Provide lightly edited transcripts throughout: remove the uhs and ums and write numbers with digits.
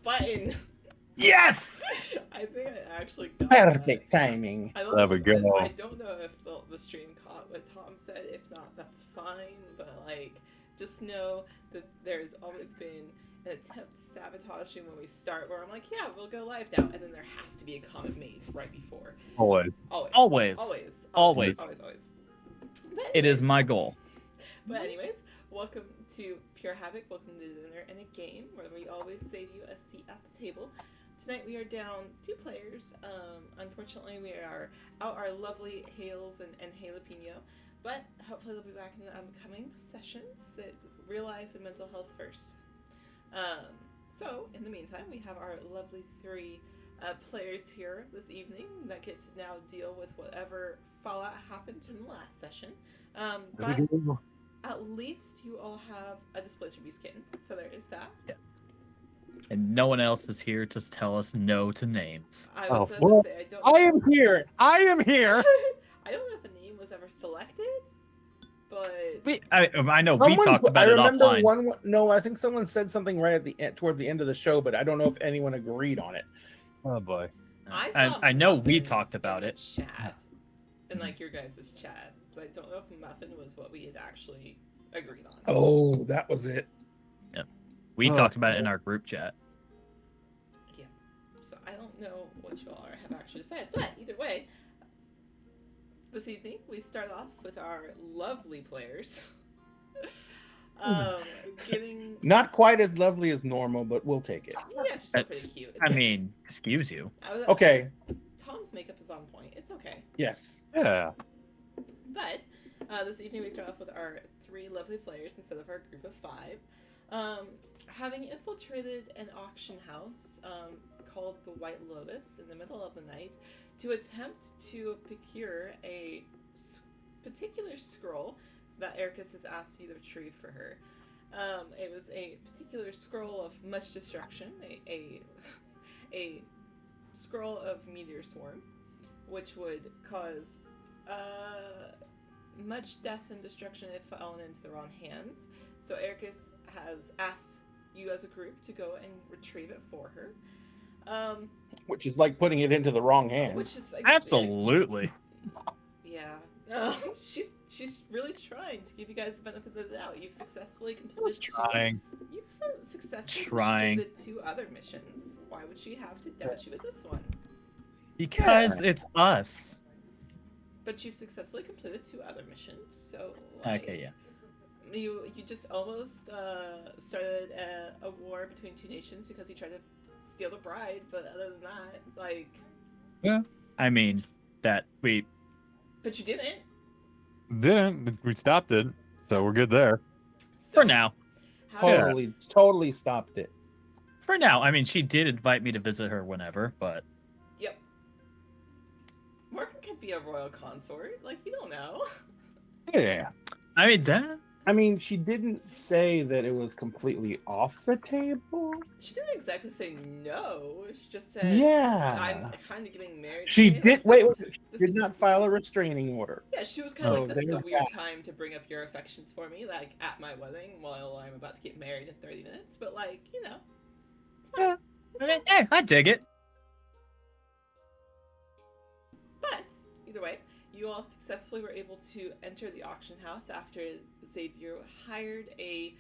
button. Yes! I think I actually got Perfect that. timing. I don't There know, we go. I don't know if the stream caught what Tom said. If not, that's fine. But like, just know that there's always been an attempt to sabotage you when we start. Where I'm like, yeah, we'll go live now, and then there has to be a comment made right before. Always. Always. Always. Always. Always. Always. Always. But It is anyways- my goal. But anyways, welcome to Pure Havoc. Welcome to Dinner and a Game, where we always save you a seat at the table. Tonight we are down 2 players. Unfortunately, we are out our lovely Hales and Jalapeno, but hopefully they'll be back in the upcoming sessions. That real life and mental health first. So in the meantime, we have our lovely 3 players here this evening that get to now deal with whatever fallout happened in the last session. But at least you all have a Displacer Beast kitten, so there is that. Yeah. And no one else is here to tell us no to names. I was Oh, going to say, I am here! I am here! I don't know if a name was ever selected, but I know we talked about it offline. I think someone said something right at the end, towards the end of the show, but I don't know if anyone agreed on it. Oh boy. I know we Muffin talked about in it. the chat, in like your guys' chat, but I don't know if Muffin was what we had actually agreed on. Oh, that was it. We talked about it in our group chat. Yeah. So I don't know what you all have actually said, but either way, this evening we start off with our lovely players. Getting Not quite as lovely as normal, but we'll take it. yeah, she's still pretty cute. I mean, excuse you. Okay. Tom's makeup is on point. It's okay. Yes. Yeah. But this evening we start off with our 3 lovely players instead of our group of 5. Having infiltrated an auction house called the White Lotus in the middle of the night to attempt to procure a particular scroll that Ericus has asked you to retrieve for her. It was a particular scroll of much destruction, a scroll of Meteor Swarm, which would cause much death and destruction if fallen into the wrong hands. So Ericus has asked you as a group to go and retrieve it for her. Which is like putting it into the wrong hands. Which is Absolutely. Yeah. She's really trying to give you guys the benefit of the doubt. You've successfully completed Trying. completed 2 other missions. Why would she have to doubt you with this one? Because it's us. But you successfully completed 2 other missions, so like, Okay, yeah. You just almost started a war between 2 nations because you tried to steal the bride, but other than that, like... Yeah. I mean, that we... But you didn't. Didn't. We stopped it, so we're good there. So, For now. how- Totally stopped it. For now. I mean, she did invite me to visit her whenever, but... Yep. Morgan could be a royal consort. Like, you don't know. Yeah. I mean, that... I mean, she didn't say that it was completely off the table. She didn't exactly say no. She just said, Yeah. I'm kind of getting married. She today. did. Like, Wait, this she did is- not file a restraining order. Yeah, she was kind of So like, this is a there's weird that. time to bring up your affections for me, like, at my wedding while I'm about to get married in 30 minutes. But, like, you know. It's fine. Yeah. It's I mean, fine. I dig it. But, either way, you all successfully were able to enter the auction house after Xavier hired a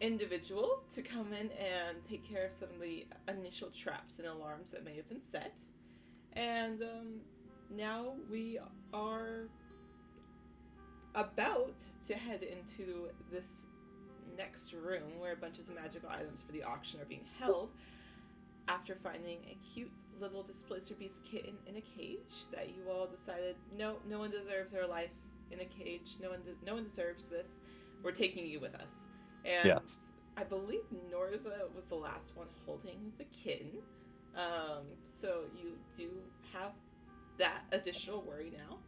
individual to come in and take care of some of the initial traps and alarms that may have been set. And now we are about to head into this next room where a bunch of the magical items for the auction are being held after finding a cute little Displacer Beast kitten in a cage that you all decided, no one deserves their life in a cage. No one deserves this. We're taking you with us. And Yes. I believe Norza was the last one holding the kitten. So you do have that additional worry now,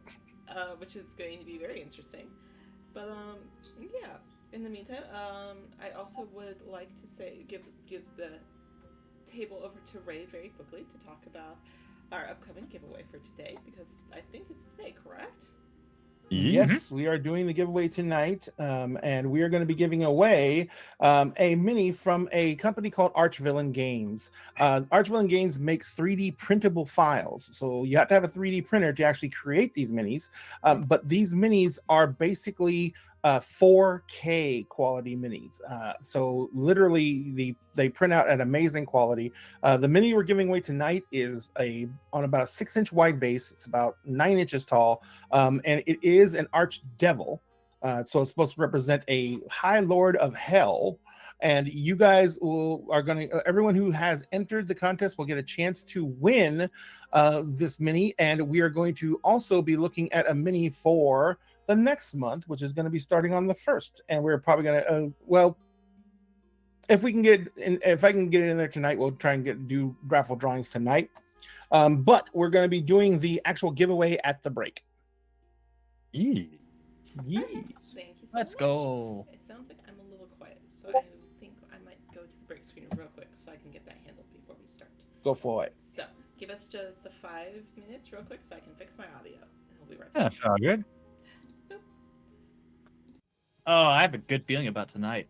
which is going to be very interesting. But yeah. In the meantime, I also would like to say give the table over to Ray very quickly to talk about our upcoming giveaway for today, because I think it's today, correct? Yes, we are doing the giveaway tonight, and we are going to be giving away a mini from a company called Archvillain Games. Archvillain Games makes 3D printable files, so you have to have a 3D printer to actually create these minis. But these minis are basically 4K quality minis. So literally, they print out at amazing quality. The mini we're giving away tonight is on about a 6-inch wide base. It's about 9 inches tall, and it is an archdevil. So it's supposed to represent a high lord of hell. And you guys are going to, everyone who has entered the contest will get a chance to win this mini. And we are going to also be looking at a mini for the next month, which is going to be starting on the 1st. And we're probably going to, if I can get it in there tonight, we'll try and do raffle drawings tonight. But we're going to be doing the actual giveaway at the break. Yes. Thank you so Let's much. go. It sounds like I'm a little quiet, so I think I might go to the break screen real quick so I can get that handled before we start. Go for it. So, give us just 5 minutes real quick so I can fix my audio, and we'll be right Yeah, back. sounds good. Boop. Oh, I have a good feeling about tonight.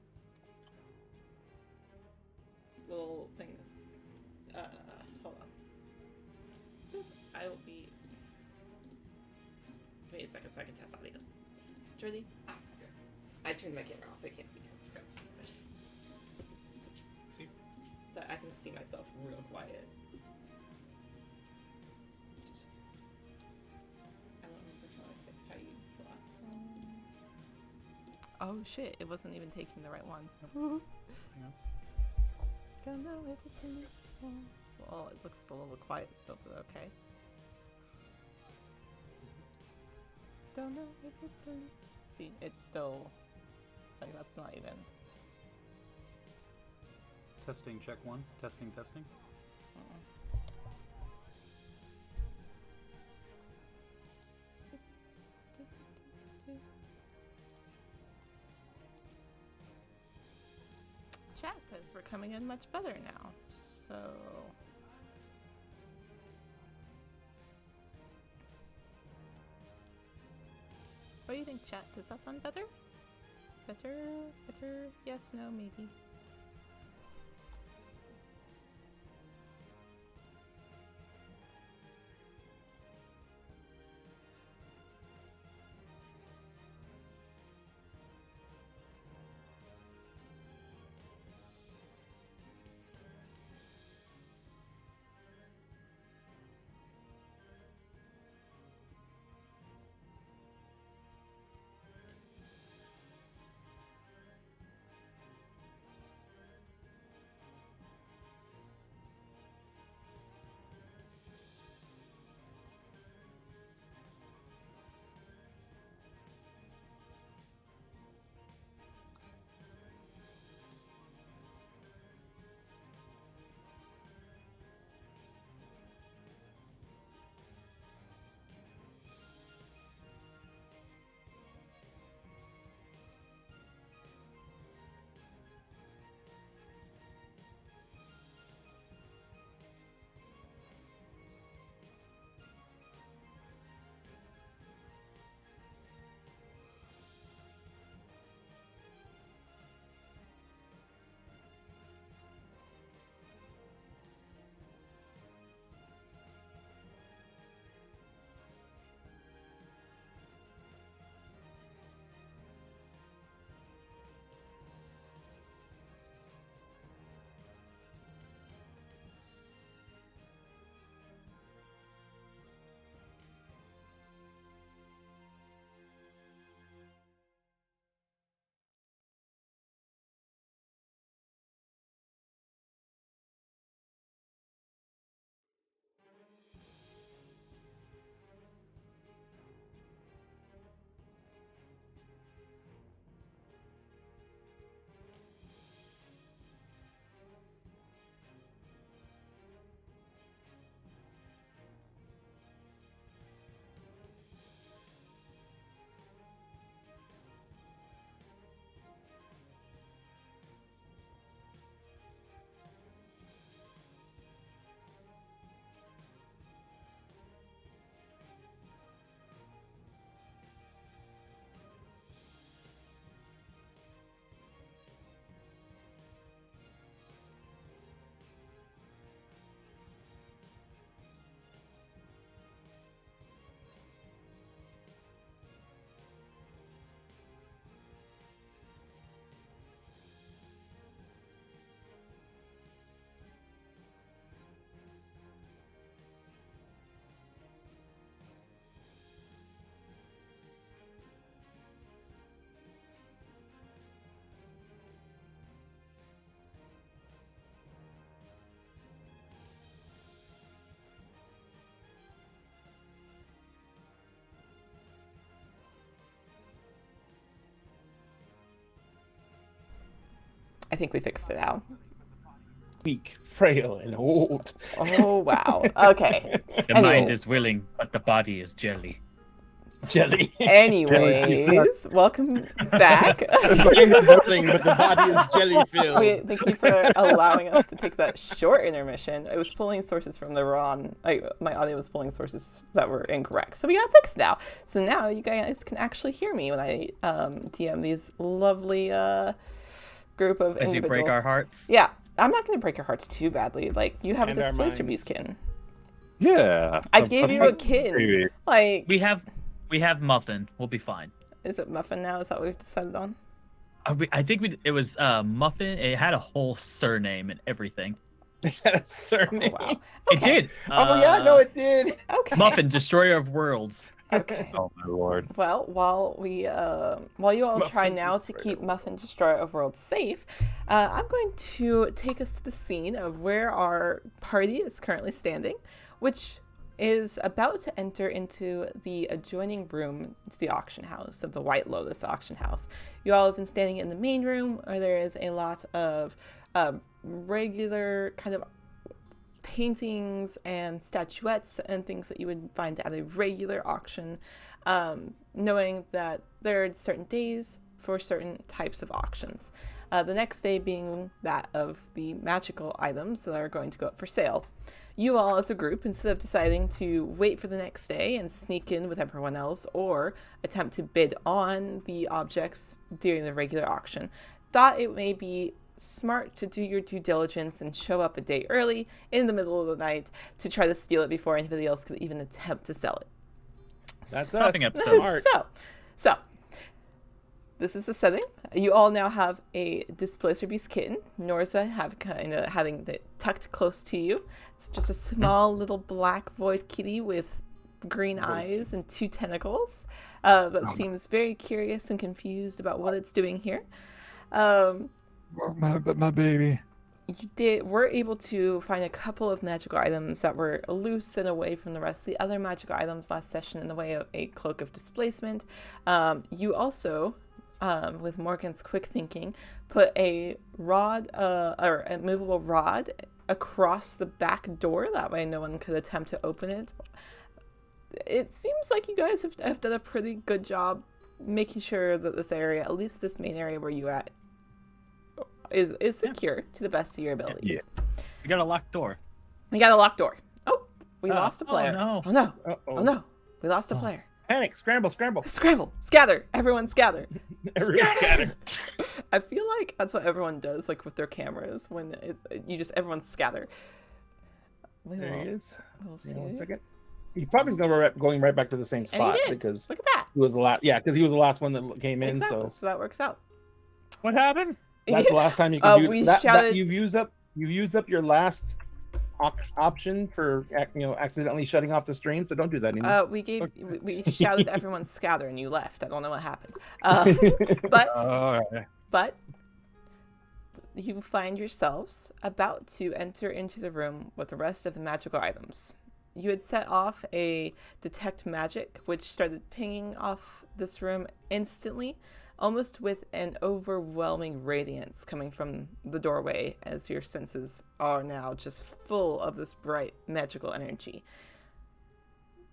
Little thing. Hold on. Boop. I will be. Give me a second so I can test audio. Jordy? I turned my camera off. I can't see you. See? But I can see myself real quiet. I don't remember how you the last one. Oh shit! It wasn't even taking the right one. Don't know if it's in this one. Well, it looks a little quiet still, but okay. Don't know if it's in. See, it's still like that's not even. Testing, check 1. Testing. Chat says we're coming in much better now, so. What do you think, chat? Does that sound better? Better? Yes, no, maybe. I think we fixed it now. Weak, frail, and old. Oh, wow. Okay. The mind is willing, but the body is jelly. Jelly. Anyways, welcome back. The mind is willing, but the body is jelly filled. Thank you for allowing us to take that short intermission. It was pulling sources from the wrong, my audio was pulling sources that were incorrect. So we got fixed now. So now you guys can actually hear me when I DM these lovely group of As individuals. you break our hearts. Yeah, I'm not going to break your hearts too badly. Like, you have And a our displacer minds. beast kin. Yeah. I gave you a kin. Baby. Like, We have Muffin. We'll be fine. is it Muffin now? Is that what we've decided on? I think it was Muffin. It had a whole surname and everything. It had a surname. Oh, wow. It did. Oh yeah, no, it did. Okay. Muffin, Destroyer of Worlds. Okay. Oh my lord. Well, while you all try Muffin now to Destroyer keep of Muffin Destroyer of Worlds safe, I'm going to take us to the scene of where our party is currently standing, which is about to enter into the adjoining room to the auction house of the White Lotus auction house. You all have been standing in the main room where there is a lot of regular kind of paintings and statuettes and things that you would find at a regular auction, knowing that there are certain days for certain types of auctions. The next day being that of the magical items that are going to go up for sale. You all as a group, instead of deciding to wait for the next day and sneak in with everyone else or attempt to bid on the objects during the regular auction, thought it may be smart to do your due diligence and show up a day early in the middle of the night to try to steal it before anybody else could even attempt to sell it. That's Stopping us. episode. Smart. So, this is the setting. You all now have a Displacer Beast kitten. Norza having it tucked close to you. It's just a small little black void kitty with green eyes and 2 tentacles that seems very curious and confused about what it's doing here. My baby. Were able to find a couple of magical items that were loose and away from the rest of the other magical items last session in the way of a cloak of displacement. You also, with Morgan's quick thinking, put a rod or a movable rod across the back door. That way no one could attempt to open it. It seems like you guys have done a pretty good job making sure that this area, at least this main area where you at, is secure to the best of your abilities. Yeah. We got a locked door. We got a locked door. Oh, we lost a player. no. Oh no. Uh-oh. Oh no. We lost a player. Panic! Scramble! Scramble! Scramble. Scatter. Everyone scatter. Everyone scatter. I feel like that's what everyone does, like with their cameras, when everyone scatter. There he is. We'll see. Yeah, 1 second. He probably is going right back to the same And spot he did. because Look at that. he was the last. Yeah, because he was the last one that came in. Exactly. So So that works out. What happened? that's the last time you can use we that. shouted- You've used up your last option for accidentally shutting off the stream. So don't do that anymore. We shouted everyone scatter and you left. I don't know what happened. But you find yourselves about to enter into the room with the rest of the magical items. You had set off a detect magic, which started pinging off this room instantly, almost with an overwhelming radiance coming from the doorway as your senses are now just full of this bright magical energy.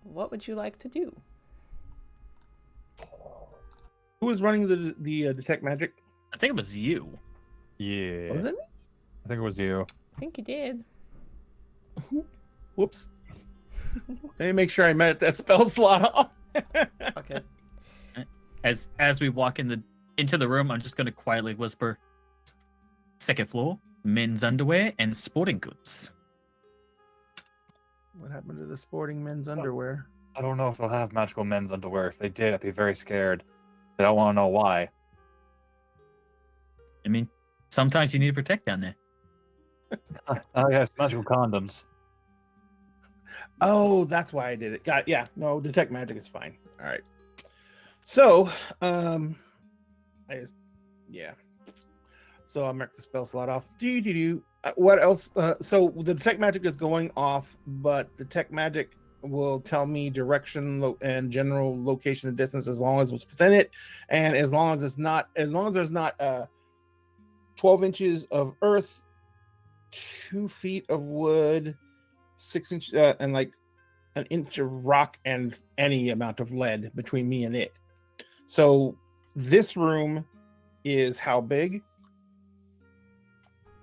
What would you like to do? Who was running the detect magic? I think it was you. Yeah. Was it me? I think it was you. I think you did. Whoops. Let me make sure I met that spell slot off. Okay. As we walk into the room, I'm just gonna quietly whisper, second floor, men's underwear and sporting goods. What happened to the sporting men's underwear? I don't know if they'll have magical men's underwear. If they did, I'd be very scared. I don't want to know why. I mean, sometimes you need to protect down there. Oh yes, magical condoms. Oh, that's why I did it. Got it. Yeah. No, detect magic is fine. All right. So, So I'll mark the spell slot off. What else? So the detect magic is going off, but detect magic will tell me direction and general location and distance as long as it's within it, and as long as there's not 12 inches of earth, 2 feet of wood, 6 inch and like an inch of rock, and any amount of lead between me and it. So this room is how big?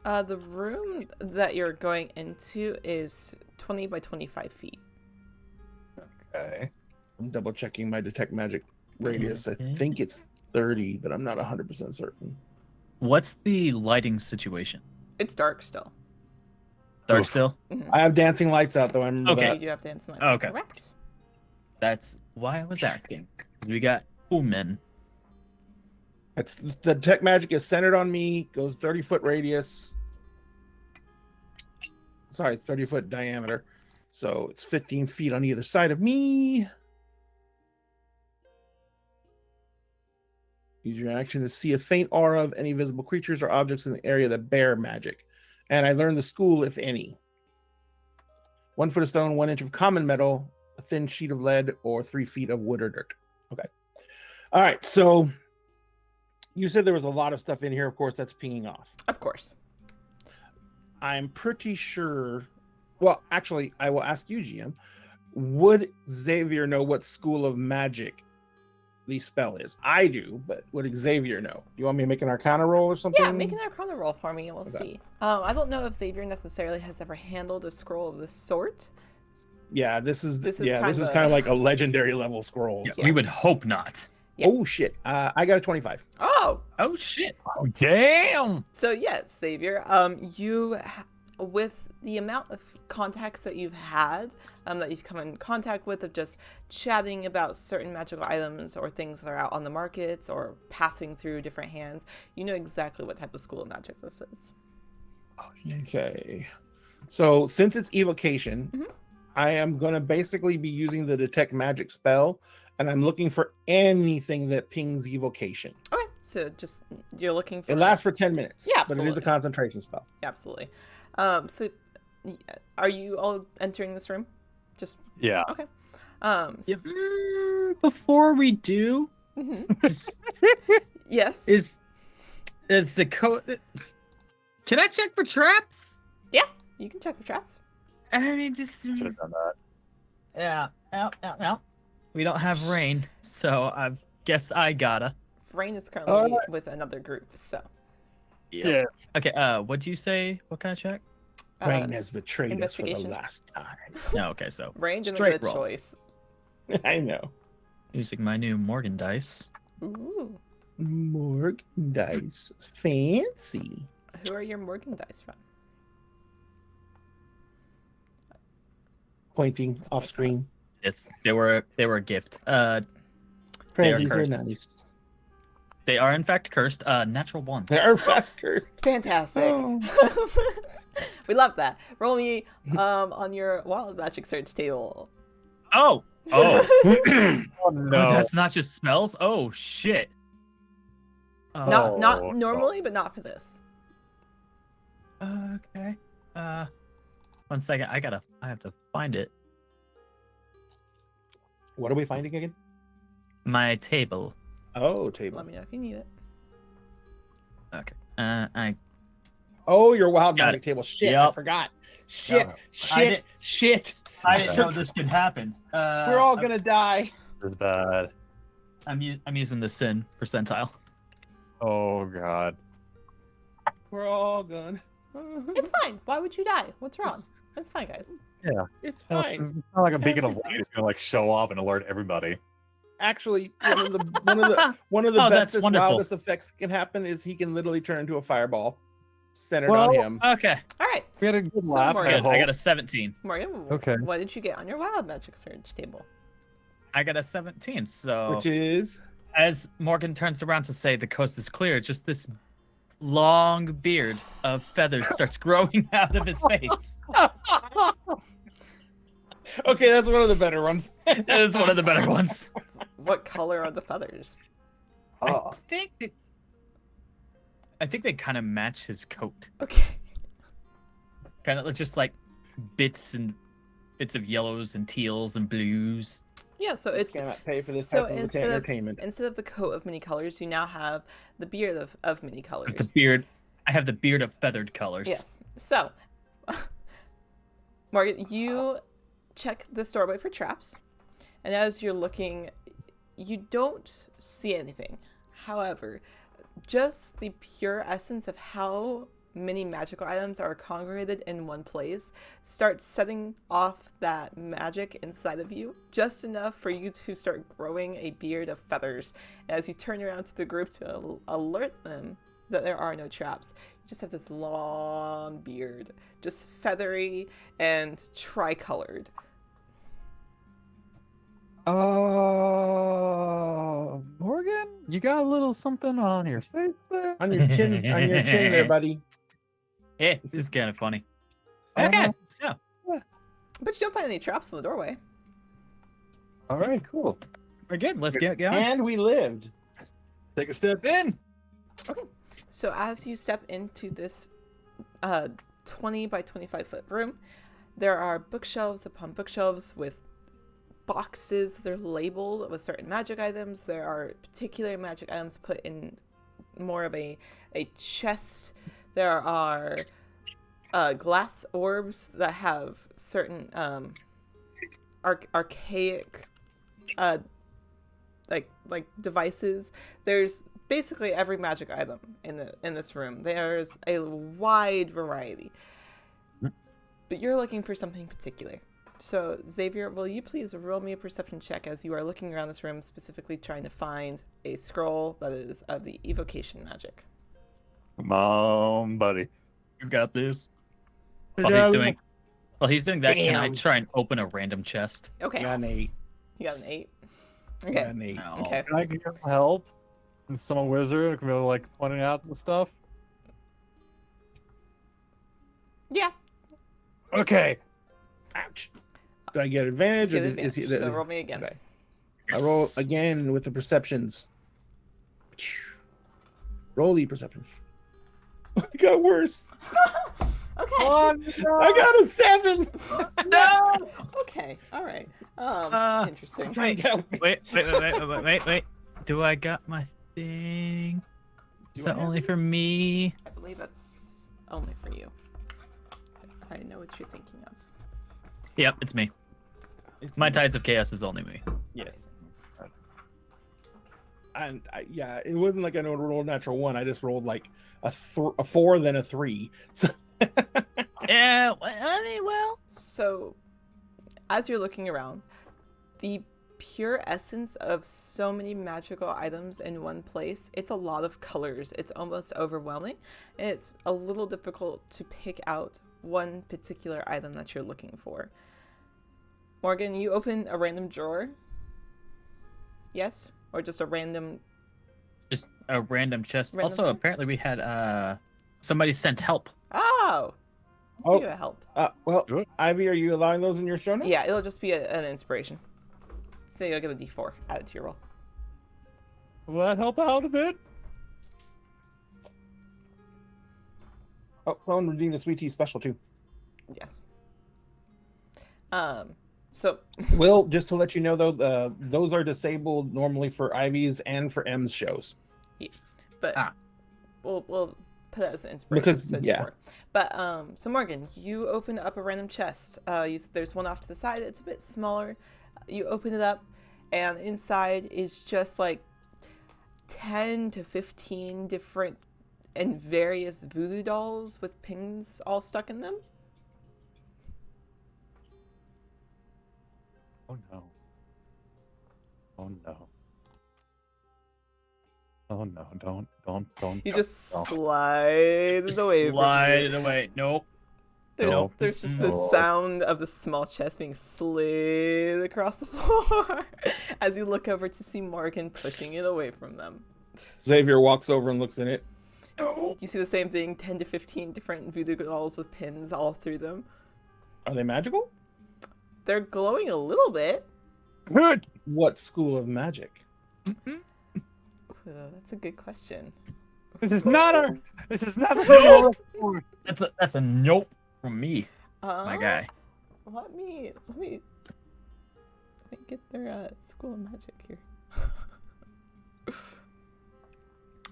The room that you're going into is 20 by 25 feet. Okay. I'm double checking my detect magic radius. I think it's 30, but I'm not 100% certain. What's the lighting situation? It's dark still. Dark Oof. still? I have dancing lights out though. I remember Okay. You that. do have dancing lights. Okay. Correct. That's why I was asking. We got cool men. It's the detect magic is centered on me, goes 30-foot radius. Sorry, 30-foot diameter. So it's 15 feet on either side of me. Use your action to see a faint aura of any visible creatures or objects in the area that bear magic. And I learned the school, if any. 1 foot of stone, 1 inch of common metal, a thin sheet of lead, or 3 feet of wood or dirt. Okay. All right. So you said there was a lot of stuff in here. Of course, that's pinging off. Of course. I'm pretty sure. Well, actually, I will ask you, GM. Would Xavier know what school of magic the spell is? I do, but would Xavier know? Do you want me to make an Arcana roll or something? Yeah, make an Arcana roll for me and we'll Okay. see. I don't know if Xavier necessarily has ever handled a scroll of this sort. Yeah, this is This is kind of like a legendary level scroll. Yeah, so- we would hope not. Yeah. Oh shit! I got a 25. Oh, Oh shit. Oh, damn! so yes, Xavier. With the amount of contacts that you've had, that you've come in contact with, of just chatting about certain magical items or things that are out on the markets or passing through different hands, you know exactly what type of school of magic this is. Okay. So since it's evocation, Mhm. I am going to basically be using the detect magic spell, and I'm looking for anything that pings evocation. Okay, so just you're looking for. It lasts for 10 minutes. Yeah, but it is a absolutely. concentration spell. Absolutely. So are you all entering this room? Just Yeah. okay. Before we do, Mhm. just- Yes. is the code? Can I check for traps? You can check for traps. I mean, this. Should have done that. Yeah. Out. We don't have rain, so I guess I gotta. Rain is currently with another group, so Yeah. Okay. What'd you say? What kind of check? Rain has betrayed us for the investigation. last time. No. Okay. So Rain didn't straight get a roll. choice. I know. using my new Morgan dice. Ooh. Morgan dice. Fancy. Who are your Morgan dice from? Pointing off screen. Yes, they were a gift. They are Prezzies are cursed. nice. They are in fact cursed. Natural one. They are fast cursed. Fantastic. Oh. We love that. Roll me on your wild magic search table. Oh. Oh Oh, no. that's not just spells. Oh shit. Oh, Not Oh, normally, but not for this. okay. 1 second. I have to find it. What are we finding again? My table. Oh, table. Let me know if you need it. Okay. I Oh, your wild Got magic table. Shit, Yep. I forgot. Shit, I shit, did- shit. didn't know this could happen. We're all gonna die. This is bad. I'm using the sin percentile. Oh god. We're all gonna. It's fine. Why would you die? What's wrong? It's fine, guys. It's It's fine. not like a beacon of light is gonna like show up and alert everybody. Actually, one of the Oh, that's bestest, wonderful. wildest effects that can happen is he can literally turn into a fireball centered on Well, him. Okay. All right, We had a good So laugh. Morgan- Good. I got a 17. Morgan. Okay. What did you get on your wild magic search table? I got a 17. So Which is as Morgan turns around to say the coast is clear, just this long beard of feathers starts growing out of his face. okay. That's one of the better ones. That is one of the better ones. What color are the feathers? Oh, I think they kind of match his coat. Okay. Kind of just like bits of yellows and teals and blues. Yeah, so it's Cannot pay for this so type of instead of entertainment. instead of the coat of many colors, you now have the beard of many colors. The beard. I have the beard of feathered colors. Yes. So, Morgan, you check this doorway for traps, and as you're looking, you don't see anything. However, just the pure essence of how many magical items are congregated in one place starts setting off that magic inside of you, just enough for you to start growing a beard of feathers. As you turn around to the group to alert them that there are no traps, you just have this long beard, just feathery and tricolored. Morgan, you got a little something on your face there? On your chin, there, buddy. Yeah, this is kind of funny. Oh, Okay, no. so But you don't find any traps in the doorway. All right, cool. we're good. Let's get going. And we lived. Take a step in. Okay. So as you step into this 20 by 25 foot room, there are bookshelves upon bookshelves with boxes that are labeled with certain magic items. There are particular magic items put in more of a chest. There are glass orbs that have certain archaic like devices. There's basically every magic item in this room. There's a wide variety, but you're looking for something particular. So Xavier, will you please roll me a perception check as you are looking around this room, specifically trying to find a scroll that is of the evocation magic. Come on, buddy. You got this. While he's doing that, can I Damn. try and open a random chest? Okay, Got an 8. you got an 8. Got Okay, an 8. No. okay. Can I get your help? And some wizard can be like pointing out the stuff. Yeah, Okay. Ouch. Do I get advantage? get Or advantage. is So roll me again. Okay. I roll again with the perceptions. Roll the perceptions. It got worse. Okay. I got a 7. No! Okay. All right. Interesting. Wait. Do I got my thing? Is that only for me? I believe that's only for you. I know what you're thinking of. Yep, it's me. My Tides of Chaos is only me. Yes. And yeah, it wasn't like I rolled natural 1. I just rolled like a 4, then a 3. So Yeah, I mean, well. So, as you're looking around, the pure essence of so many magical items in one place, it's a lot of colors. It's almost overwhelming, and it's a little difficult to pick out one particular item that you're looking for. Morgan, you open a random drawer? Yes? Or just a random... Just a random chest. Random Also, chest? apparently we had somebody sent help. Oh! Oh. You gotta help. well, Do it. Ivy, are you allowing those in your show notes? Yeah, it'll just be an inspiration. So you'll get a d4 added to your roll. Will that help out a bit? Oh, someone redeemed a sweet tea special too. Yes. So Will, just to let you know though, those are disabled normally for Ivy's and for M's shows. but Ah. we'll put that as an inspiration. Because, so yeah. D4. But so Morgan, you open up a random chest. There's one off to the side. It's a bit smaller. You open it up, and inside is just like 10 to 15 different and various voodoo dolls with pins all stuck in them. Oh no. Oh no. Oh no, don't. You no, just no. slide it away. from Slide you. it away. Nope. Nope. There's just the No. sound of the small chest being slid across the floor as you look over to see Morgan pushing it away from them. Xavier walks over and looks in it. You see the same thing, 10 to 15 different voodoo dolls with pins all through them. Are they magical? They're glowing a little bit. Good. What school of magic? Ooh, that's a good question. This is not a video. That's a nope from me, my guy. Let me get their school of magic here.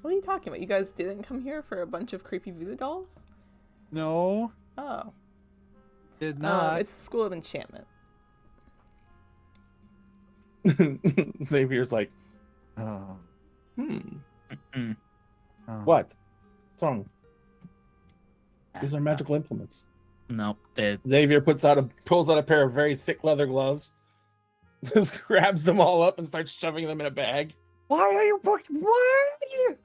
What are you talking about? You guys didn't come here for a bunch of creepy voodoo dolls? No, Oh. did not. It's the School of Enchantment. Xavier's like, Oh. Mm. Oh. what? What's wrong? These are magical implements. No, they Xavier pulls out a pair of very thick leather gloves, just grabs them all up and starts shoving them in a bag. Why are you booking? Why are you?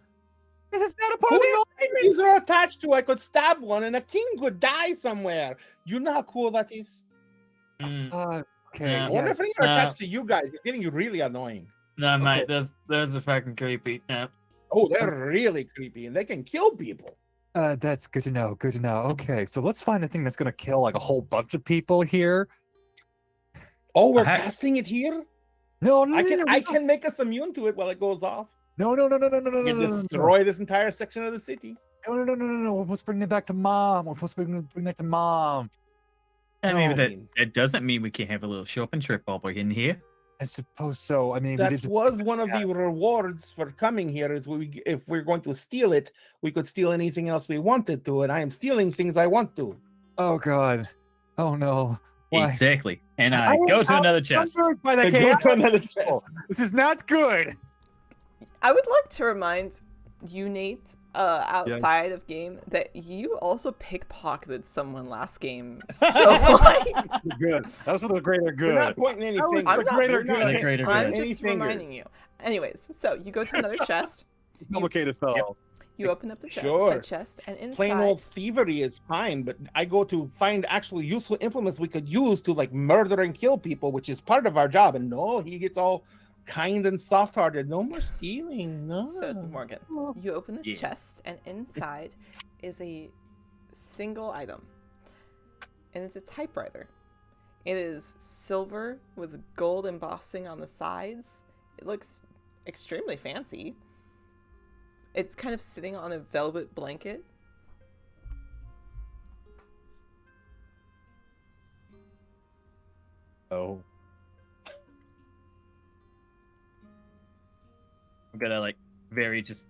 This is not a part Who of the knows? assignment. These are attached to. I could stab one, and a king could die somewhere. You know how cool that is. Mm, Okay. No. I wonder Yeah. if any are attached to you guys. They're getting you really annoying. no, mate, Okay. those are fucking creepy. No. Oh, they're really creepy, and they can kill people. That's good to know. Good to know. Okay, so let's find the thing that's gonna kill like a whole bunch of people here. Oh, we're I ha- casting it here. No, no, I no, can no, I can make us immune to it while it goes off. no, no, no, no, no, no, no, You no, no, no, destroy this entire section of the city. no, no, no, no, no, no. We're supposed to bring it back to mom. We're supposed to bring that to mom. I mean, No, that, I mean- that doesn't mean we can't have a little shopping trip while we're in here. I suppose so. I mean, we That did just, was one of the rewards for coming here. Is if we're going to steal it, we could steal anything else we wanted to, and I am stealing things I want to. oh god, oh no. Why? Exactly. And I go to another chest. By the Go chaos. to another chest. This is not good. I would like to remind you, Nate, outside of game, that you also pickpocketed someone last game. So like, Good. That was for the greater We're good. not pointing any fingers. I'm not- greater We're not good. The greater pointing I'm good. any just fingers. reminding you. Anyways, so you go to another chest. Complicated fellow. You open up the chest, Sure. said chest, and inside. Plain old thievery is fine, but I go to find actually useful implements we could use to like murder and kill people, which is part of our job. And no, he gets all kind and soft-hearted. No more stealing. No. So Morgan, you open this Yes. chest, and inside is a single item, and it's a typewriter. It is silver with gold embossing on the sides. It looks extremely fancy. It's kind of sitting on a velvet blanket. Oh. I'm gonna like very just.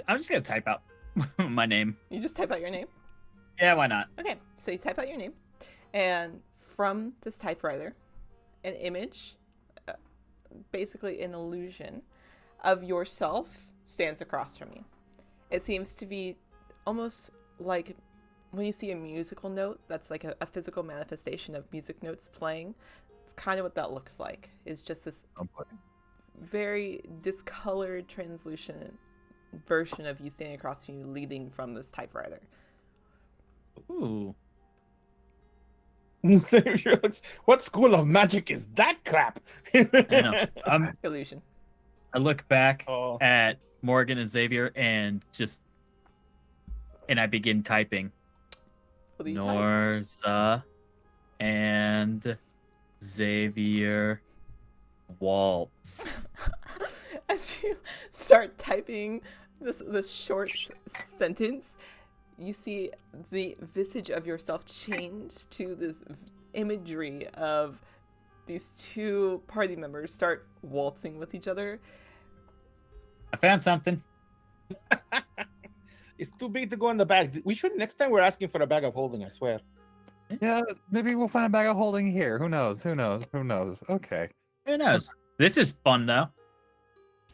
I'm just gonna type out my name. You just type out your name. Yeah, why not? Okay, so you type out your name, and from this typewriter, an image, basically an illusion, of yourself stands across from you. It seems to be almost like when you see a musical note that's like a physical manifestation of music notes playing. It's kind of what that looks like. It's just this very discolored, translucent version of you standing across from you, leading from this typewriter. Ooh. Xavier looks, what school of magic is that crap? I know. Illusion. I look back Oh. at Morgan and Xavier and I begin typing. What do you type? Norza and Xavier waltz. As you start typing this short sentence, you see the visage of yourself change to this imagery of these two party members start waltzing with each other. I found something. It's too big to go in the bag. We should next time we're asking for a bag of holding, I swear. Yeah, maybe we'll find a bag of holding here. Who knows? Who knows? Who knows? Okay. Who knows? This is fun though.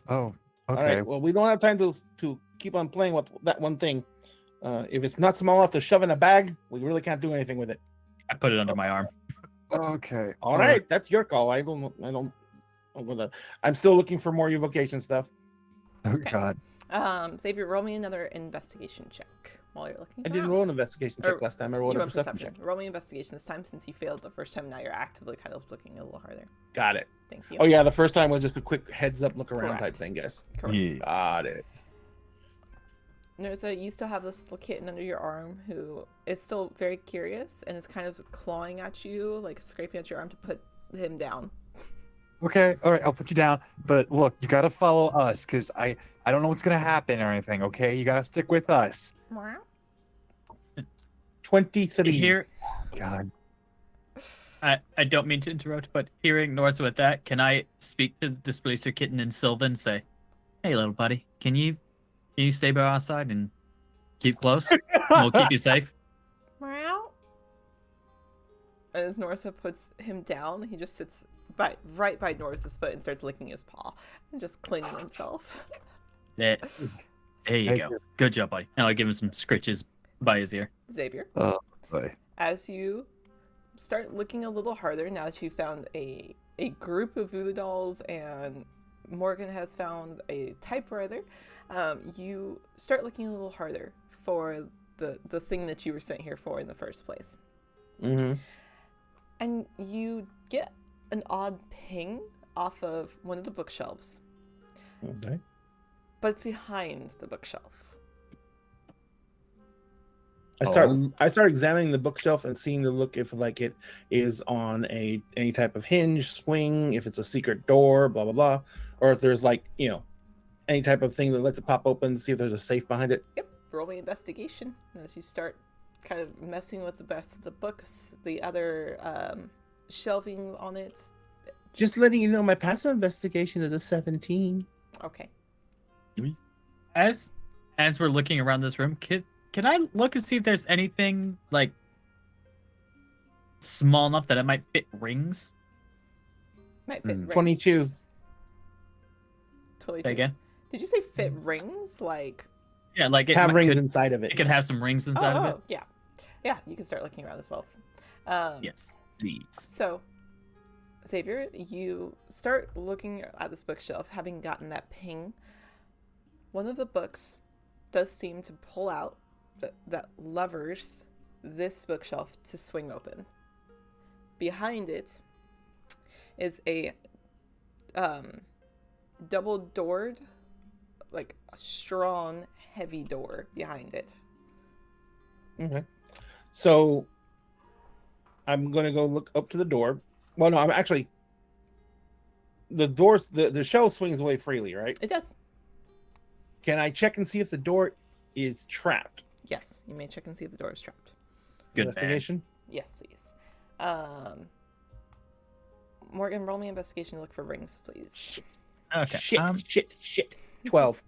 Oh, All okay. right. Well, we don't have time to keep on playing with that one thing. If it's not small enough to shove in a bag, we really can't do anything with it. I put it under my arm. Okay. All right, that's your call. I'm still looking for more evocation stuff. Oh Okay. god. Xavier, roll me another investigation check while you're looking. I didn't roll an investigation check last time. I rolled You a rolled perception check. Roll me investigation this time since you failed the first time. Now you're actively kind of looking a little harder. Got it. Thank you. Oh yeah, the first time was just a quick heads up, look around type Correct. thing, guys. Correct. Yeah. Got it. Notice you still have this little kitten under your arm who is still very curious and is kind of clawing at you, like scraping at your arm to put him down. Okay. All right. I'll put you down. But look, you gotta follow us, cause I don't know what's gonna happen or anything. Okay, you gotta stick with us. 23. Here, God. I don't mean to interrupt, but hearing Norza with that, can I speak to the Displacer Kitten in Sylvan and say, Hey, little buddy, can you stay by our side and keep close? We'll keep you safe. Meow. And as Norsa puts him down, he just sits right by Norsa's foot and starts licking his paw and just cleaning himself. There you Thank go. you. Good job, buddy. And I'll give him some scritches by his ear. Xavier, Oh boy. as you start looking a little harder, now that you found a group of voodoo dolls and Morgan has found a typewriter, you start looking a little harder for the thing that you were sent here for in the first place. Mm-hmm. And you get an odd ping off of one of the bookshelves, Okay. but it's behind the bookshelf. I start examining the bookshelf and seeing to look if like it is on any type of hinge, swing, if it's a secret door, blah blah blah, or if there's like any type of thing that lets it pop open. See if there's a safe behind it. Yep, roll me investigation as you start kind of messing with the rest of the books, the other shelving on it. Just letting you know, my passive investigation is a 17. Okay. As we're looking around this room, can I look and see if there's anything like small enough that it might fit rings? Might fit rings. 22. 22. Say again? Did you say fit rings? Like, Yeah, like it Have rings could, inside of it. it could have some rings inside of it. yeah. Yeah, you can start looking around as well. Yes, please. So, Xavier, you start looking at this bookshelf, having gotten that ping. One of the books does seem to pull out that levers this bookshelf to swing open. Behind it is a double-doored, like a strong, heavy door behind it. Okay. So I'm gonna go look up to the door. Well, no, I'm actually the doors. The shelf swings away freely, right? It does. Can I check and see if the door is trapped? Yes, you may check and see if the door is trapped. Good man. Investigation. Yes, please. Morgan, roll me investigation to look for rings, please. Okay. Shit. 12.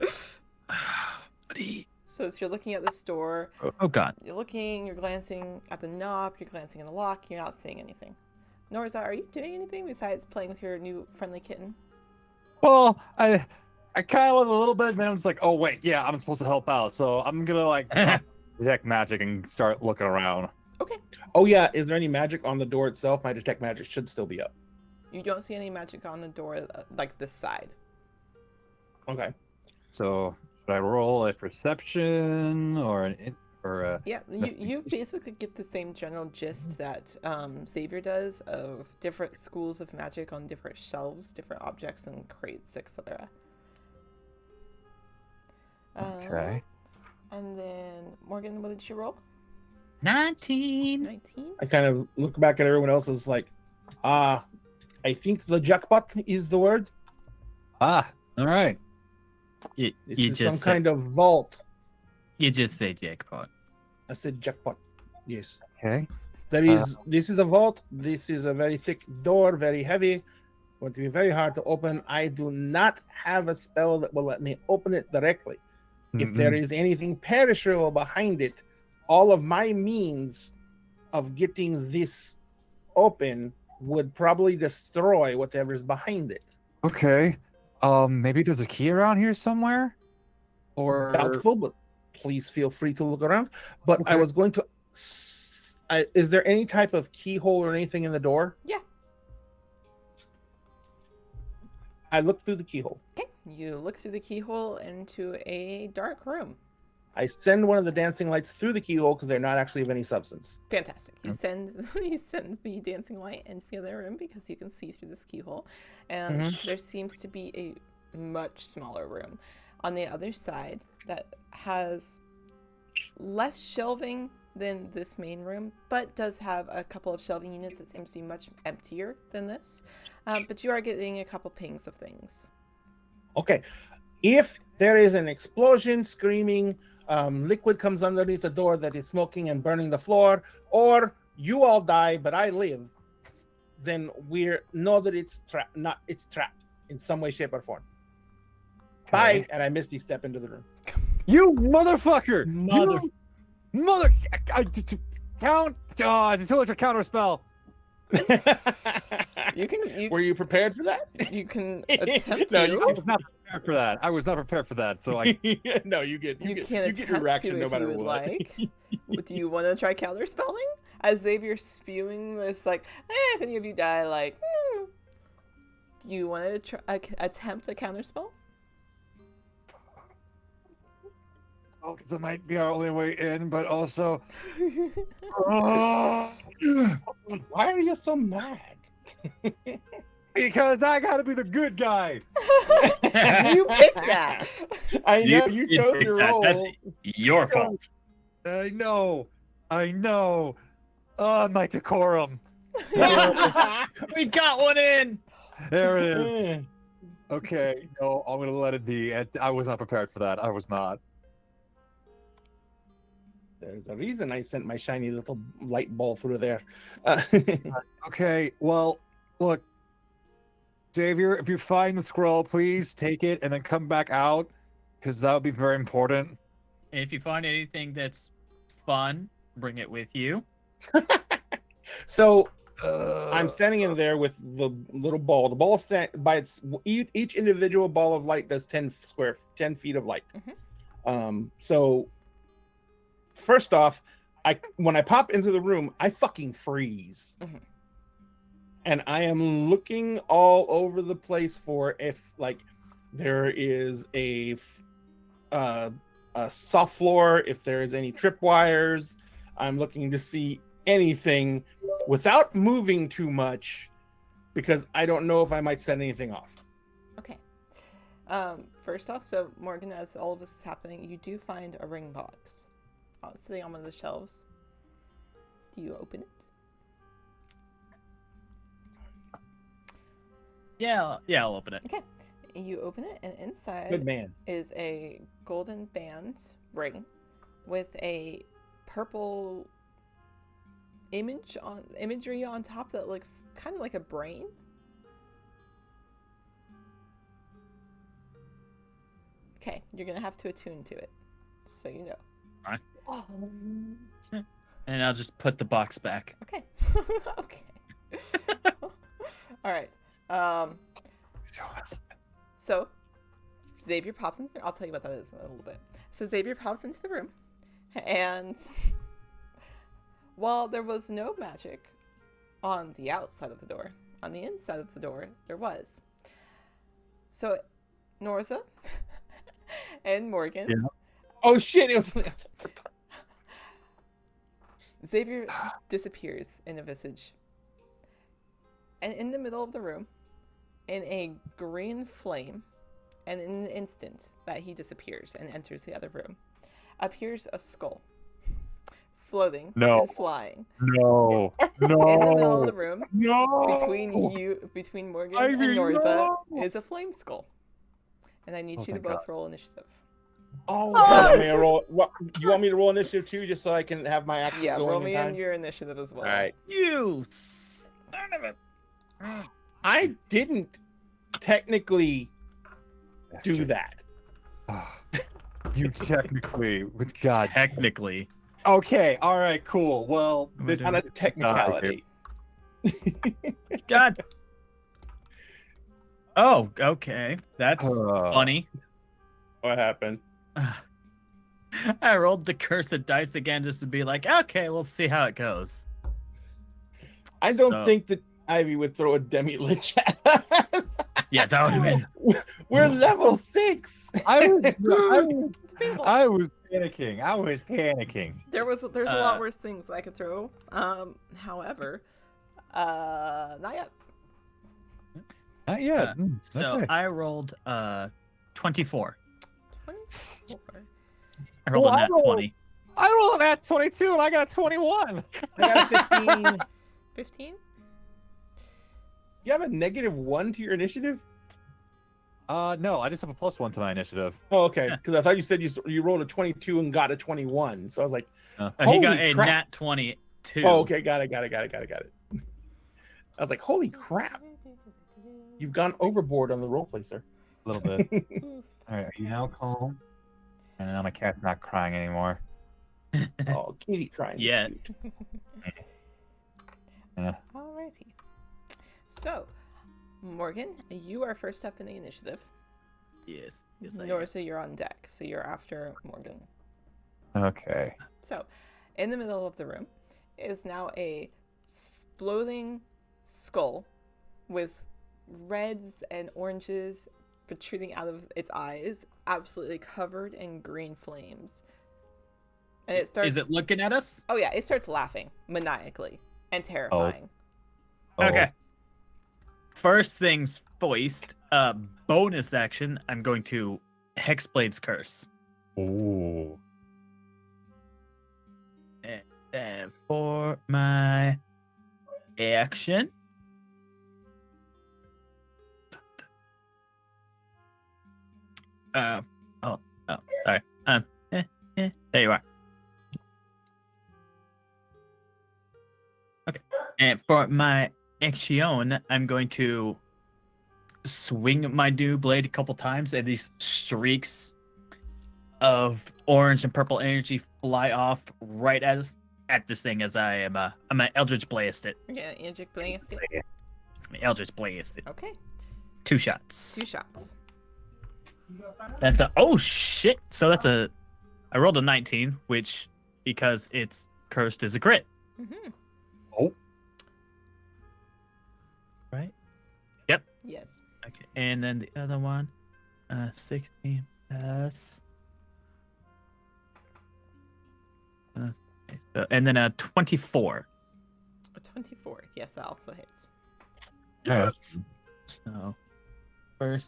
Buddy. So as you're looking at this door, Oh God. you're glancing at the knob, you're glancing at the lock, you're not seeing anything. Norza, are you doing anything besides playing with your new friendly kitten? Well, I kind of looked a little bit, and then I was like, oh wait, yeah, I'm supposed to help out, so I'm gonna like detect magic and start looking around. Okay. Oh yeah, is there any magic on the door itself? My detect magic should still be up. You don't see any magic on the door, like this side. Okay. So should I roll a perception or a Yeah, you basically get the same general gist that Xavier does of different schools of magic on different shelves, different objects and crates, etc. okay? And then, Morgan, what did you roll? 19. 19? I kind of look back at everyone else as like, I think the jackpot is the word. All right. You This is some just kind of vault. you just say jackpot. I said jackpot. Yes. Okay. There is. This is a vault. This is a very thick door, very heavy. Going to be very hard to open. I do not have a spell that will let me open it directly. If there is anything perishable behind it, all of my means of getting this open would probably destroy whatever's behind it. Okay. Maybe there's a key around here somewhere, or Doubtful, but please feel free to look around. But I Okay. was going to. Is there any type of keyhole or anything in the door? Yeah. I looked through the keyhole. Okay. You look through the keyhole into a dark room. I send one of the dancing lights through the keyhole because they're not actually of any substance. Fantastic. You send the dancing light into the other room because you can see through this keyhole. And there seems to be a much smaller room on the other side that has less shelving than this main room, but does have a couple of shelving units that seems to be much emptier than this. But you are getting a couple pings of things. Okay. If there is an explosion, screaming, liquid comes underneath the door that is smoking and burning the floor, or you all die but I live, then we know that it's trapped in some way, shape, or form. Bye. And I misty step into the room. You motherfucker! Mother- You mother! Count! Oh, it's a totally counter spell. Were you prepared for that? You can attempt No, to. you I was not prepared for that. I was not prepared for that. So I. No, you get You you can get your attempt reaction to no if matter you would what. like. Do you want to try counterspelling? As Xavier's spewing this, like, if any of you die, like, do you want to attempt a counterspell? Oh, because it might be our only way in, but also. Why are you so mad? Because I gotta be the good guy. You picked that. I know you chose picked your that. role. That's your fault. I know. My decorum. We got one in. There it is. Okay, no, I'm gonna let it be. I was not prepared for that. I was not. There's a reason I sent my shiny little light ball through there. Okay, well, look, Xavier, if you find the scroll, please take it and then come back out, because that would be very important. And if you find anything that's fun, bring it with you. So I'm standing in there with the little ball. The ball by its each individual ball of light does 10 feet of light. So first off, when I pop into the room, I fucking freeze. And I am looking all over the place for if like there is a soft floor, if there is any tripwires. I'm looking to see anything without moving too much because I don't know if I might set anything off. Okay. First off, so Morgan, as all of this is happening, you do find a ring box sitting on one of the shelves. Do you open it? Yeah, I'll open it. Okay. You open it, and inside Good man. is a golden band ring with a purple imagery on top that looks kind of like a brain. Okay, you're gonna have to attune to it, just so you know. And I'll just put the box back. Okay. Okay. All right. So Xavier pops in. I'll tell you what that is in a little bit. So Xavier pops into the room, and while there was no magic on the outside of the door, on the inside of the door there was. So Norza and Morgan. Yeah. Oh shit! It was. Xavier disappears in a visage. And in the middle of the room, in a green flame, and in an instant that he disappears and enters the other room, appears a skull. Floating and flying. No. In the middle of the room, No. between Morgan Ivy, and Norza, no! is a flame skull. And I need you to thank both God. roll initiative. Oh, You want me to roll initiative too, just so I can have my action Yeah, going roll in me time? in your initiative as well. All right. You son of a. I didn't technically do that. You technically, with God. Technically. Okay, all right, cool. Well, this It's not a technicality. God. Oh, okay. That's funny. What happened? I rolled the cursed dice again just to be like, okay, we'll see how it goes. I don't think that Ivy would throw a demi lich at us. Yeah, that would have been. We're level 6. I was panicking. There's a lot worse things I could throw. However, not yet. Not yet. So okay. I rolled 24. 24. I rolled Well, a nat 20. I rolled at 22 and I got 21. I got a 15. 15? You have a -1 to your initiative? No, I just have a +1 to my initiative. Oh, okay. Because I thought you said you rolled a 22 and got a 21. So I was like, He Holy got a crap. nat 22. oh, okay, got it. I was like, holy crap. You've gone overboard on the roleplay, sir. A little bit. All right, are you now calm? And now my cat's not crying anymore. Oh, kitty crying. is Yeah. cute. Yeah. Alrighty. So, Morgan, you are first up in the initiative. Yes. Yes, I am. Norsa, you're on deck, so you're after Morgan. Okay. So, in the middle of the room is now a exploding skull with reds and oranges protruding out of its eyes, absolutely covered in green flames. And it starts. Is it looking at us? Oh yeah, it starts laughing maniacally and terrifying. Oh. Okay. First things first, bonus action, I'm going to Hexblade's Curse. Ooh. And for my action, sorry. There you are. Okay. And for my action, I'm going to swing my new blade a couple times, and these streaks of orange and purple energy fly off right at this thing as I'm an Eldritch Blast it. Yeah, Andric Blast. I'm an Eldritch Blast it. Okay, 2 shots. 2 shots. That's oh shit. So I rolled a 19, which because it's cursed is a crit. Mm-hmm. Oh. Right? Yes. Okay. And then the other one, 16 plus. And then a 24. A 24. Yes, that also hits. Yeah. So first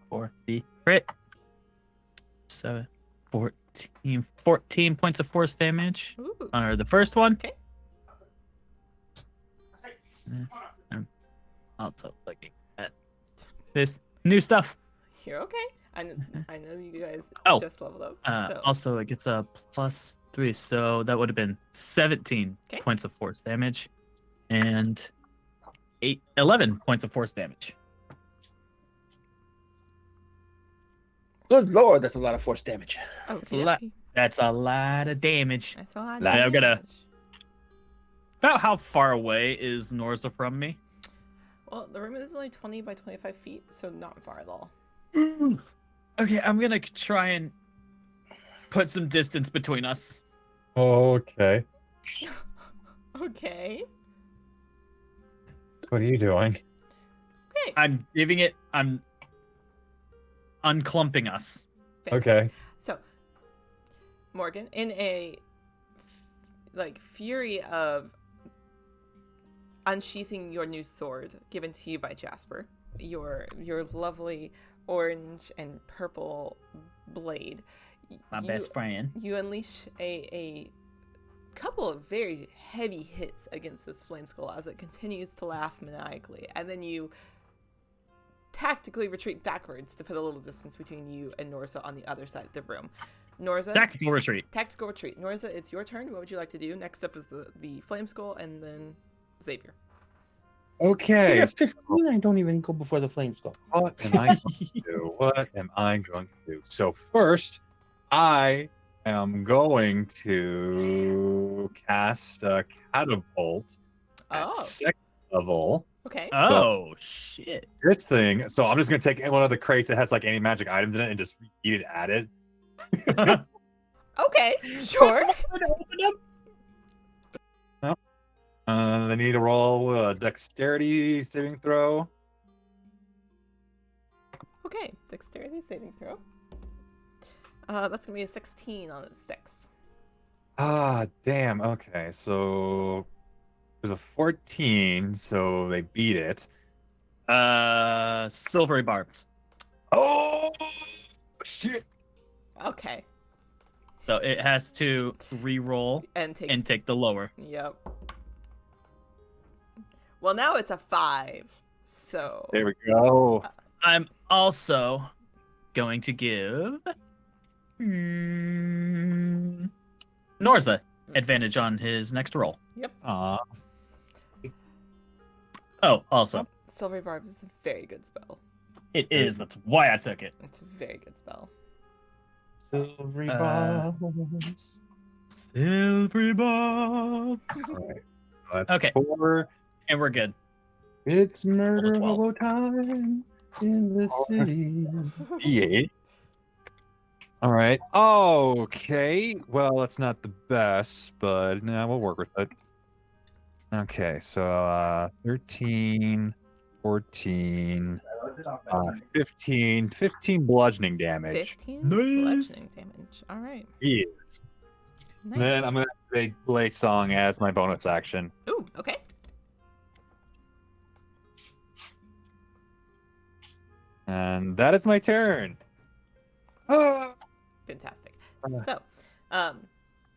for the crit. So 14 points of force damage. Ooh. Or the first one. Okay. I'm also looking at this new stuff. You're okay. I know you guys Oh. just leveled up. So. Also, it gets a +3, so that would have been 17 Okay. points of force damage, and 11 points of force damage. Good lord, that's a lot of force damage. That's a lot. That's a lot of damage. That's a lot. Like, I'm gonna- damage. About how far away is Norza from me? Well, the room is only 20 by 25 feet, so not far at all. Okay, I'm gonna try and put some distance between us. Okay. Okay. What are you doing? Okay. I'm unclumping us. Okay. So, Morgan, in a fury of unsheathing your new sword given to you by Jasper, your lovely orange and purple blade, My best friend. you unleash a couple of very heavy hits against this flame skull as it continues to laugh maniacally, and then you tactically retreat backwards to put a little distance between you and Norza on the other side of the room. Norza, Tactical retreat. tactical retreat. Norza, it's your turn. What would you like to do? Next up is the flame skull, and then Xavier. Okay. Yeah, 15. I don't even go before the flame skull. What am I going to do? What am I going to do? So first, I am going to cast a catapult at Oh, 2nd level. okay. Oh shit. This thing. So I'm just gonna take one of the crates that has like any magic items in it and just eat it at it. Okay, sure. They need to roll a dexterity saving throw. Okay, dexterity saving throw. That's gonna be a 16 on its dex. Ah, damn. Okay, so there's a 14, so they beat it. Silvery barbs. Oh shit! Okay, So it has to re-roll and take. and take the lower. Yep. Well, now it's a 5. So. There we go. I'm also going to give Norza advantage on his next roll. Yep. Oh, also. Silvery Barbs is a very good spell. It is. That's why I took it. It's a very good spell. Silvery Uh, bombs. Silvery box. All right. That's Okay. 4. And we're good. It's murder 12. hobo time in the city. D8. All right. Okay. Well, that's not the best, but no, we'll work with it. Okay. So 13, 14, 15 bludgeoning damage. 15 Nice. bludgeoning damage. All right. Yes. Nice. Then I'm gonna play Blade Song as my bonus action. Ooh, okay. And that is my turn. Ah. Fantastic. So,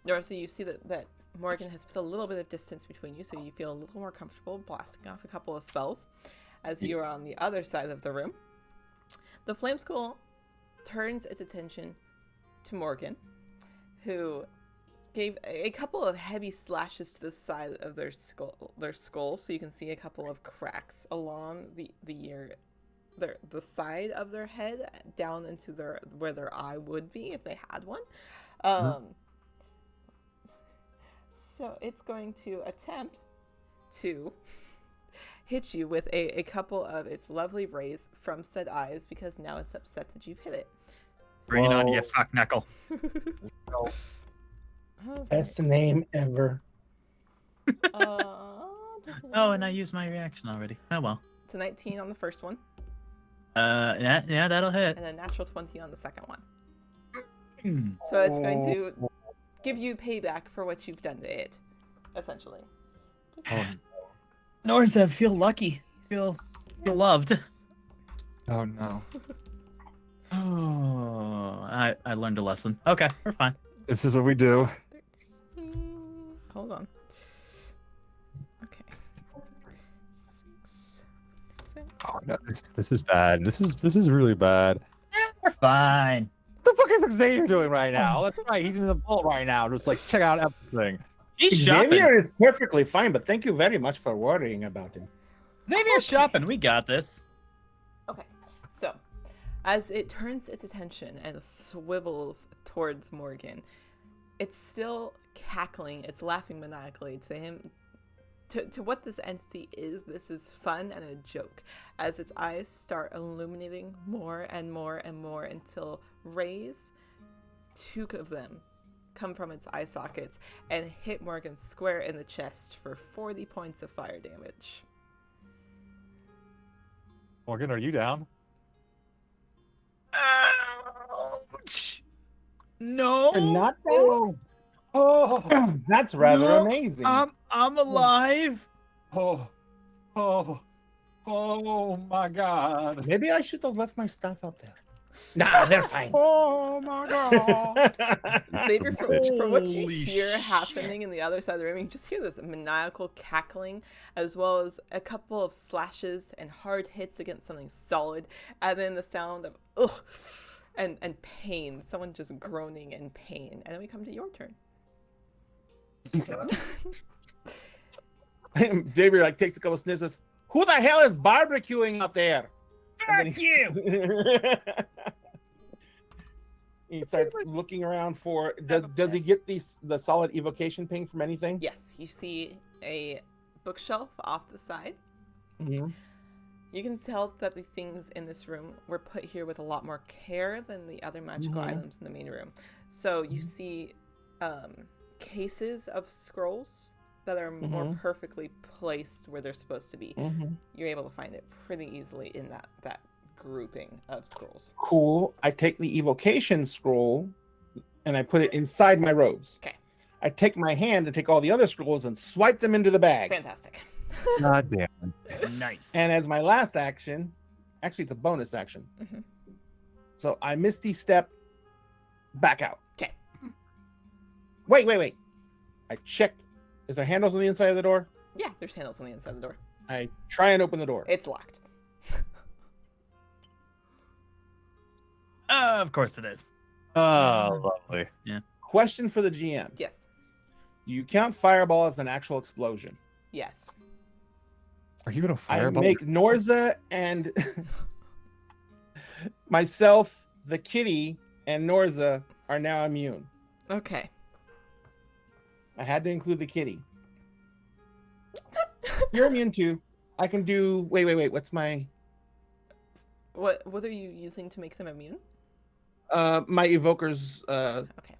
Nora, so you see that Morgan has put a little bit of distance between you, so you feel a little more comfortable blasting off a couple of spells as you are on the other side of the room. The Flame Skull turns its attention to Morgan, who gave a couple of heavy slashes to the side of their skull, so you can see a couple of cracks along the side of their head down into where their eye would be if they had one. So it's going to attempt to hit you with a couple of its lovely rays from said eyes, because now it's upset that you've hit it. Bring it on, you Whoa. fuck knuckle. Best name ever. Oh, and I used my reaction already. Oh well. It's a 19 on the first one, Yeah, that'll hit. and a natural 20 on the second one. Hmm. So it's going to give you payback for what you've done to it, essentially. Norza, feel lucky. Feel loved. Oh no. Oh, I learned a lesson. Okay, we're fine. This is what we do. 13. Hold on. Okay. 6, 6. Oh no, this is bad. This is really bad. We're fine. What the fuck is Xavier doing right now? That's right. He's in the vault right now. Just like check out everything. He's shopping. Xavier is perfectly fine, but thank you very much for worrying about him. Xavier's shopping. We got this. Okay, so as it turns its attention and swivels towards Morgan, it's still cackling. It's laughing maniacally to him. To what this entity is, this is fun and a joke, as its eyes start illuminating more and more and more until rays, 2 of them, come from its eye sockets and hit Morgan square in the chest for 40 points of fire damage. Morgan, are you down? Ouch. No. You're not down? Oh, That's rather No, amazing. I'm alive. oh, oh my God. Maybe I should have left my stuff out there. Nah, they're fine. Oh my God. Xavier, from what you Holy hear shit. happening in the other side of the room, you just hear this maniacal cackling, as well as a couple of slashes and hard hits against something solid, and then the sound of ugh and pain, someone just groaning in pain. And then we come to your turn. Xavier takes a couple sniffs and says, "Who the hell is barbecuing out there?" And Fuck you. He starts looking around for. Does he get the solid evocation ping from anything? Yes, you see a bookshelf off the side. Mm-hmm. You can tell that the things in this room were put here with a lot more care than the other magical Mhm. items in the main room. So you see cases of scrolls that are more Mhm. perfectly placed where they're supposed to be. Mm-hmm. You're able to find it pretty easily in that grouping of scrolls. Cool. I take the evocation scroll and I put it inside my robes. Okay. I take my hand to take all the other scrolls and swipe them into the bag. Fantastic. God damn. Nice. And as my last action, actually it's a bonus action. Mhm. So I misty step back out. 'Kay. Wait. I check. Is there handles on the inside of the door? Yeah, there's handles on the inside of the door. I try and open the door. It's locked. Of course it is. Oh, lovely. Question for the GM. Yes. Do you count fireball as an actual explosion? Yes. Are you gonna I fireball? make Norza and myself, the kitty, and Norza are now immune. Okay. I had to include the kitty. You're immune too. I can do. Wait. What's my? What are you using to make them immune? My evoker's. Okay.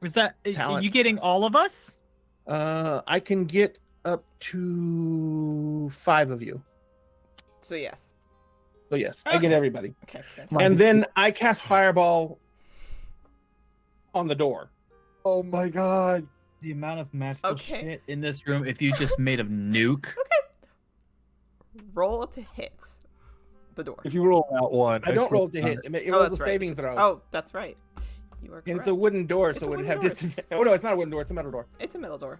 Was that? Are Talent. you getting all of us? I can get up to 5 of you. So yes. So yes, I get everybody. Okay. And then I cast Fireball on the door. Oh my god. The amount of magical Okay. shit in this room if you just made a nuke. Roll to hit the door. If you roll out one, I don't swear roll to hit. It Oh, rolls that's a right. saving Just- throw. Oh, that's right. You are correct. And it's a wooden door, It's so a it would wooden have door. disadvantage. Oh no, it's not a wooden door. It's a metal door. It's a metal door.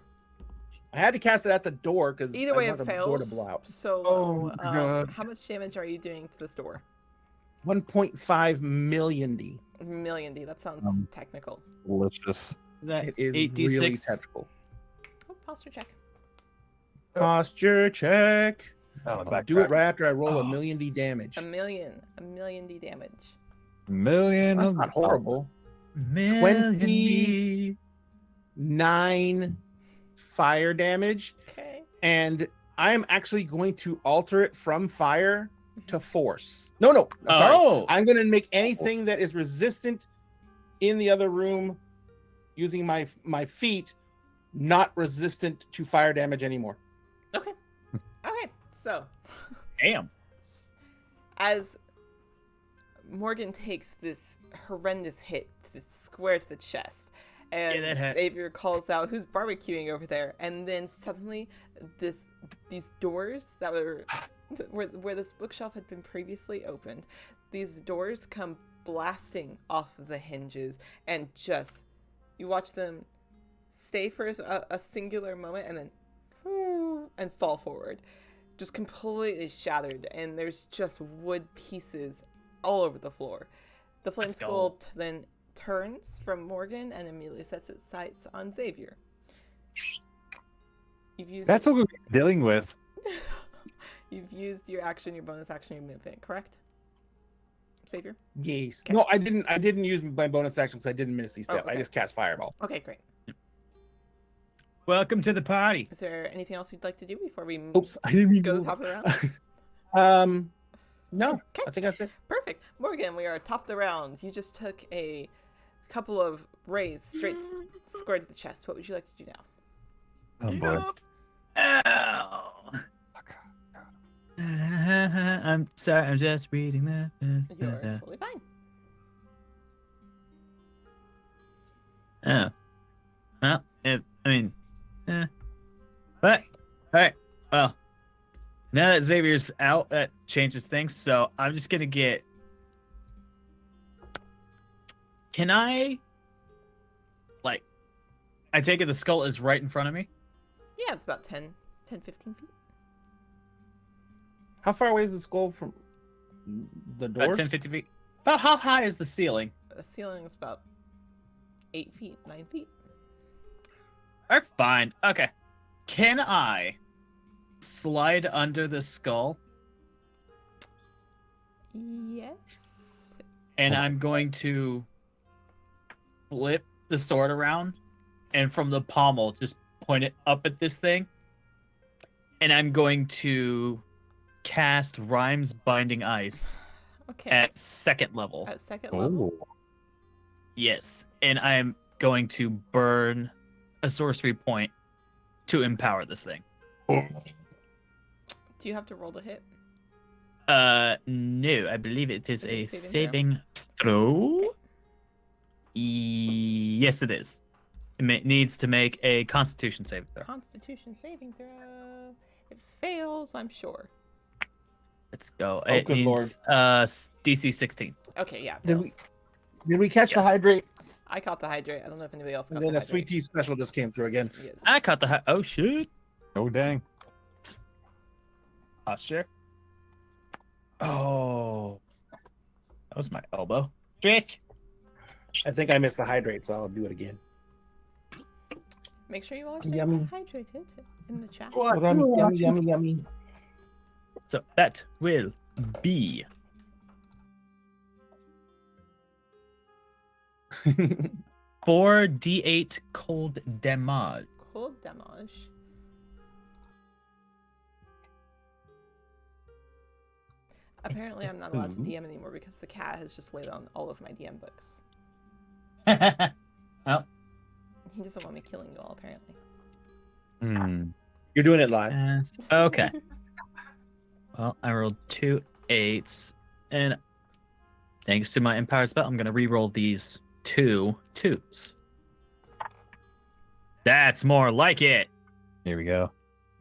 I had to cast it at the door because Either I way, want it the door to fails. blow out. So, Oh my God. how much damage are you doing to this door? 1.5 million D. Million D. That sounds technical. delicious. That It is 8d6. really technical. Oh, posture check. Posture check. Oh, I'll do it right after I roll a Oh. million D damage. A million D damage. Million. That's of not horrible. Million 29 fire damage, Okay. and I'm actually going to alter it from fire to force. No, sorry. Oh, I'm going to make anything that is resistant in the other room using my feet not resistant to fire damage anymore. Okay. Okay. So, damn. as Morgan takes this horrendous hit to the square to the chest, and that hurt. Xavier calls out, "Who's barbecuing over there?" And then suddenly, these doors that were where this bookshelf had been previously opened, these doors come blasting off of the hinges, and just you watch them stay for a singular moment, and then and fall forward, just completely shattered, and there's just wood pieces all over the floor. The flame Let's go. skull then turns from Morgan and immediately sets its sights on Xavier. You've used That's what we're dealing with. you've used your action, your bonus action, your movement, correct? Xavier? Yes. Okay. No, I didn't use my bonus action because I didn't miss these step. okay. I just cast fireball. Okay, great. Welcome to the party. Is there anything else you'd like to do before we Oops, I didn't mean go to to the top of the round? No, Okay. I think that's it. Perfect. Morgan, we are top of the round. You just took a couple of rays straight square to the chest. What would you like to do now? Oh boy. Ow. I'm sorry, I'm just reading that. You're totally fine. Oh. Well, but, alright, well, now that Xavier's out, that changes things, so I'm just gonna get... Can I... Like, I take it the skull is right in front of me? Yeah, it's about 10, 15 feet. How far away is the skull from the About doors? 10, 15 feet. About how high is the ceiling? The ceiling is about 8 feet, 9 feet. Are fine. Okay. Can I slide under the skull? Yes. And I'm going to flip the sword around and from the pommel just point it up at this thing. And I'm going to cast Rhymes Binding Ice Okay. at second level. At second level. Oh. Yes. And I'm going to burn a sorcery point to empower this thing. Do you have to roll to hit? No, I believe it is a Is it saving throw. Yes, it is. It needs to make a Constitution saving throw. Constitution saving throw. It fails, I'm sure. Let's go. Oh, It good needs lord. DC 16. Okay, yeah. It Did fails. Did we catch the Yes. hydrate? I caught the hydrate. I don't know if anybody else got And then the a sweet hydrate. tea special just came through again. Yes. I caught the oh shoot. Oh dang. Posture. Oh, that was my elbow. Stretch. I think I missed the hydrate, so I'll do it again. Make sure you all are staying Yummy. hydrated in the chat. Yummy. So that will be 4d8 cold damage. Cold damage. Apparently, I'm not allowed to Ooh. DM anymore because the cat has just laid on all of my DM books. Well, He doesn't want me killing you all, apparently. You're doing it live. okay. Well, I rolled 2 8s, and thanks to my Empower spell, I'm gonna re-roll these 2 2s. That's more like it. Here we go.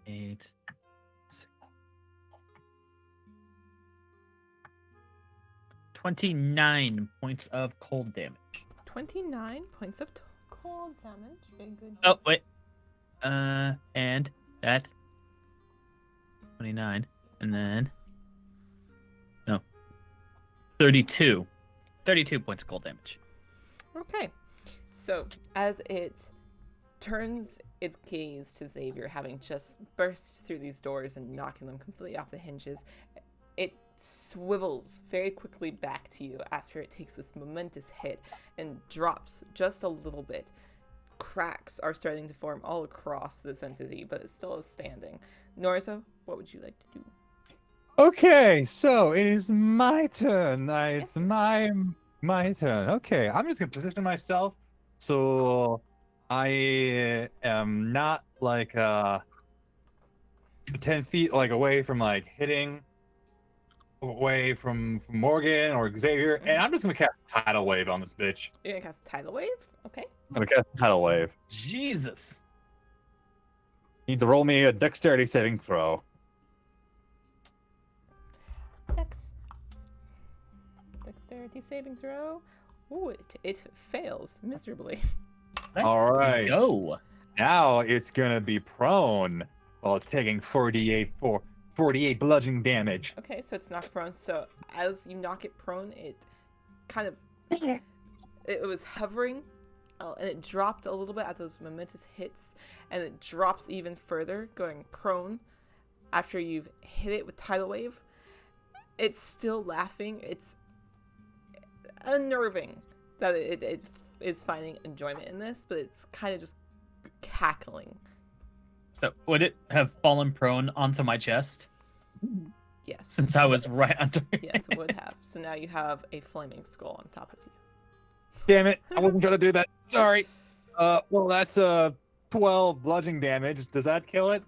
8, 6. 29 points of cold damage. 29 points of cold damage. Very good. Oh, wait. And that's 29. And then... No. 32. 32 points of cold damage. Okay. So, as it turns its gaze to Xavier, having just burst through these doors and knocking them completely off the hinges, it swivels very quickly back to you after it takes this momentous hit and drops just a little bit. Cracks are starting to form all across this entity, but it still is standing. Norza, what would you like to do? Okay, so it is my turn. It's my turn. Okay, I'm just gonna position myself so I am not like 10 feet like away from like hitting away from Morgan or Xavier, and I'm just gonna cast Tidal Wave on this bitch. You're gonna cast Tidal Wave? Okay. I'm gonna cast Tidal Wave. Jesus. Needs to roll me a dexterity saving throw. Dexterity saving throw. Ooh, it fails miserably. Let's All right. go. Now it's gonna be prone while taking 48 bludgeoning damage. Okay, so it's knocked prone. So as you knock it prone, it kind of it was hovering, and it dropped a little bit at those momentous hits, and it drops even further, going prone after you've hit it with Tidal Wave. It's still laughing. It's unnerving that it is finding enjoyment in this, but it's kind of just cackling. So, would it have fallen prone onto my chest? Yes. Since I was right under it? Yes, it would have. So now you have a flaming skull on top of you. Damn it! I wasn't trying to do that. Sorry. Well, that's 12 bludgeoning damage. Does that kill it?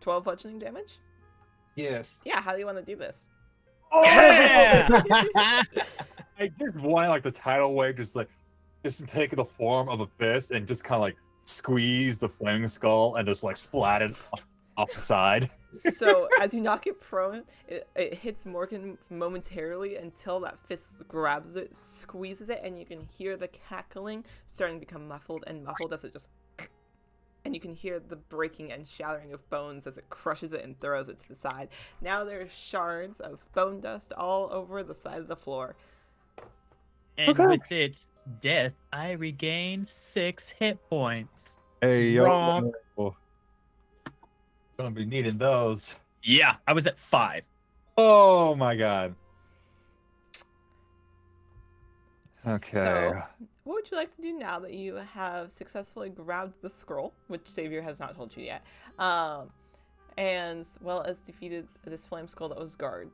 12 bludgeoning damage? Yes. Yeah, how do you want to do this? Oh! Yeah! I just want like the tidal wave, just take the form of a fist and just kind of like squeeze the flaming skull and just like splat it off the side. So as you knock it prone, it hits Morgan momentarily until that fist grabs it, squeezes it, and you can hear the cackling starting to become muffled as it just... And you can hear the breaking and shattering of bones as it crushes it and throws it to the side. Now there's shards of bone dust all over the side of the floor. And with its death, I regain 6 hit points. Hey, yo. Wrong. Gonna be needing those. Yeah, I was at 5. Oh my god. Okay. So, what would you like to do now that you have successfully grabbed the scroll, which Xavier has not told you yet, and well as defeated this flame skull that was guard?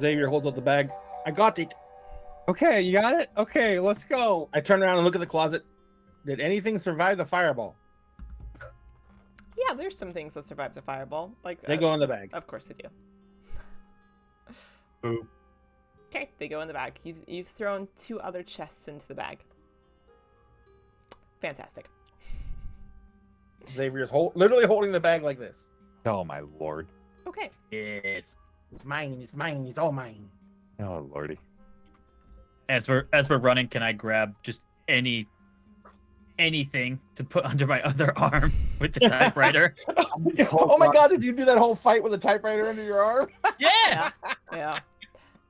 Xavier holds up the bag. I got it. Okay, you got it? Okay, let's go. I turn around and look at the closet. Did anything survive the fireball? Yeah, there's some things that survive the fireball. Like They go in the bag. Of course they do. Ooh. Okay, they go in the bag. You've thrown 2 other chests into the bag. Fantastic. Xavier's literally holding the bag like this. Oh my lord. Okay. Yes. It's mine. It's mine. It's all mine. Oh lordy. As we're running, can I grab just anything to put under my other arm with the typewriter? Oh my god! Did you do that whole fight with a typewriter under your arm? Yeah. Yeah.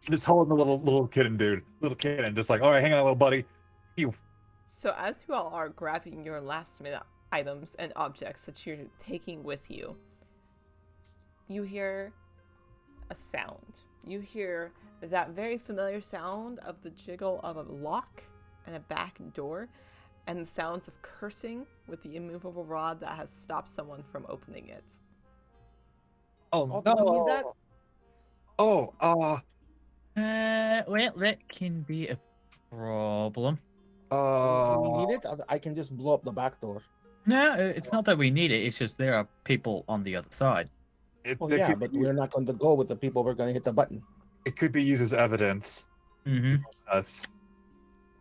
Just holding the little kitten dude. Little kitten, just like, all right, hang on, little buddy. Pew. So as you all are grabbing your last minute items and objects that you're taking with you, you hear a sound. You hear that very familiar sound of the jiggle of a lock and a back door, and the sounds of cursing with the immovable rod that has stopped someone from opening it. Oh do we need that? no! Oh, Well, that can be a problem. Do we need it? I can just blow up the back door. No, it's not that we need it. It's just there are people on the other side. Well, yeah, but we're not going to go with the people. We're going to hit the button. it could be used as evidence. Mm-hmm. Us.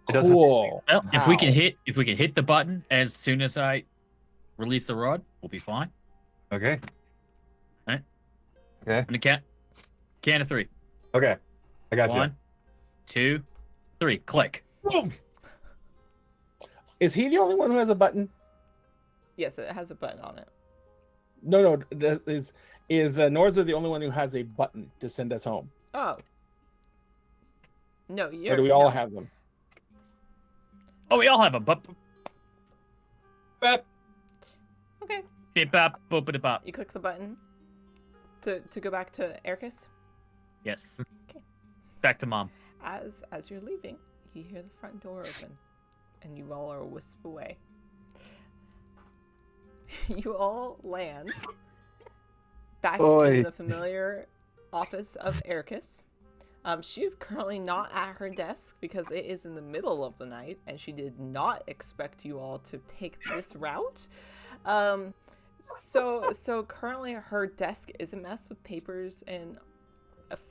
It doesn't- Cool. Well, if we can How? hit the button as soon as I release the rod, we'll be fine. Okay. Right. Okay. On the count of 3. Okay. I got 1, 2, 3. Click. you. Is he the only one who has a button? Yes, it has a button on it. No. Is Norza the only one who has a button to send us home? Oh. No, you're. Or do we all no. have them? Oh, we all have a but. Okay. Bip bop, boop it bop. You click the button to go back to Ericus. Yes. Okay. Back to mom. As you're leaving, you hear the front door open, and you all are a wisp away. You all land back Oi. in the familiar office of Ericus. She's currently not at her desk because it is in the middle of the night, and she did not expect you all to take this route. So currently her desk is a mess with papers and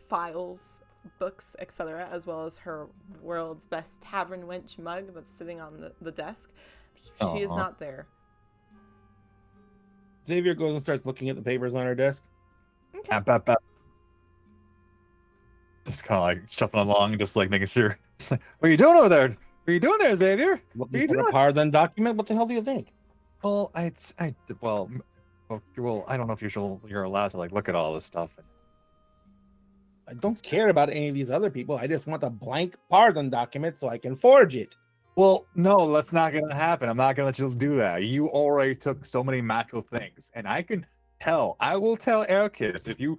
files, books, etc., as well as her world's best tavern wench mug that's sitting on the desk. She is Aw. not there. Xavier goes and starts looking at the papers on her desk. Okay. Bap. Just kind of like shuffling along, just like making sure. It's like, what are you doing over there? What are you doing there, Xavier? Looking you for a doing? pardon document? What the hell do you think? Well, well, I don't know if you're allowed to like look at all this stuff. I don't care about any of these other people. I just want a blank pardon document so I can forge it. Well, no, that's not gonna happen. I'm not gonna let you do that. You already took so many magical things, and I can tell. I will tell Ericus if you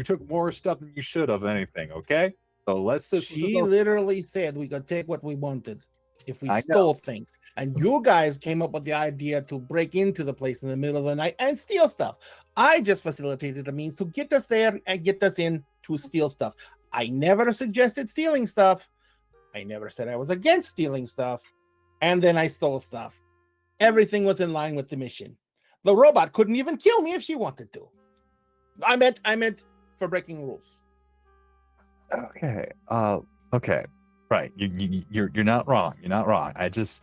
took more stuff than you should have. Anything, okay? So let's just. She literally said we could take what we wanted if we I know. stole things. And you guys came up with the idea to break into the place in the middle of the night and steal stuff. I just facilitated the means to get us there and get us in to steal stuff. I never suggested stealing stuff. I never said I was against stealing stuff. And then I stole stuff. Everything was in line with the mission. The robot couldn't even kill me if she wanted to. I meant for breaking rules. Okay. Okay. Right. You're not wrong. You're not wrong. I just,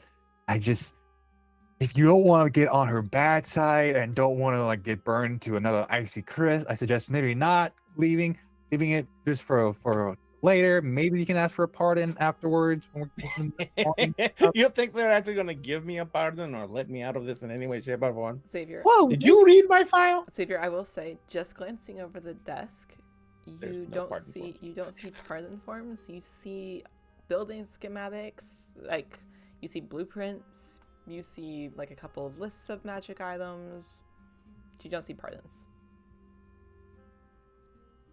if you don't want to get on her bad side and don't want to like get burned to another icy Chris, I suggest maybe not leaving it just for later. Maybe you can ask for a pardon afterwards. You think they're actually going to give me a pardon or let me out of this in any way, shape, or form? Xavier. Whoa! Did you read my file? Xavier, I will say, just glancing over the desk, There's you no don't pardon see forms. you don't see pardon forms. You see building schematics, like you see blueprints. You see like a couple of lists of magic items. You don't see pardons.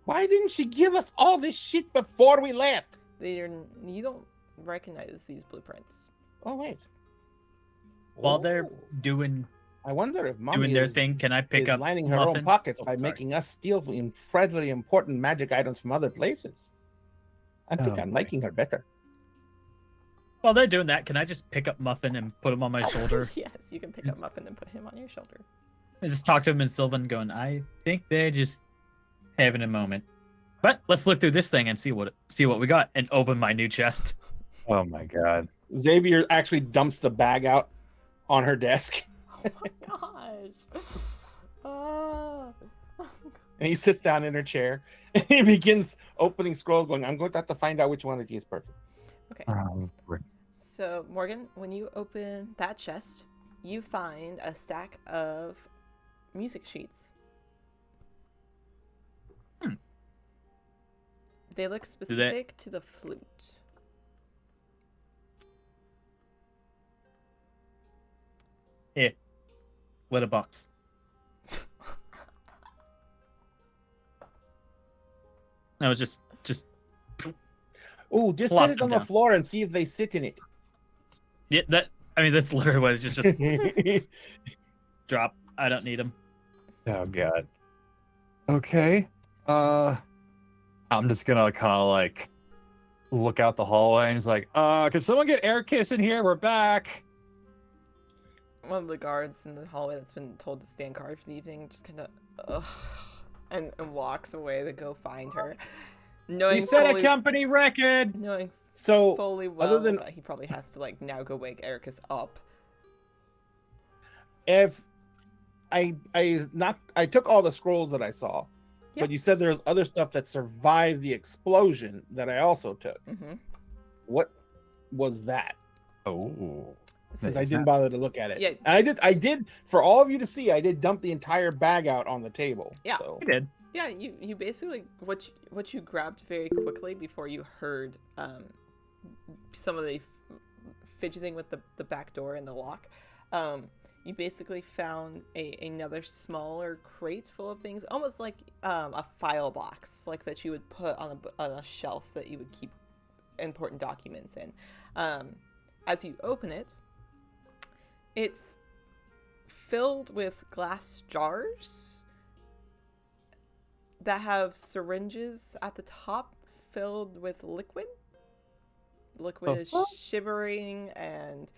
Why didn't she give us all this shit before we left? You don't recognize these blueprints. Oh, wait. While they're Oh. doing I wonder if Mommy their is, thing, can I pick is up lining her Muffin? own pockets Oh, by sorry. making us steal incredibly important magic items from other places. I think Oh, I'm boy. liking her better. While they're doing that, can I just pick up Muffin and put him on my shoulder? Yes, you can pick up Muffin and put him on your shoulder. And just talk to him in Sylvan, going, I think they're just having a moment. But let's look through this thing and see what we got, and open my new chest. Oh my god. Xavier actually dumps the bag out on her desk, Oh my gosh. Ah. and he sits down in her chair, and he begins opening scrolls, going, I'm going to have to find out which one of these is perfect. Okay. Frick. So, Morgan, when you open that chest, you find a stack of music sheets. They look specific to the flute. Here, let a box. No, just Oh, just Plop set it them on the down. floor and see if they sit in it. Yeah, that's literally what it's just drop. I don't need them. Oh god. Okay. I'm just gonna kind of like look out the hallway and he's like, can someone get Air Kiss in here? We're back. One of the guards in the hallway that's been told to stand guard for the evening just kind of, and walks away to go find her. Knowing You set fully, a company record. knowing So fully well other than that he probably has to like now go wake Ericus up. if I took all the scrolls that I saw, Yep. but you said there's other stuff that survived the explosion that I also took. Mm-hmm. What was that? Oh. Since I didn't bother to look at it. Yeah. And I did for all of you to see, I did dump the entire bag out on the table. Yeah. So You did. Yeah, you basically what you grabbed very quickly before you heard some of the fidgeting with the back door and the lock. You basically found another smaller crate full of things, almost like a file box, like that you would put on a shelf that you would keep important documents in. As you open it, it's filled with glass jars that have syringes at the top filled with liquid. Liquid is shivering and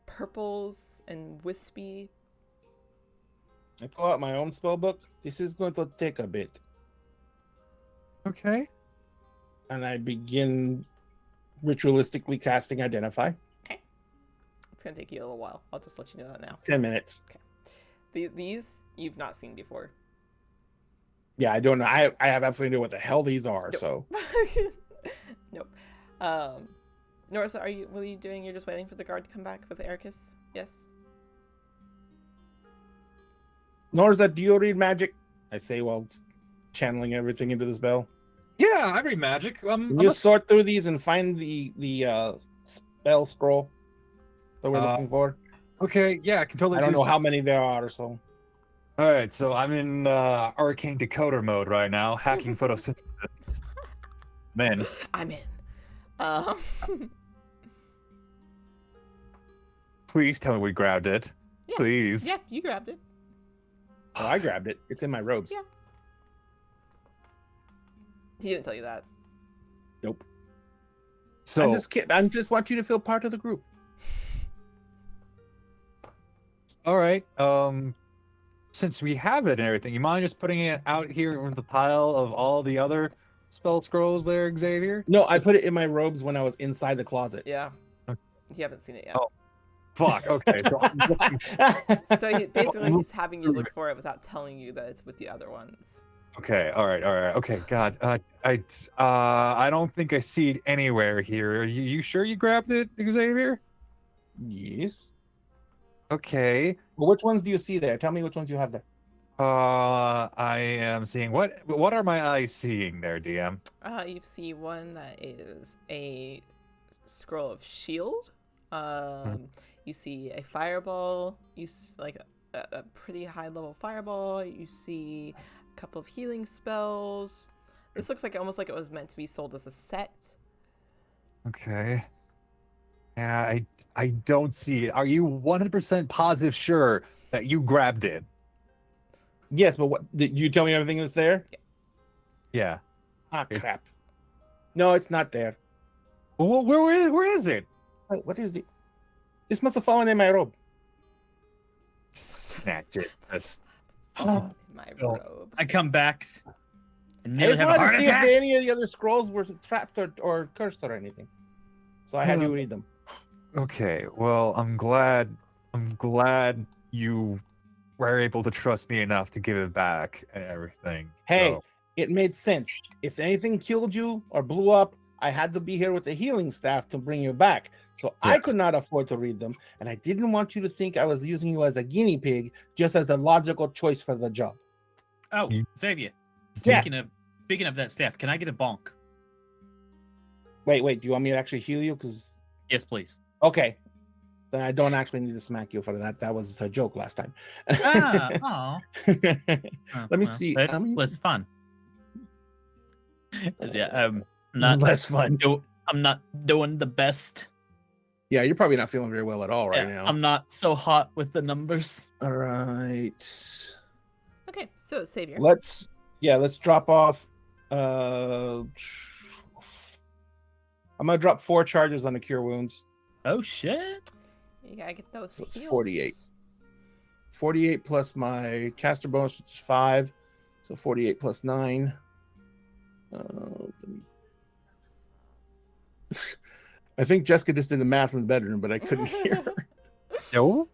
purples and wispy. I pull out my own spell book. This is going to take a bit. Okay. And I begin ritualistically casting Identify. It's gonna take you a little while. I'll just let you know that now. 10 minutes. These you've not seen before. Yeah, I don't know. I have absolutely no idea what the hell these are. Nope. So Nope. Norisa, what are you doing? You're just waiting for the guard to come back with Ericus? Yes? nor is that, do you read magic? I say while channeling everything into the spell. Yeah, I read magic. Can you sort through these and find the spell scroll that we're looking for? Okay, yeah, I can totally. I don't do know so. how many there are, so. All right, so I'm in arcane decoder mode right now, hacking photosynthesis. Man, I'm in. please tell me we grabbed it. Yeah. Please. Yeah, you grabbed it. Oh, I grabbed it. It's in my robes. Yeah. He didn't tell you that. Nope. So I'm just kidding. I just want you to feel part of the group. all right, since we have it and everything, you mind just putting it out here in the pile of all the other spell scrolls there, Xavier? No, I put it in my robes when I was inside the closet. Yeah. Okay. You haven't seen it yet. Oh. Fuck. Okay. So I'm looking- So basically he's having you look for it without telling you that it's with the other ones. okay. All right. Okay. God. I don't think I see it anywhere here. Are you sure you grabbed it, Xavier? Yes. Okay. Well, which ones do you see there? Tell me which ones you have there. I am seeing what are my eyes seeing there, DM? You see one that is a scroll of shield. You see a fireball. Like a pretty high level fireball. You see a couple of healing spells. This looks like almost like it was meant to be sold as a set. Okay. Yeah, I don't see it. Are you 100% positive sure that you grabbed it? Yes, but what did you tell me everything that's there? Yeah. Ah, Okay. crap. No, it's not there. Well, where is it? Wait, what is the? This must have fallen in my robe. Snatch it. In my Oh. robe. I come back and I nearly just have a wanted heart to see attack. if any of the other scrolls were trapped or cursed or anything. So I had to read them. Okay. Well, I'm glad you were able to trust me enough to give it back and everything. Hey, So, it made sense. If anything killed you or blew up, I had to be here with the healing staff to bring you back. So I Yes. could not afford to read them, and I didn't want you to think I was using you as a guinea pig, just as a logical choice for the job. Oh, You- Xavier. Yeah. Speaking of that staff, can I get a bonk? Wait. Do you want me to actually heal you? Because Yes, please. okay, then I don't actually need to smack you for that. That was a joke last time. Ah, Let me see. That's How many- less fun. 'Cause, yeah, I'm not less fun. I'm not doing the best. Yeah, you're probably not feeling very well at all right Yeah, now. I'm not so hot with the numbers. All right. Okay, so Savior. Let's drop off. I'm gonna drop 4 charges on the cure wounds. Oh shit! You gotta get those So it's heals. 48. 48 plus my caster bonus, which is 5. So 48 plus 9. I think Jessica just did the math from the bedroom, but I couldn't hear her. No.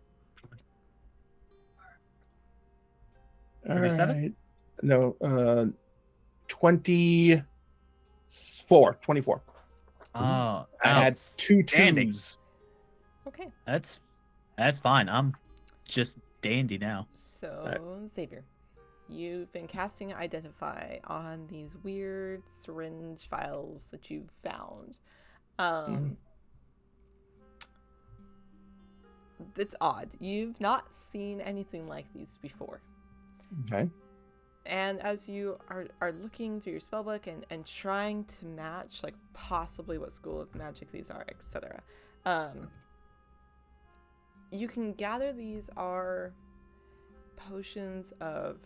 37? Alright. No, 24. Oh, I had 2 outstanding. 2s. Okay, That's fine. I'm just dandy now. so Savior, you've been casting Identify on these weird syringe vials that you've found. It's odd. You've not seen anything like these before. Okay. And as you are looking through your spellbook and trying to match, like, possibly what school of magic these are, etc., you can gather these are potions of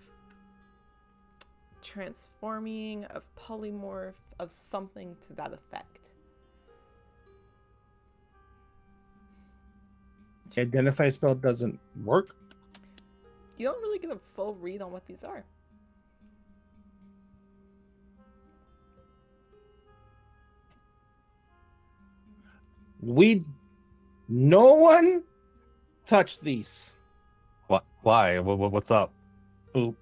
transforming, of polymorph, of something to that effect. The identify spell doesn't work. You don't really get a full read on what these are. No one touched these. What? Why? What's up? Boop.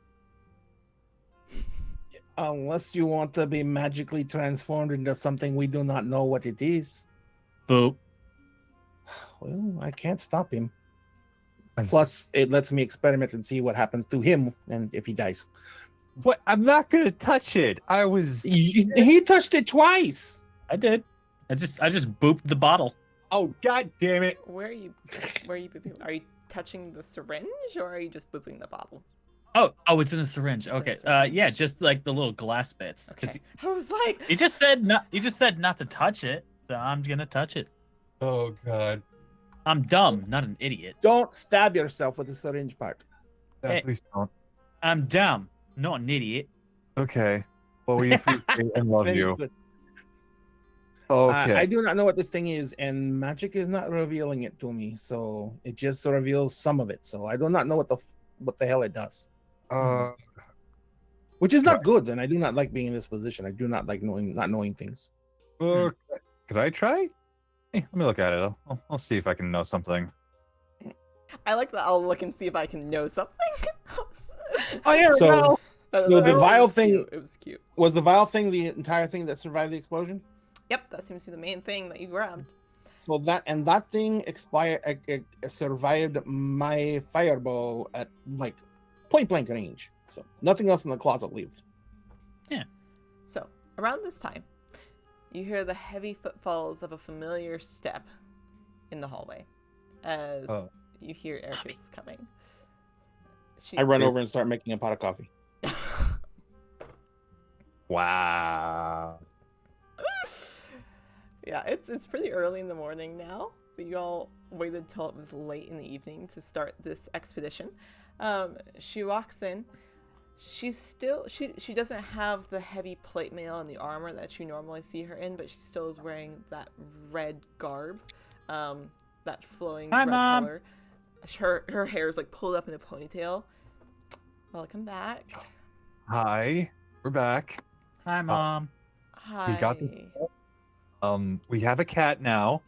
Unless you want to be magically transformed into something we do not know what it is. Boop. Well, I can't stop him. Plus, it lets me experiment and see what happens to him and if he dies. What? I'm not gonna touch it. I was. He touched it twice. I did. I just booped the bottle. Oh, god damn it! Where are you booping? Are you touching the syringe or are you just booping the bottle? Oh, it's in a syringe. It's in a Okay. syringe. Yeah, just like the little glass bits. 'Cause Okay. I was like, You just said not. You just said not to touch it. So I'm gonna touch it. Oh god. I'm dumb, not an idiot. Don't stab yourself with the syringe part. Hey. Please don't. I'm dumb, not an idiot. Okay. Well, we appreciate and love Very you. good. Okay. I do not know what this thing is, and magic is not revealing it to me. So it just reveals some of it. So I do not know what the hell it does. Which is not good, and I do not like being in this position. I do not like not knowing things. Could I try? Hey, let me look at it. I'll see if I can know something. I like that. I'll look and see if I can know something. Oh yeah. So the vial thing- It was cute. Was the vial thing the entire thing that survived the explosion? Yep, that seems to be the main thing that you grabbed. So that thing survived my fireball at like point blank range. So nothing else in the closet lived. So around this time, you hear the heavy footfalls of a familiar step in the hallway as you hear Erica's coming. I run over and start making a pot of coffee. Wow. Yeah, it's pretty early in the morning now. But you all waited till it was late in the evening to start this expedition. She walks in. She's still she doesn't have the heavy plate mail and the armor that you normally see her in, but she still is wearing that red garb, that flowing Hi, red Mom. color. Her hair is like pulled up in a ponytail. Welcome back. Hi. We're back. Hi, Mom. Hi. We got we have a cat now.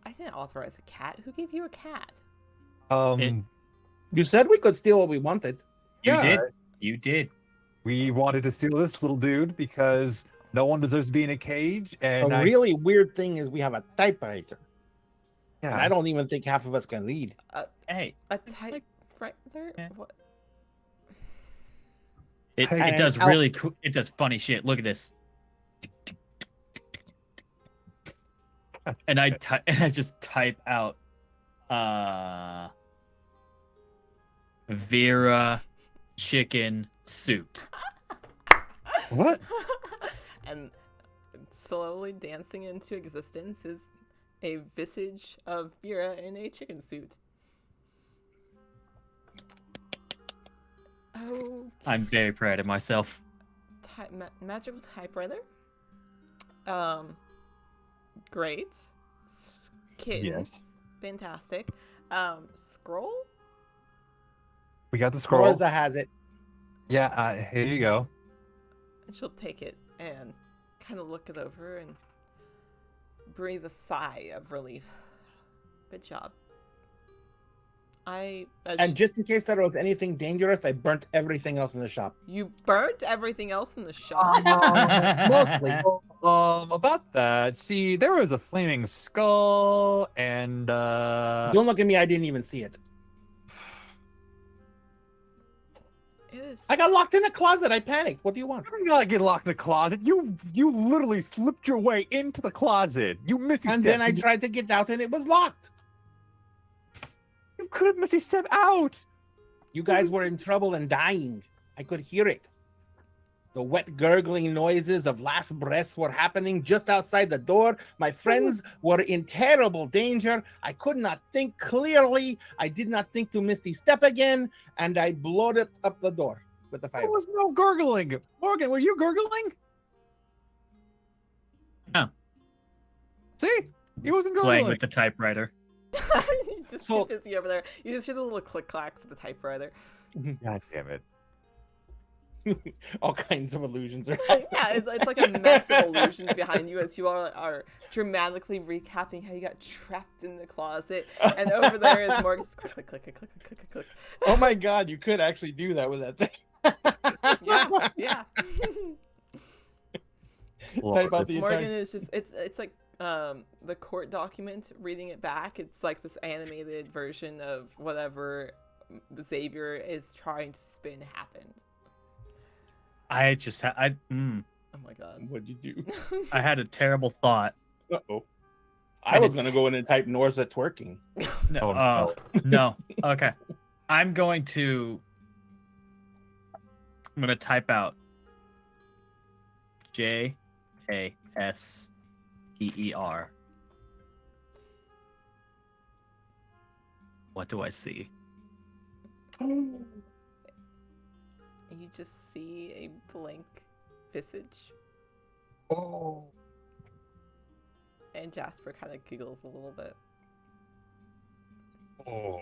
I didn't authorize a cat. Who gave you a cat? You said we could steal what we wanted. You Yeah. did. You did. We wanted to steal this little dude because no one deserves to be in a cage. And A really weird thing is we have a typewriter. yeah. And I don't even think half of us can read. Hey, A typewriter? Yeah. What? it does I'll- really cool. It does funny shit. Look at this. And I just type out Vera chicken suit. What? And slowly dancing into existence is a visage of Vera in a chicken suit. Oh, I'm very proud of myself. magical typewriter. Great. Kitten. Yes. Fantastic. Scroll. We got the scroll. Scorza has it. Yeah, here you go. And she'll take it and kind of look it over and breathe a sigh of relief. Good job. And just in case there was anything dangerous, I burnt everything else in the shop. You burnt everything else in the shop? Mostly. About that, see, there was a flaming skull and Don't look at me, I didn't even see it. It is... I got locked in a closet. I panicked. What do you want? you gotta get locked in the closet. You literally slipped your way into the closet. You missy And step. then I tried to get out and it was locked. You could have missy step out. You guys were in trouble and dying. I could hear it. The wet gurgling noises of last breaths were happening just outside the door. My friends were in terrible danger. I could not think clearly. I did not think to misty step again, and I blowed it up the door with the fire. There was no gurgling. Morgan, were you gurgling? No. See? He wasn't Playing gurgling. with the typewriter. You're just So- too busy over there. You just hear the little click clacks of the typewriter. God damn it. All kinds of illusions are Yeah, it's like a mess of illusions behind you as you all are dramatically recapping how you got trapped in the closet. And over there is Morgan's click, click, click, click, click, click, click, click. Oh my god, you could actually do that with that thing. Yeah. Type out the Morgan entire... is just it's like the court document, reading it back. It's like this animated version of whatever Xavier is trying to spin happened. I just had Oh my god. What'd you do? I had a terrible thought. Uh-oh. I was going to go in and type Norza twerking. No, Oh, no. no. Okay. I'm going to type out JASPER. What do I see? You just see a blank visage, Oh. and Jasper kind of giggles a little bit. Oh.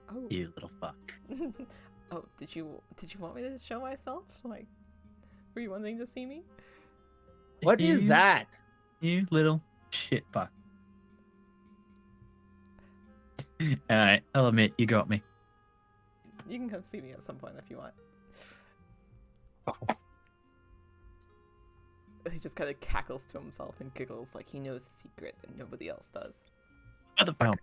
Oh. You little fuck. Oh, did you want me to show myself? Like, were you wanting to see me? What is You- that? You little shit fuck. Alright, I'll admit, you got me. You can come see me at some point if you want. He just kind of cackles to himself and giggles like he knows the secret and nobody else does. Motherfucker.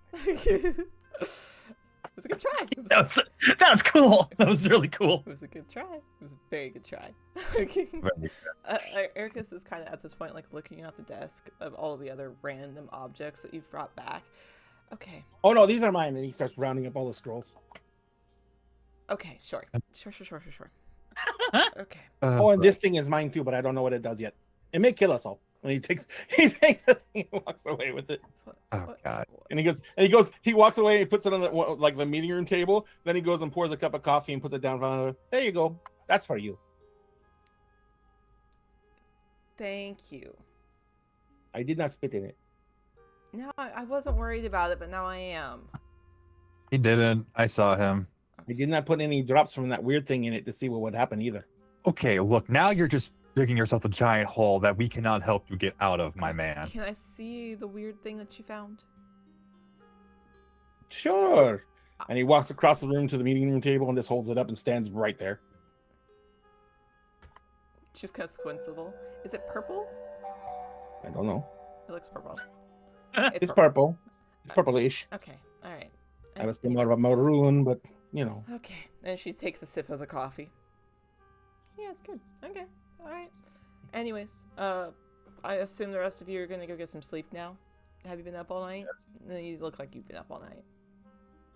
It was a good try. It was, That was cool. That was really cool. it was a good try. It was a very good try. Ericus is kind of at this point like looking at the desk of all the other random objects that you've brought back. Okay. Oh no, these are mine. And he starts rounding up all the scrolls. Okay, sure. Sure. Okay. Oh, and this thing is mine too, but I don't know what it does yet. It may kill us all. And he takes the thing and walks away with it. Oh, God. And he walks away and he puts it on the like the meeting room table. Then he goes and pours a cup of coffee and puts it down in front of her. There you go. That's for you. Thank you. I did not spit in it. No, I wasn't worried about it, but now I am. He didn't. I saw him. I did not put any drops from that weird thing in it to see what would happen either. Okay, look, now you're just digging yourself a giant hole that we cannot help you get out of, my man. Can I see the weird thing that you found? Sure. And he walks across the room to the meeting room table and just holds it up and stands right there. She just kind of squints a little. Is it purple? I don't know. It looks purple. It's purple. It's purplish. Okay, all right. I was thinking more of a maroon, but you know. Okay, and she takes a sip of the coffee. Yeah, it's good. Okay, all right. Anyways, I assume the rest of you are gonna go get some sleep now. Have you been up all night? You look like you've been up all night.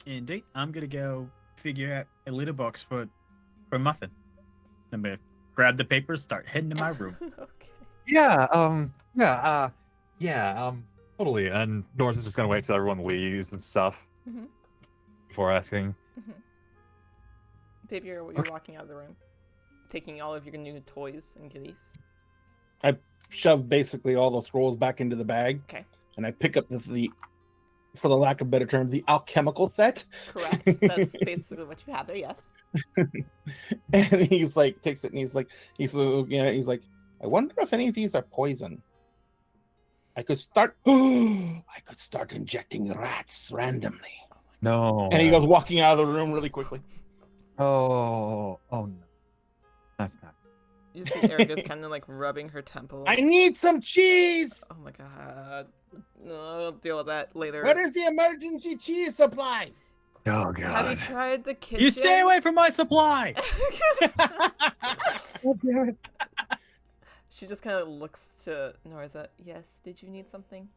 Indeed. I'm gonna go figure out a litter box for Muffin. I'm gonna grab the papers, start heading to my room. Okay. Totally. And Norris is just gonna wait till everyone leaves and stuff Mm-hmm. before asking. Mm-hmm. Dave, you're walking out of the room, taking all of your new toys and goodies. I shove basically all the scrolls back into the bag. Okay. And I pick up the for the lack of better term, the alchemical set. Correct. That's basically what you have there. Yes. And he's like, takes it and he's like, I wonder if any of these are poison. I could start injecting rats randomly. No. And he goes walking out of the room really quickly. Oh no. That's not. You see Erica's kind of like rubbing her temple. I need some cheese. Oh my god. No, I'll deal with that later. Where is the emergency cheese supply? Oh Have you god. tried the kitchen? You stay away from my supply. She just kind of looks to Norza. Yes, did you need something?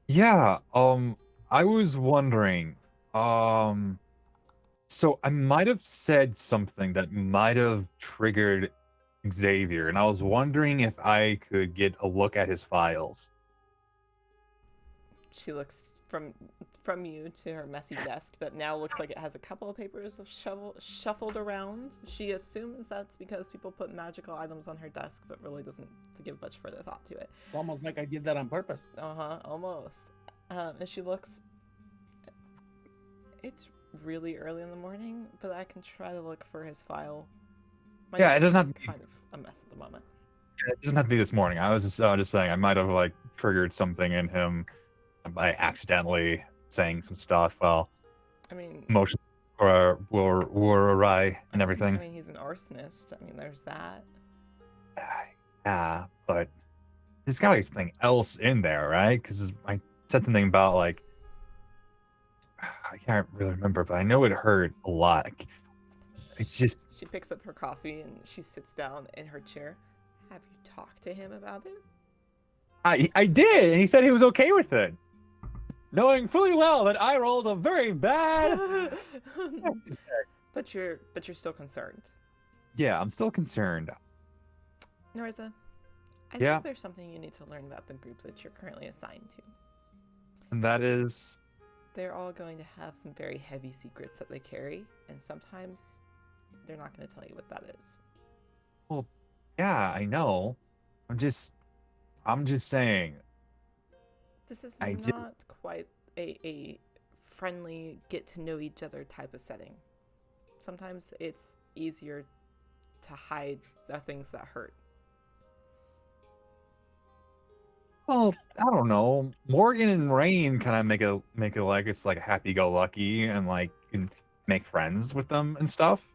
Yeah. I was wondering. So I might have said something that might have triggered Xavier, and I was wondering if I could get a look at his files. She looks from you to her messy desk that now looks like it has a couple of papers of shuffled around. She assumes that's because people put magical items on her desk, but really doesn't give much further thought to it. It's almost like I did that on purpose. Almost. And she looks. It's really early in the morning, but I can try to look for his file. My Yeah, it doesn't desk have is to be- kind of a mess at the moment. It doesn't have to be this morning. I was just saying I might have like triggered something in him by accidentally saying some stuff. Well, I mean, emotions were awry and everything. I mean, he's an arsonist. I mean, there's that. Yeah, but there's got to be something else in there, right? Because I said something about like I can't really remember, but I know it hurt a lot. It's just She picks up her coffee and she sits down in her chair. Have you talked to him about it? I did, and he said he was okay with it, knowing fully well that I rolled a very bad. But you're still concerned. Yeah, I'm still concerned. Norza, I Yeah. think there's something you need to learn about the group that you're currently assigned to. And that is, They're all going to have some very heavy secrets that they carry, and sometimes they're not going to tell you what that is. yeah, I know. I'm just saying. This is I did- not quite a friendly, get to know each other type of setting. Sometimes it's easier to hide the things that hurt. Well, I don't know. Morgan and Rain kind of make it like it's like happy-go-lucky and like you can make friends with them and stuff.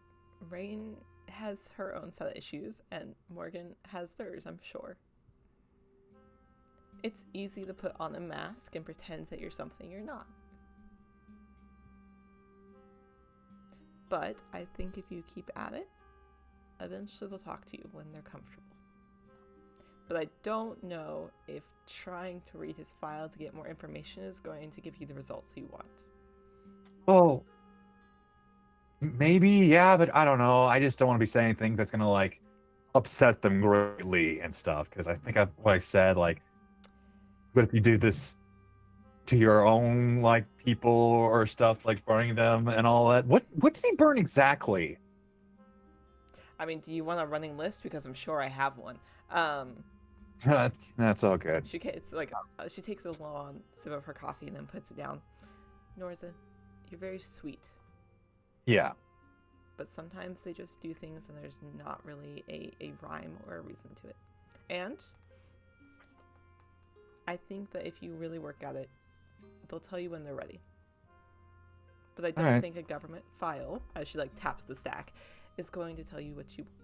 Rain has her own set of issues, and Morgan has theirs, I'm sure. It's easy to put on a mask and pretend that you're something you're not. But I think if you keep at it, eventually they'll talk to you when they're comfortable. But I don't know if trying to read his file to get more information is going to give you the results you want. Well, maybe, yeah, but I don't know. I just don't want to be saying things that's gonna like upset them greatly and stuff. Because I think what I said, like, what if you do this to your own like people or stuff, like burning them and all that? What did he burn exactly? I mean, do you want a running list? Because I'm sure I have one. That's all good. She takes a long sip of her coffee and then puts it down. Norza, you're very sweet, Yeah. but sometimes they just do things and there's not really a rhyme or a reason to it. And I think that if you really work at it, they'll tell you when they're ready. But I don't Alright. think a government file, as she like taps the stack, is going to tell you what you want.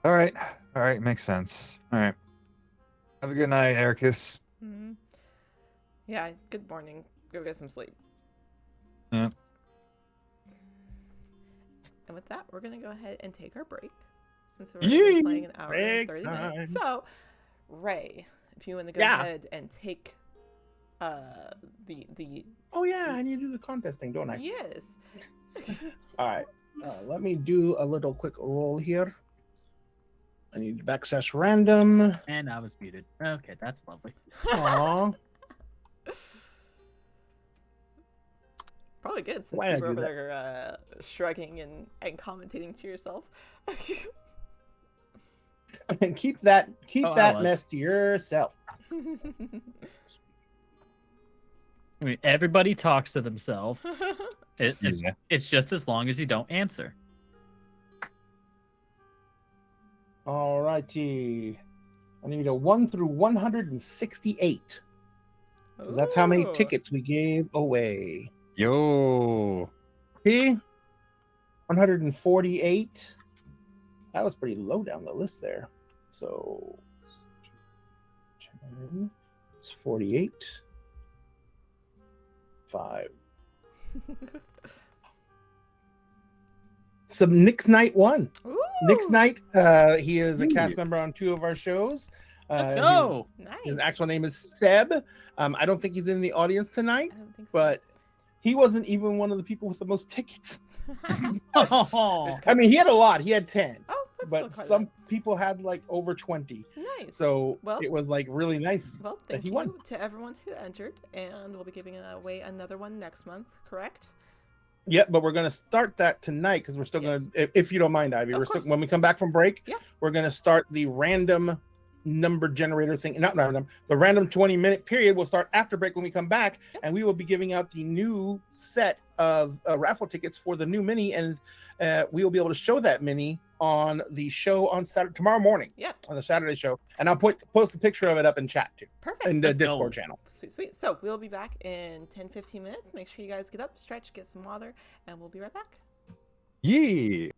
All right, makes sense. All right. Have a good night, Ericus. Mm-hmm. Yeah, good morning. Go get some sleep. Yeah. And with that, we're going to go ahead and take our break since we're already Yay! playing an hour and Break 30 time. minutes. So, Ray, if you want to go Yeah. ahead and take the Oh yeah, I need to do the contest thing, don't I? yes. All right. Let me do a little quick roll here. I need to backslash random. And I was muted. Okay, that's lovely. Aw. Probably good since Why you I were do over that? there shrugging and commentating to yourself. And keep that Oh, I was. mess to yourself. I mean, everybody talks to themselves. It's Yeah. it's just as long as you don't answer. All righty. I need a 1 through 168. So that's how many Ooh. tickets we gave away. Yo. Okay. 148. That was pretty low down the list there. So 10, it's 48. 5. Some Nick's Knight won. Ooh. Nick's Knight, he is a cast member on 2 of our shows. Let's go. His Nice. actual name is Seb. I don't think he's in the audience tonight, I don't think so. but he wasn't even one of the people with the most tickets. Oh, I mean, he had a lot. He had 10, Oh, that's still but quite a some lot. people had like over 20. Nice. So well, it was like really nice. well, that thank he you won. to everyone who entered, and we'll be giving away another one next month. Correct? Yeah, but we're going to start that tonight because we're still Yes. going to, if you don't mind, Ivy, Of we're still, course. when we come back from break, Yeah. we're going to start the random number generator thing. Not random, the random 20-minute period will start after break when we come back, Yep. and we will be giving out the new set of raffle tickets for the new mini, and we will be able to show that mini on the show on Saturday, tomorrow morning, Yep. on the Saturday show, and I'll post a picture of it up in chat too, Perfect. in the Let's go. Discord channel. Sweet, sweet. So we'll be back in 10-15 minutes. Make sure you guys get up, stretch, get some water, and we'll be right back. Yeah.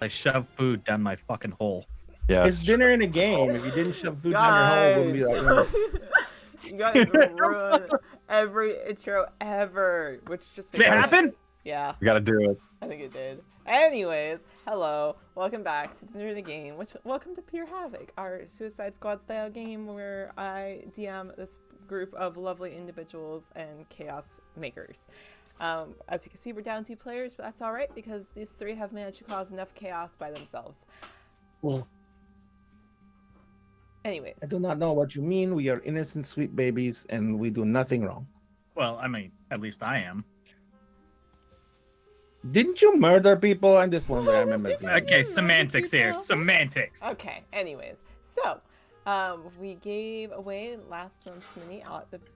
I shove food down my fucking hole. Yes. It's dinner in a game. If you didn't shove food down your hole, it wouldn't be like that. You guys ruin every intro ever, which just Did it happen? Yeah, We gotta do it. I think it did. Anyways, hello, welcome back to Dinner in the Game. Welcome to Pure Havoc, our Suicide Squad style game where I DM this group of lovely individuals and chaos makers. As you can see, we're down 2 players, but that's all right because these 3 have managed to cause enough chaos by themselves. Well, Anyways, I do not know what you mean. We are innocent, sweet babies, and we do nothing wrong. Well, I mean, at least I am. Didn't you murder people? I'm just wondering. I remember. Didn't thinking. Okay, you semantics murder here. people? Semantics. Okay, anyways, so we gave away last month's mini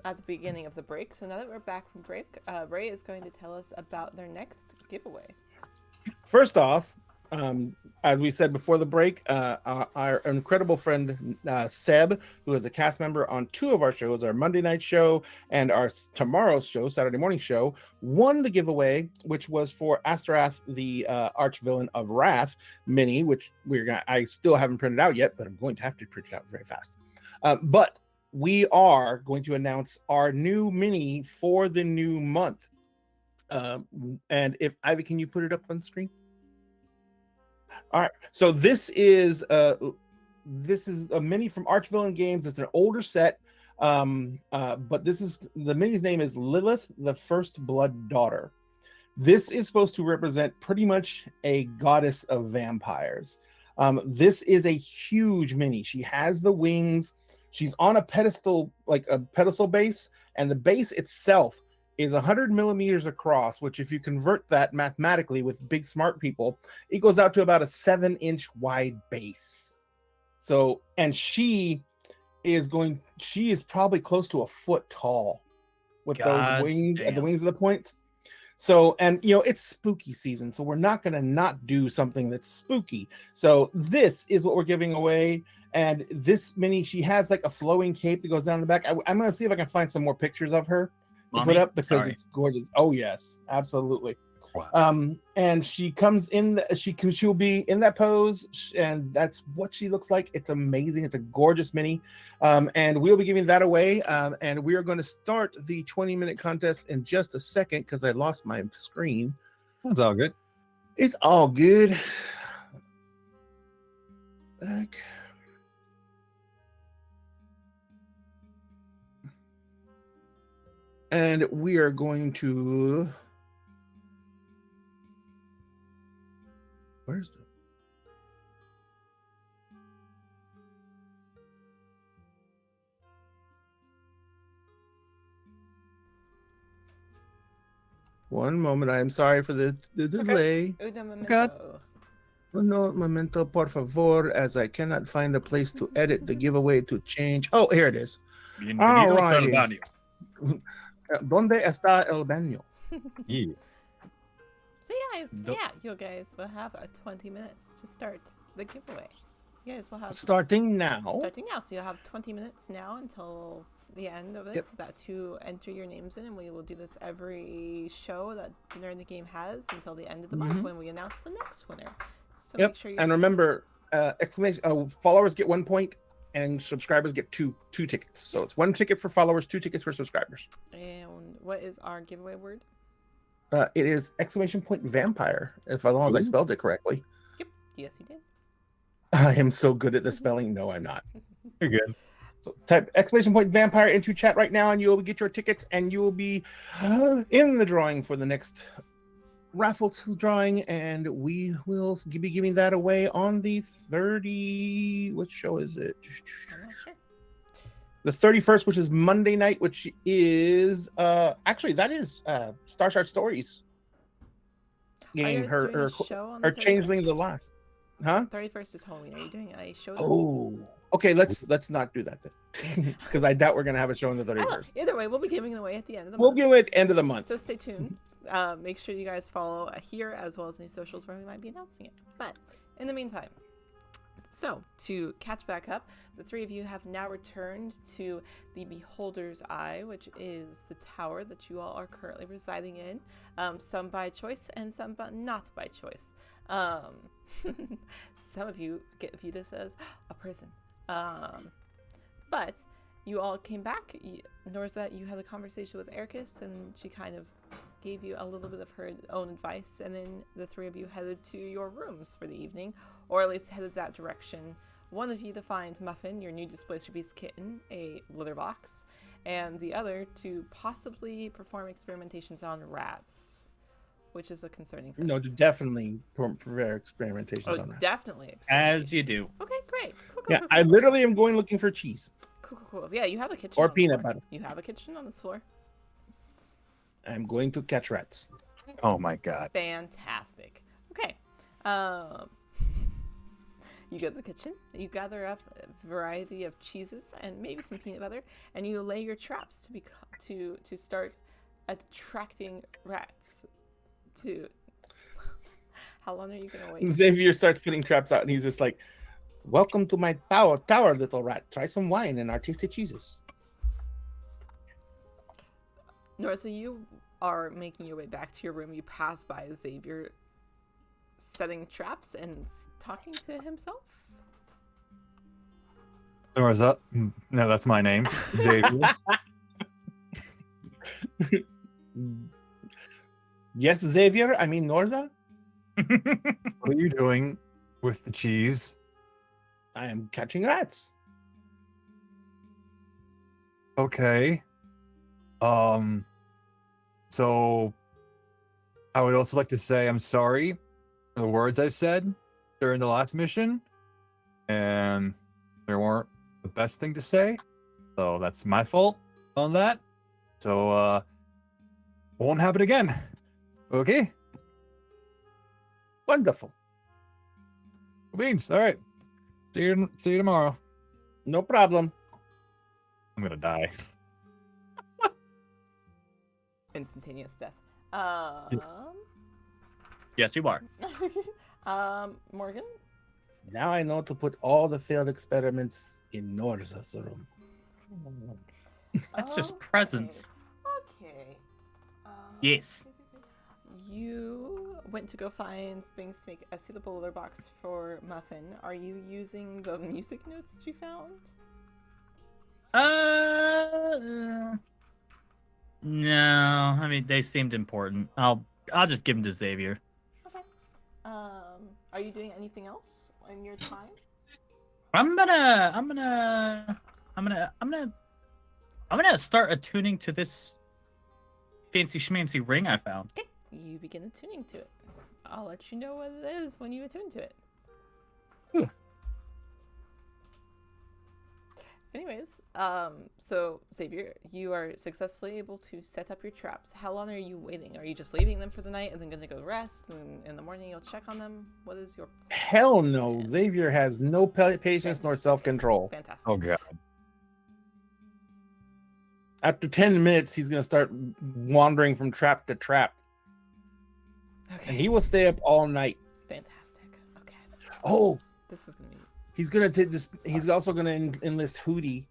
at the beginning of the break. So now that we're back from break, Ray is going to tell us about their next giveaway. First off, as we said before the break, our incredible friend Seb, who is a cast member on 2 of our shows, our Monday night show and our tomorrow's show, Saturday morning show, won the giveaway, which was for Astaroth, the arch villain of Wrath mini, which I still haven't printed out yet, but I'm going to have to print it out very fast. But we are going to announce our new mini for the new month. And if Ivy, can you put it up on screen? All right, so this is a mini from Arch Villain Games. It's an older set, but the mini's name is Lilith, the First Blood Daughter. This is supposed to represent pretty much a goddess of vampires. This is a huge mini. She has the wings. She's on a pedestal, like a pedestal base, and the base itself is 100 millimeters across, which if you convert that mathematically with big smart people, it goes out to about a 7-inch wide base. So, and she is probably close to a foot tall with those wings at the wings of the points. So, and it's spooky season, so we're not going to not do something that's spooky. So this is what we're giving away. And this mini, she has like a flowing cape that goes down the back. I'm going to see if I can find some more pictures of her. Put up because it's gorgeous. Oh yes, absolutely. Wow. And she comes in. She'll be in that pose, and that's what she looks like. It's amazing. It's a gorgeous mini, and we'll be giving that away. And we are going to start the 20-minute contest in just a second because I lost my screen. That's all good. It's all good. Back. And we are going to. Where's the. One moment. I am sorry for the delay. Una momento. God. No momento, por favor, as I cannot find a place to edit the giveaway to change. Oh, here it is. Bienvenido, Alrighty. Salvadio. ¿Dónde está el baño? Yeah. So you guys will have 20 minutes to start the giveaway. You guys will have Starting now. So you'll have 20 minutes now until the end of it to enter your names in, and we will do this every show that Dinner in the Game has until the end of the month when we announce the next winner. So make sure you remember, followers get 1 point and subscribers get two tickets. So it's 1 ticket for followers, 2 tickets for subscribers. And what is our giveaway word? It is !vampire, as long as I spelled it correctly. Yep. Yes, you did. I am so good at the spelling. No, I'm not. You're good. So type !vampire into chat right now and you will get your tickets and you will be in the drawing for the next raffle drawing, and we will be giving that away on the 30. What show is it? I'm not sure. The 31st, which is Monday night, which is actually that is Starshard Stories game. Her Changeling the Last. Huh? 31st is Halloween. Are you doing a show? Oh, okay. Let's not do that then, because I doubt we're gonna have a show on the 31st. Either way, we'll be giving it away at the end of the month. We'll give it at the end of the month. So stay tuned. Make sure you guys follow here as well as any socials where we might be announcing it. But in the meantime, So, to catch back up, the three of you have now returned to the Beholder's Eye, which is the tower that you all are currently residing in, some by choice and some not by choice. Some of you view this as a prison. But you all came back. Norza, you had a conversation with Ericus, and she kind of gave you a little bit of her own advice, and then the three of you headed to your rooms for the evening, or at least headed that direction. One of you to find Muffin, your new displacer beast kitten, a litter box, and the other to possibly perform experimentations on rats, which is a concerning No, sentence. definitely prepare experimentations Oh, on that. definitely. As you do. Okay, great. Cool, Yeah, cool, I cool. literally am going looking for cheese. Cool. Yeah, you have a kitchen Or on the peanut floor. butter. You have a kitchen on the floor. I'm going to catch rats. Oh my god. Fantastic. Okay. You go to the kitchen, you gather up a variety of cheeses and maybe some peanut butter, and you lay your traps to start attracting rats. To how long are you gonna wait? Xavier starts putting traps out, and he's just like, "Welcome to my tower, little rat. Try some wine and our tasty cheeses." Nora, so you are making your way back to your room. You pass by Xavier setting traps and talking to himself. Norza. No, that's my name. Xavier. Yes, Xavier. I mean Norza. What are you doing with the cheese? I am catching rats. Okay. So I would also like to say I'm sorry for the words I said during the last mission, and they weren't the best thing to say. So that's my fault on that. So won't happen again. Okay? Wonderful. Beans. All right. See you tomorrow. No problem. I'm gonna die. Instantaneous death. Yes, you are. Morgan. Now I know to put all the failed experiments in Norza's room. That's just Okay. presents. Okay. Yes. You went to go find things to make a suitable litter box for Muffin. Are you using the music notes that you found? No. I mean, they seemed important. I'll just give them to Xavier. Okay. Are you doing anything else in your time? I'm gonna start attuning to this fancy schmancy ring I found. Okay. You begin attuning to it. I'll let you know what it is when you attune to it. Anyways, so Xavier, you are successfully able to set up your traps. How long are you waiting? Are you just leaving them for the night and then gonna go rest, and in the morning you'll check on them? What is your Hell no. Xavier has no patience nor self-control. fantastic? Oh god. After 10 minutes, he's going to start wandering from trap to trap. Okay. And he will stay up all night. Fantastic. Okay. Oh, This is gonna be he's going to take this. He's also going to enlist Hootie,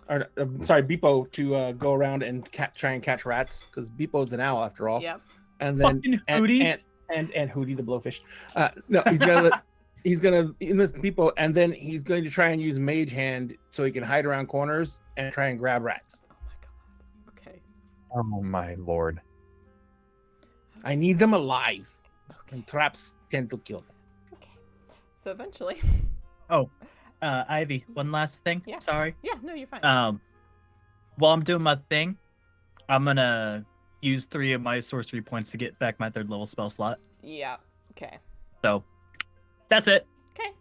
or Beepo, to go around and try and catch rats, because Beepo's an owl after all. Yep. And then Fucking Hootie. and Hootie the blowfish. No, he's gonna enlist Beepo, and then he's going to try and use Mage Hand so he can hide around corners and try and grab rats. Oh my god. Okay. Oh my lord. I need them alive, Okay. and traps tend to kill them. Okay. So eventually, Ivy, one last thing. Yeah. Sorry. yeah. No, you're fine. While I'm doing my thing, I'm gonna use 3 of my sorcery points to get back my 3rd level spell slot. Yeah. Okay. So that's it. Okay.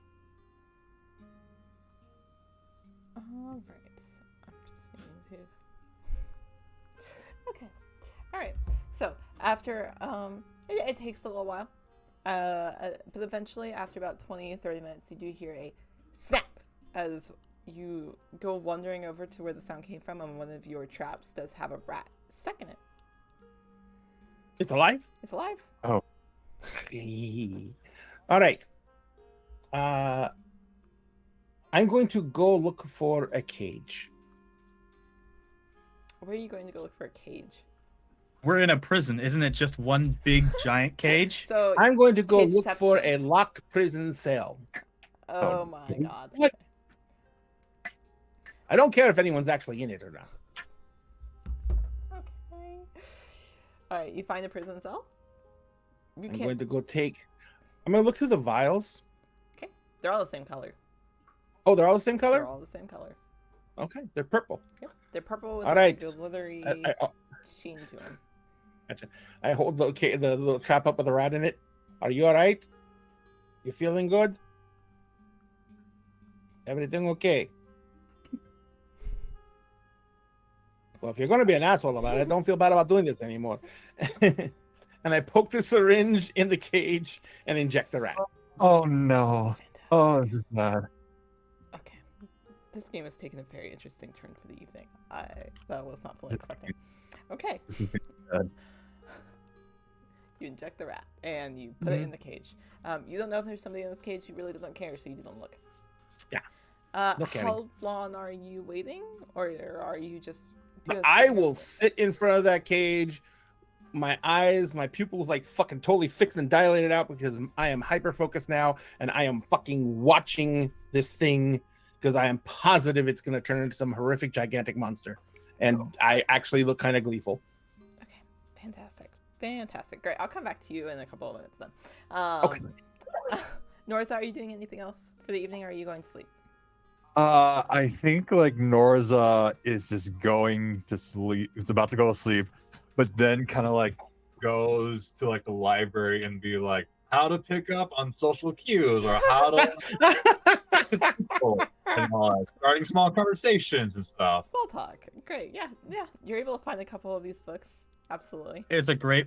All right. I'm just needing to. Okay. All right. So after it takes a little while, but eventually after about 20-30 minutes, you do hear a snap as you go wandering over to where the sound came from, and one of your traps does have a rat stuck in it. It's alive. It's alive. All right. I'm going to go look for a cage. Where are you going to go look for a cage? We're in a prison, isn't it? Just one big giant cage. So, I'm going to go Cageception. look for a locked prison cell. oh my god. What? I don't care if anyone's actually in it or not. Okay. All right, you find a prison cell. You I'm can't. going to go take. I'm going to look through the vials. Okay, they're all the same color. Oh, they're all the same They're color? all the same color. Okay, they're purple. Yep, they're purple with All right. the leathery I sheen to them. gotcha. I hold the little trap up with the rat in it. Are you all right? You feeling good? Everything okay? Well, if you're going to be an asshole about it, don't feel bad about doing this anymore. And I poke the syringe in the cage and inject the rat. Oh no. Fantastic. Oh, this is bad. Okay. This game has taken a very interesting turn for the evening. That was not fully expecting. Okay. Good. You inject the rat and you put it in the cage. You don't know if there's somebody in this cage who really doesn't care, so you don't look. Yeah. No caring. How long are you waiting, or are you just? I will sit in front of that cage. My eyes, my pupils, like fucking totally fixed and dilated out because I am hyper focused now, and I am fucking watching this thing because I am positive it's going to turn into some horrific, gigantic monster. And I actually look kind of gleeful. Okay, fantastic, great. I'll come back to you in a couple of minutes then. Okay. Norza, are you doing anything else for the evening, or are you going to sleep? I think like Norza is just going to sleep. Is about to go to sleep, but then kind of like goes to like the library and be like, how to pick up on social cues or how to and all that, starting small conversations and stuff. Small talk. Great. Yeah. You're able to find a couple of these books. Absolutely. It's a great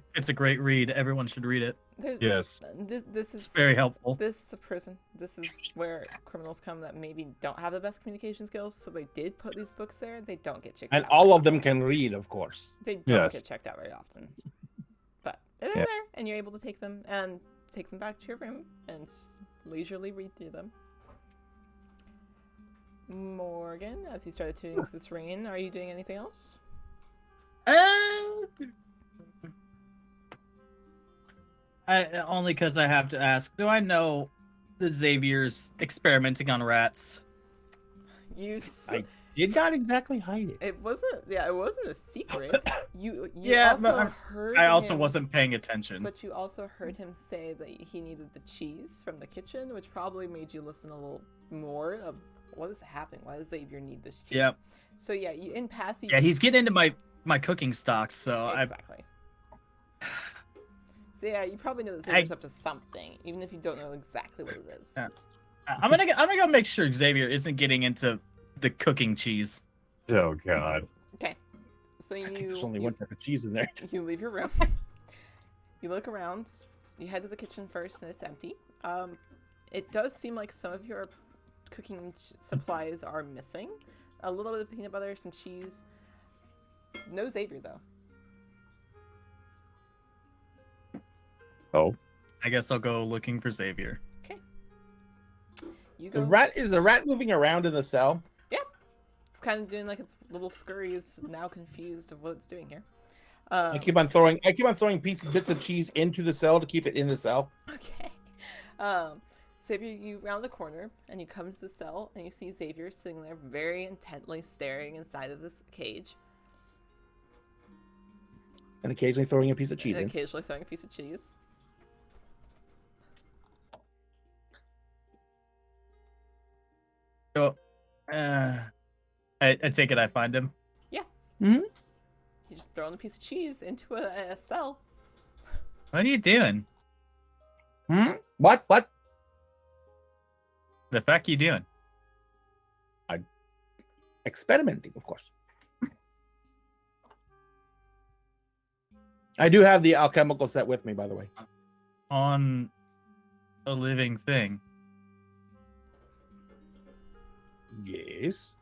read. Everyone should read it. Yes. This is It's very helpful. This is a prison. This is where criminals come that maybe don't have the best communication skills, so they did put these books there. They don't get checked And out. all very of them often. can read, of course. They don't Yes. get checked out very often. But they're Yeah. there, and you're able to take them back to your room and leisurely read through them. Morgan, as you started tuning to this rain, are you doing anything else? Only because I have to ask. Do I know that Xavier's experimenting on rats? You. Did not exactly hide it. It wasn't. Yeah, it wasn't a secret. You Yeah, also but heard. I also him, wasn't paying attention. But you also heard him say that he needed the cheese from the kitchen, which probably made you listen a little more of what is happening. Why does Xavier need this cheese? Yep. So yeah, you in passing. Yeah, he's getting into my cooking stocks, so Exactly. So yeah, you probably know that Xavier's up to something, even if you don't know exactly what it is. Yeah. I'm gonna go make sure Xavier isn't getting into the cooking cheese. Oh god. Okay. So I think there's you only one type of cheese in there. you leave your room. You look around. You head to the kitchen first, and it's empty. It does seem like some of your cooking supplies are missing. A little bit of peanut butter, some cheese. No Xavier though. Oh. I guess I'll go looking for Xavier. Okay. You go. Is the rat moving around in the cell? It's kind of doing like its little scurries, now confused of what it's doing here. I keep on throwing bits of cheese into the cell to keep it in the cell. Okay. Xavier, you round the corner and you come to the cell and you see Xavier sitting there very intently staring inside of this cage. And occasionally throwing a piece of cheese And in. occasionally throwing a piece of cheese. So, I take it I find him. You just throw a piece of cheese into a cell. What are you doing? What? The fuck you doing? Experimenting, of course. I do have the alchemical set with me, by the way. On a living thing. Yes.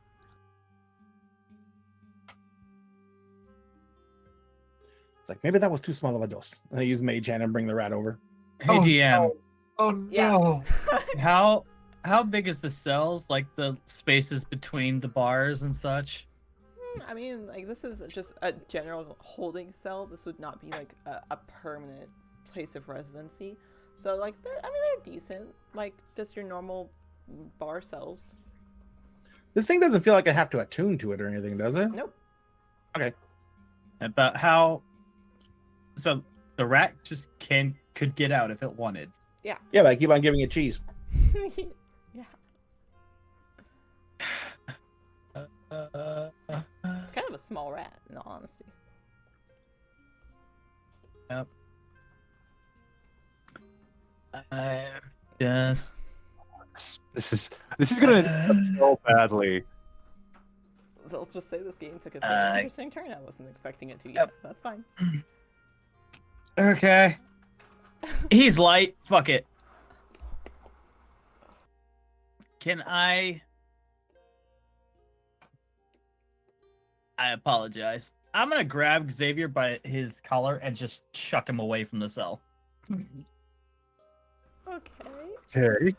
It's like, maybe that was too small of a dose. And I use Mage Hand and bring the rat over. Hey, Oh, GM, Oh no. Yeah. how big is the cells? Like the spaces between the bars and such? I mean, like, this is just a general holding cell. This would not be like a permanent place of residency. So, like, they're decent. Like, just your normal bar cells. This thing doesn't feel like I have to attune to it or anything, does it? Nope. Okay. About how? So the rat just could get out if it wanted. Yeah, but I keep on giving it cheese. Yeah. It's kind of a small rat, in all honesty. Yep. Just This is gonna end so badly. They'll just say this game took a very interesting turn. I wasn't expecting it to yet. That's fine. okay. He's light. Fuck it. Can I apologize. I'm gonna grab Xavier by his collar and just chuck him away from the cell. Okay. Okay.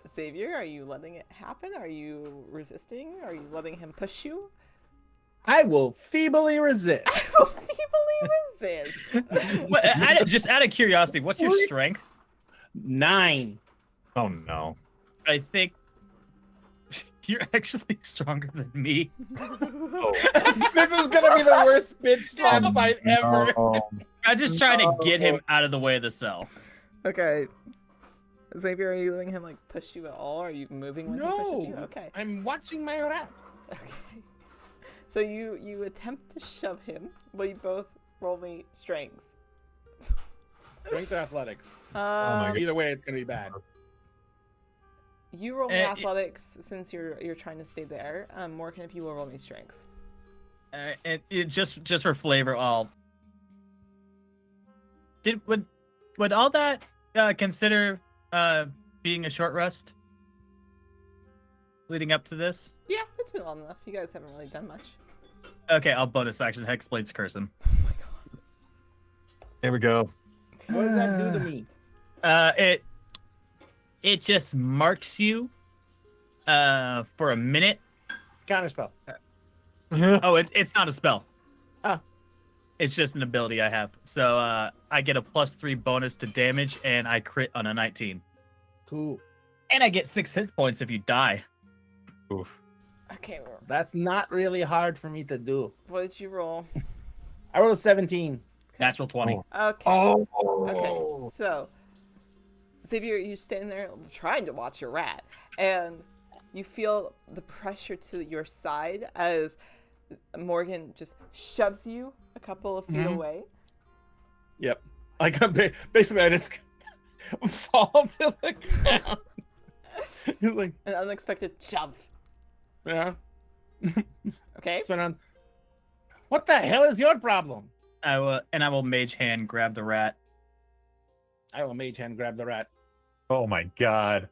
Xavier, are you letting it happen? Are you resisting? Are you letting him push you? I will feebly resist. I will feebly resist. Just out of curiosity, what's your strength? 9. Oh no. I think you're actually stronger than me. Oh. This is gonna be the worst bitch slap fight ever. No. I'm just trying to get him out of the way of the cell. Okay. Xavier, are you letting him like push you at all? Are you moving when he pushes you? No, Okay. I'm watching my rat. Okay. So you attempt to shove him, but you both roll me strength. Strength or athletics. my God. Either way, it's gonna be bad. You roll me athletics since you're trying to stay there. Morgan, if you will roll me strength. And it just for flavor, would all that consider being a short rest leading up to this? Yeah, it's been long enough. You guys haven't really done much. Okay, I'll bonus action Hexblade's curse him. Oh my god. Here we go. What does that do to me? It just marks you for a minute. Counterspell. Oh, it's not a spell. Oh. It's just an ability I have. So I get a +3 bonus to damage, and I crit on a 19. Cool. And I get 6 hit points if you die. Oof. Okay, well, That's not really hard for me to do. what did you roll? I rolled a 17. Natural 20. Okay. Oh. Okay, so Xavier, you stand there trying to watch your rat, and you feel the pressure to your side as Morgan just shoves you a couple of feet away. Yep. Like basically, I just fall to the ground. It's like, An unexpected shove. yeah. Okay. What's going on? What the hell is your problem? I will mage hand grab the rat. I will mage hand grab the rat. Oh my god.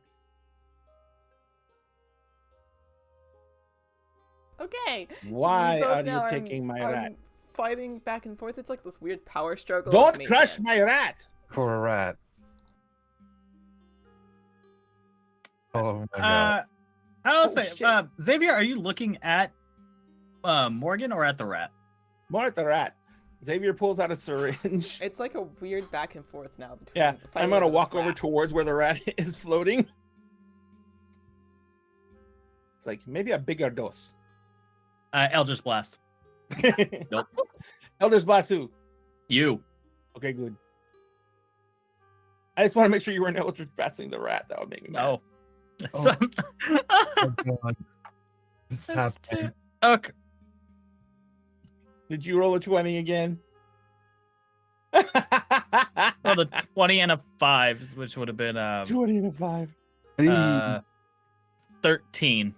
Okay. Why both are now you taking my are rat? Fighting back and forth. It's like this weird power struggle. of Don't mage crush hands. my rat. For a rat. Oh my god. I'll Oh, say, shit. Xavier, are you looking at Morgan or at the rat? More at the rat. Xavier pulls out a syringe. It's like a weird back and forth now between. Yeah, I'm fighting gonna over this walk over rat. towards where the rat is floating. It's like maybe a bigger dose. Eldritch Blast. Nope. Elder's Blast who? You. Okay, good. I just want to make sure you weren't Eldritch Blasting the rat. That would make me mad. No. Oh. So- Oh god. This happened. okay. Did you roll a 20 again? Well, the 20 and a 5, which would have been 20 and a 5. 13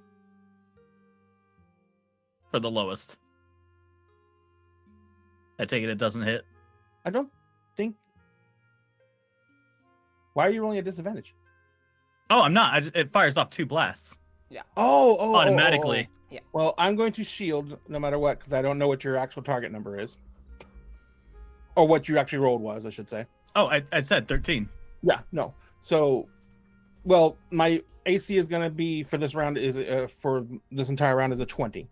for the lowest. I take it doesn't hit. I don't think. Why are you rolling a disadvantage? Oh, I'm not. It fires off 2 blasts Oh, automatically. Well, I'm going to shield no matter what because I don't know what your actual target number is, or what you actually rolled was, I should say. Oh, I said 13. Yeah, no. So Well, my AC is gonna be for this round is for this entire round is a 20.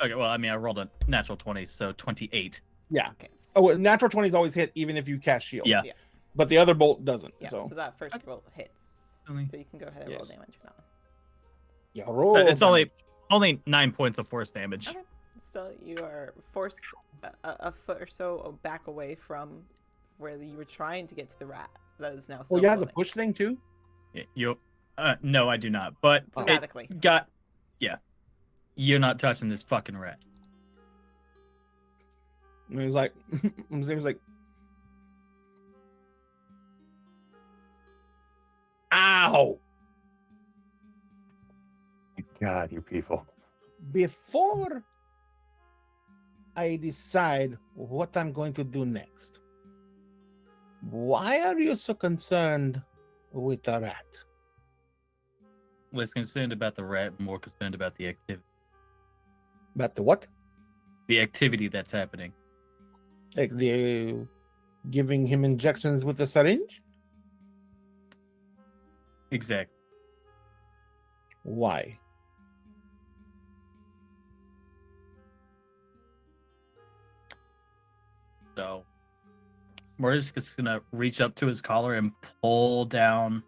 Okay, well, I mean, I rolled a natural 20, so 28. Yeah. Okay. Oh, well, natural 20s always hit even if you cast shield. Yeah. Yeah. But the other bolt doesn't. Yeah. So So that first roll hits. Only- So you can go ahead and roll Yes. damage for that one. yeah, roll. It's damage. only 9 points of force damage. Okay. Still, you are forced a foot or so back away from where you were trying to get to the rat. That is now still Oh, you have the floating. push thing too. You, no, I do not. But Thematically. yeah, you're not touching this fucking rat. And he was like, he was like, ow! God, you people. Before I decide what I'm going to do next, why are you so concerned with the rat? Less concerned about the rat, more concerned about the activity. About the what? The activity that's happening. Like the giving him injections with the syringe? Exactly. Why? So we're just gonna reach up to his collar and pull down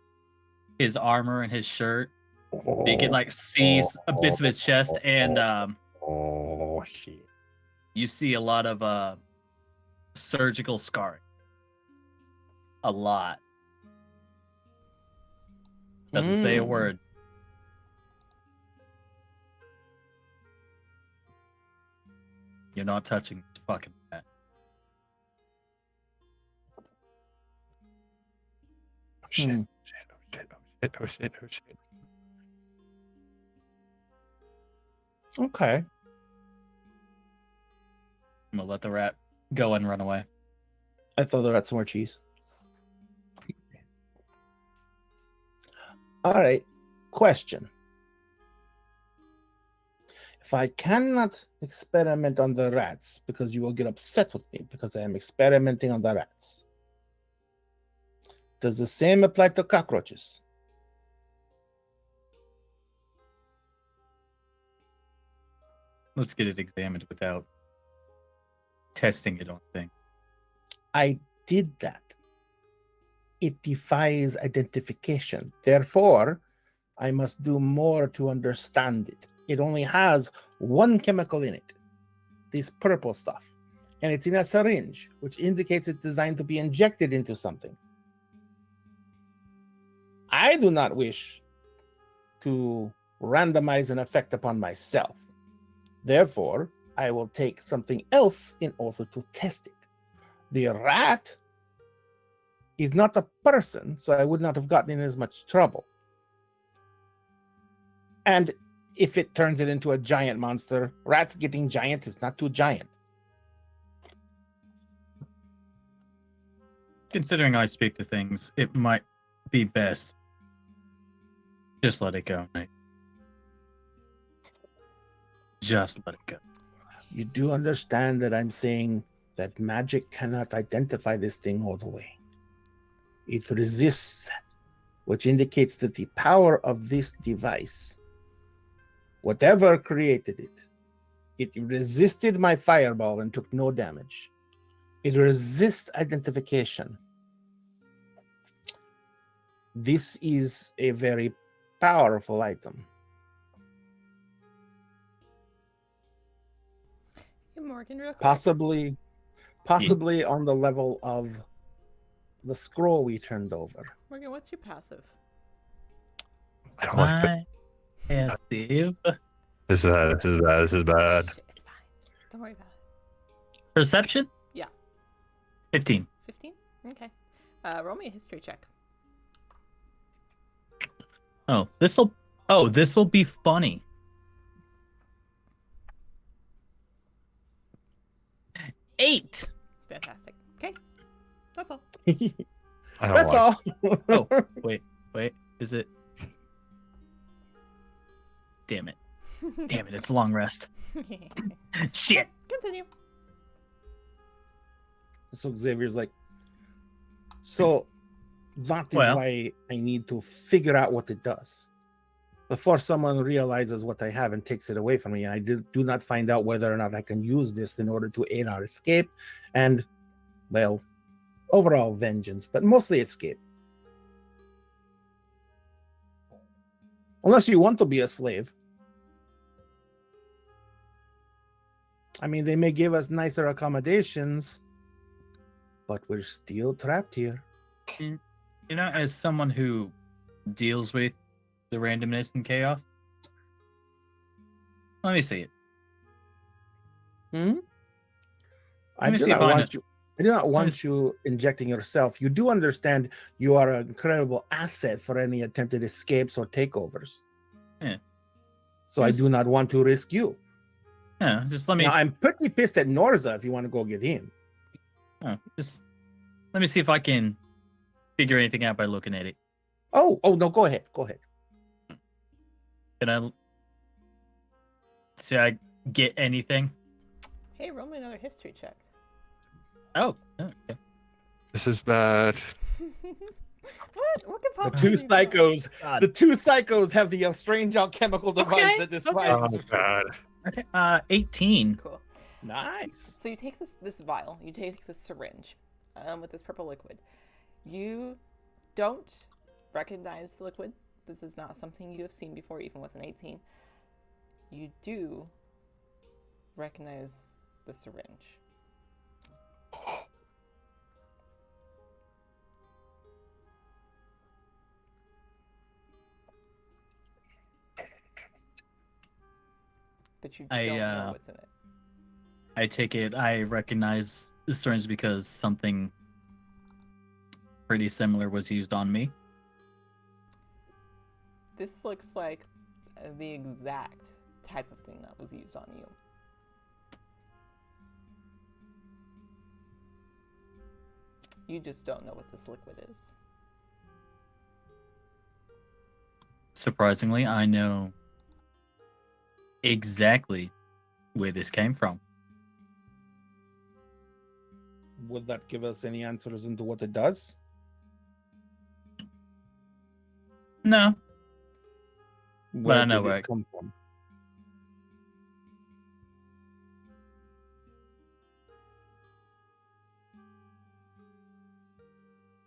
his armor and his shirt. You can like see bits of his chest, and Oh shit. you see a lot of surgical scarring. A lot. Doesn't say a Mm. word. You're not touching this fucking rat. Oh shit. Hmm. Oh shit. Okay. I'm gonna let the rat go and run away. I thought there had some more cheese. All right. Question. If I cannot experiment on the rats because you will get upset with me because I am experimenting on the rats, does the same apply to cockroaches? Let's get it examined without testing it on things. I did that. It defies identification. Therefore, I must do more to understand it. It only has one chemical in it, this purple stuff. And it's in a syringe, which indicates it's designed to be injected into something. I do not wish to randomize an effect upon myself. Therefore, I will take something else in order to test it. The rat is not a person, so I would not have gotten in as much trouble. And if it turns it into a giant monster, rats getting giant is not too giant. Considering I speak to things, it might be best. Just let it go, Nate. Just let it go. You do understand that I'm saying that magic cannot identify this thing all the way. It resists, which indicates that the power of this device, whatever created it, it resisted my fireball and took no damage. It resists identification. This is a very powerful item. Hey, Morgan, real quick. Possibly on the level of the scroll we turned over. Morgan, what's your passive? I don't like that. Yes, Steve. This is bad. This is bad. Shit, it's fine. Don't worry about it. Perception? Yeah. 15. 15? Okay. Roll me a history check. Oh, this'll be funny. 8. Fantastic. Okay. That's all. I don't That's like all. Oh, wait, is it? Damn it, it's a long rest. Shit. Continue. So Xavier's like, so That is Well- why I need to figure out what it does before someone realizes what I have and takes it away from me. And I do not find out whether or not I can use this in order to aid our escape and, well, overall vengeance, but mostly escape. Unless you want to be a slave. I mean, they may give us nicer accommodations, but we're still trapped here. You know, as someone who deals with the randomness and chaos, let me see it. I me do see if not I want you. I do not want you injecting yourself. You do understand you are an incredible asset for any attempted escapes or takeovers. Yeah. So I Yes. do not want to risk you. Yeah, just let me. Now, I'm pretty pissed at Norza if you want to go get him. Just let me see if I can figure anything out by looking at it. Oh, no, go ahead. Go ahead. Can I? Should I get anything? Hey, roll me another history check. Oh, okay. This is bad. What could The possibly two be wrong? psychos. God. The two psychos have the strange alchemical device Okay, that describes. Oh god. Okay. 18. Cool. Nice. So you take this vial, you take this syringe with this purple liquid. You don't recognize the liquid. This is not something you have seen before, even with an 18. You do recognize the syringe. But you don't know what's in it. I take it. I recognize the syringe because something pretty similar was used on me. This looks like the exact type of thing that was used on you. You just don't know what this liquid is. Surprisingly, I know exactly where this came from. Would that give us any answers into what it does? No, Where I know did where it it- come from?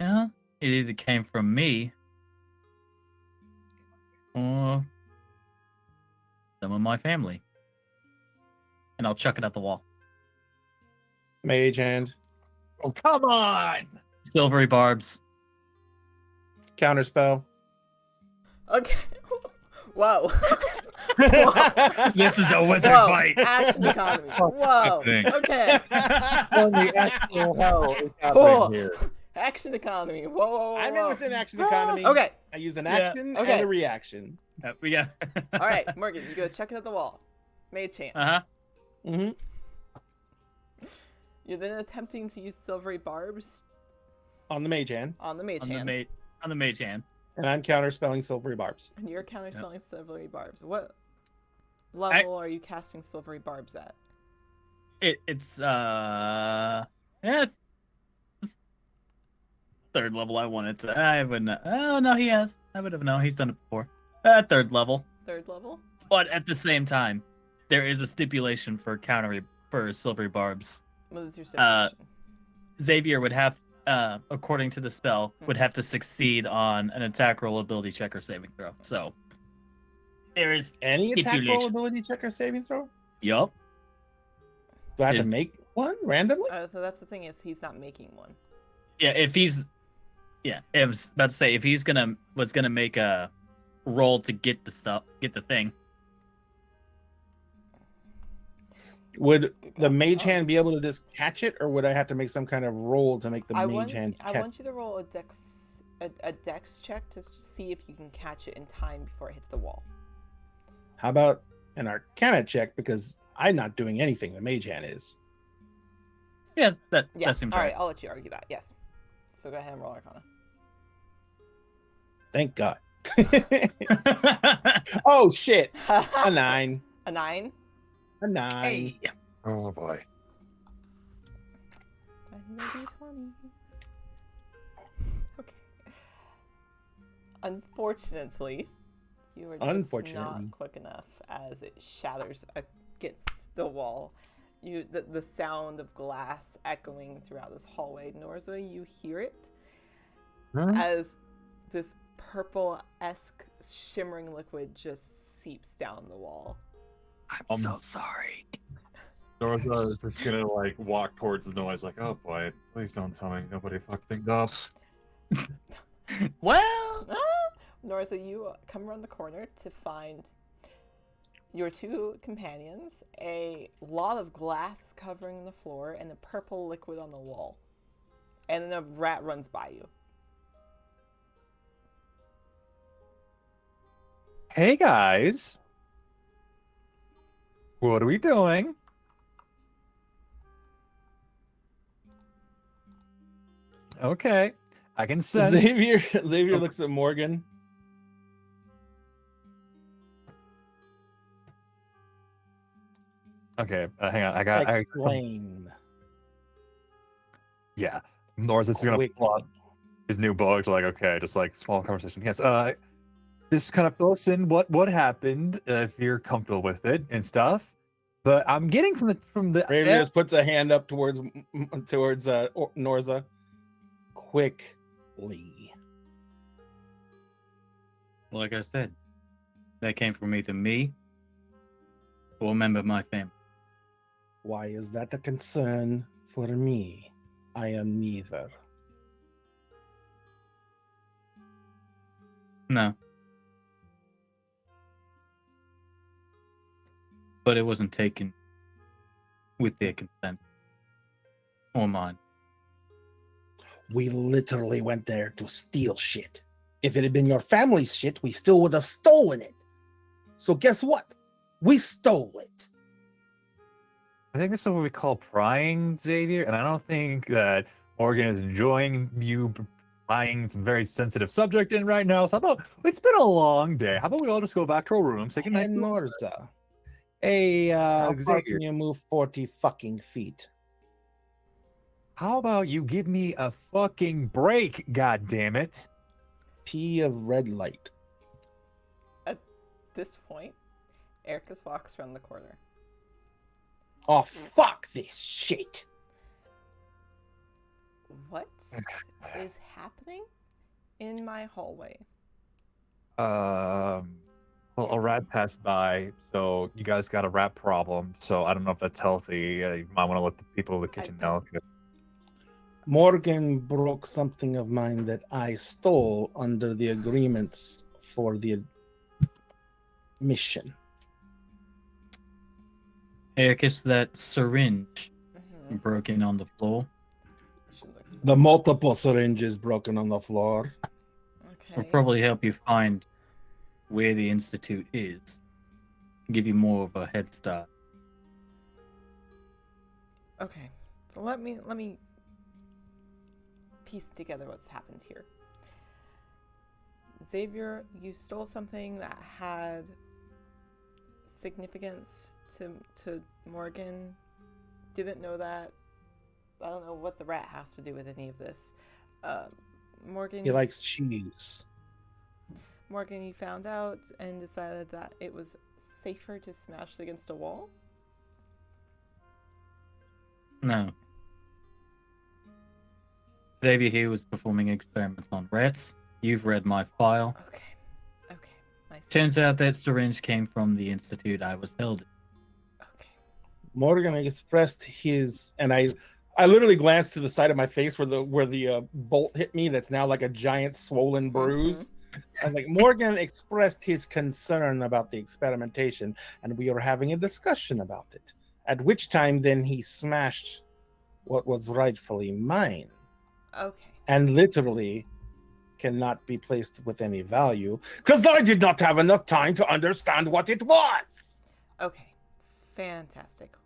yeah, it either came from me or some of my family. And I'll chuck it at the wall. Mage hand, Oh come on! Silvery barbs. counterspell. Okay. Whoa. This is a wizard Whoa. fight. Action economy. Whoa. Thing. Okay. What the actual hell is Whoa. happening here? Action economy. Whoa, whoa, whoa, I'm in whoa. within action economy. Okay. I use an Yeah. action Okay. and a reaction. We got. All right, Morgan, you go check it at the wall. Mage hand. Uh-huh. Mm-hmm. You're then attempting to use silvery barbs On the mage hand, on the mage On the hand. on the mage hand. and I'm counterspelling silvery barbs. And you're counterspelling silvery barbs. What level are you casting silvery barbs at? It's third level. I wanted to. I wouldn't. Oh no, he has. I would have known. He's done it before. Third level. Third level? But at the same time, there is a stipulation for for silvery barbs. What is your stipulation? Xavier would have, according to the spell, would have to succeed on an attack roll, ability check, or saving throw. So there is Any attack roll, stipulation. ability check, or saving throw? Yup. Do I have to Is- make one randomly? So that's the thing is he's not making one. Yeah. If he's, yeah, I was about to say if he's was gonna make a roll to get the thing. Would Good the call. mage Oh. hand be able to just catch it, or would I have to make some kind of roll to make the mage hand I catch? want you to roll a dex check to see if you can catch it in time before it hits the wall. How about an arcana check, because I'm not doing anything. The mage hand is. Yeah, that Yeah. seems All right, right. I'll let you argue that. Yes. So go ahead and roll Arcana. Thank God. Oh shit! A 9. A 9. A 9. Hey. Oh boy. I need a d20. Okay. Unfortunately, you were just Unfortunately. not quick enough, as you were just Unfortunately. not quick enough as it shatters against the wall. The sound of glass echoing throughout this hallway. Norza, you hear it as this purple-esque shimmering liquid just seeps down the wall. I'm so sorry. Dorotha is just gonna like walk towards the noise, like, oh boy, please don't tell me nobody fucked things up. Well, Norza, you come around the corner to find your two companions, a lot of glass covering the floor, and a purple liquid on the wall. And then a rat runs by you. Hey guys, what are we doing? Okay, I can sense. Xavier looks at Morgan. Okay, hang on. I Explain. yeah. Norris is gonna Quickly. plot his new book. Like, okay, just like small conversation. Yes. Just kind of fill us in what happened, if you're comfortable with it and stuff. But I'm getting from the Raven just puts a hand up towards Norza. Quickly. like I said, that came from either me or a member of my family. Why is that a concern for me? I am neither. No. But it wasn't taken with their consent or mine. We literally went there to steal shit. If it had been your family's shit, we still would have stolen it. So guess what? We stole it. I think this is what we call prying, Xavier, and I don't think that Morgan is enjoying you prying some very sensitive subject in right now. So how about, it's been a long day. How about we all just go back to our rooms, take a nice And Norza, Hey, how far Xavier, can you move 40 fucking feet? how about you give me a fucking break, God damn it. P of red light. At this point, Erica walks around the corner. Oh, fuck this shit. What is happening in my hallway? Well, a rat passed by, so you guys got a rat problem. So I don't know if that's healthy. You might want to let the people in the kitchen know. Morgan broke something of mine that I stole under the agreements for the mission. Ericus, that syringe Mm-hmm. broken on the floor The multiple syringes broken on the floor. will Okay. probably help you find where the institute is. Give you more of a head start. Okay. So let me piece together what's happened here. Xavier, you stole something that had significance to Morgan. Didn't know that. I don't know what the rat has to do with any of this. Morgan, He likes cheese. Morgan, you found out and decided that it was safer to smash it against a wall? No. Xavier here was performing experiments on rats. You've read my file. Okay. Nice. Turns out that syringe came from the institute I was held in. Okay. Morgan expressed his, and I literally glanced to the side of my face where the bolt hit me. That's now like a giant swollen bruise. I was like, Morgan expressed his concern about the experimentation, and we were having a discussion about it. At which time, then he smashed what was rightfully mine, Okay. and literally cannot be placed with any value because I did not have enough time to understand what it was. Okay. Fantastic.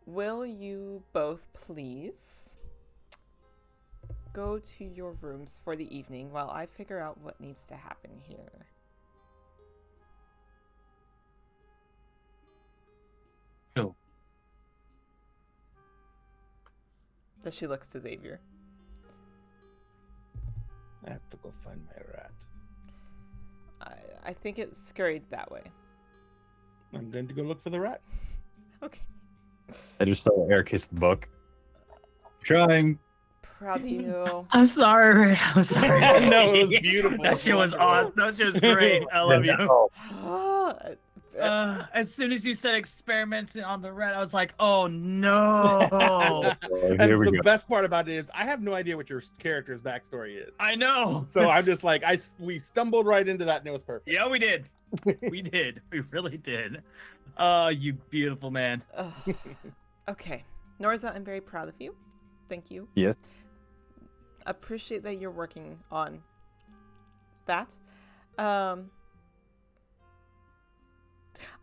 Will you both please go to your rooms for the evening while I figure out what needs to happen here? Sure. As she looks to Xavier. I have to go find my rat. I think it scurried that way. I'm going to go look for the rat. Okay. I just saw Eric kiss the book. Trying. Proud of you. I'm sorry. I'm sorry. No, it was beautiful. That shit was awesome. That shit was great. I love you. As soon as you said experimenting on the rat, I was like, oh no. And Here we the go. best part about it is I have no idea what your character's backstory is. I know. So I'm just like, we stumbled right into that and it was perfect. Yeah, we did. We did. We really did. You beautiful man. Okay. Norza, I'm very proud of you. Thank you. Yes. Appreciate that you're working on that. I'm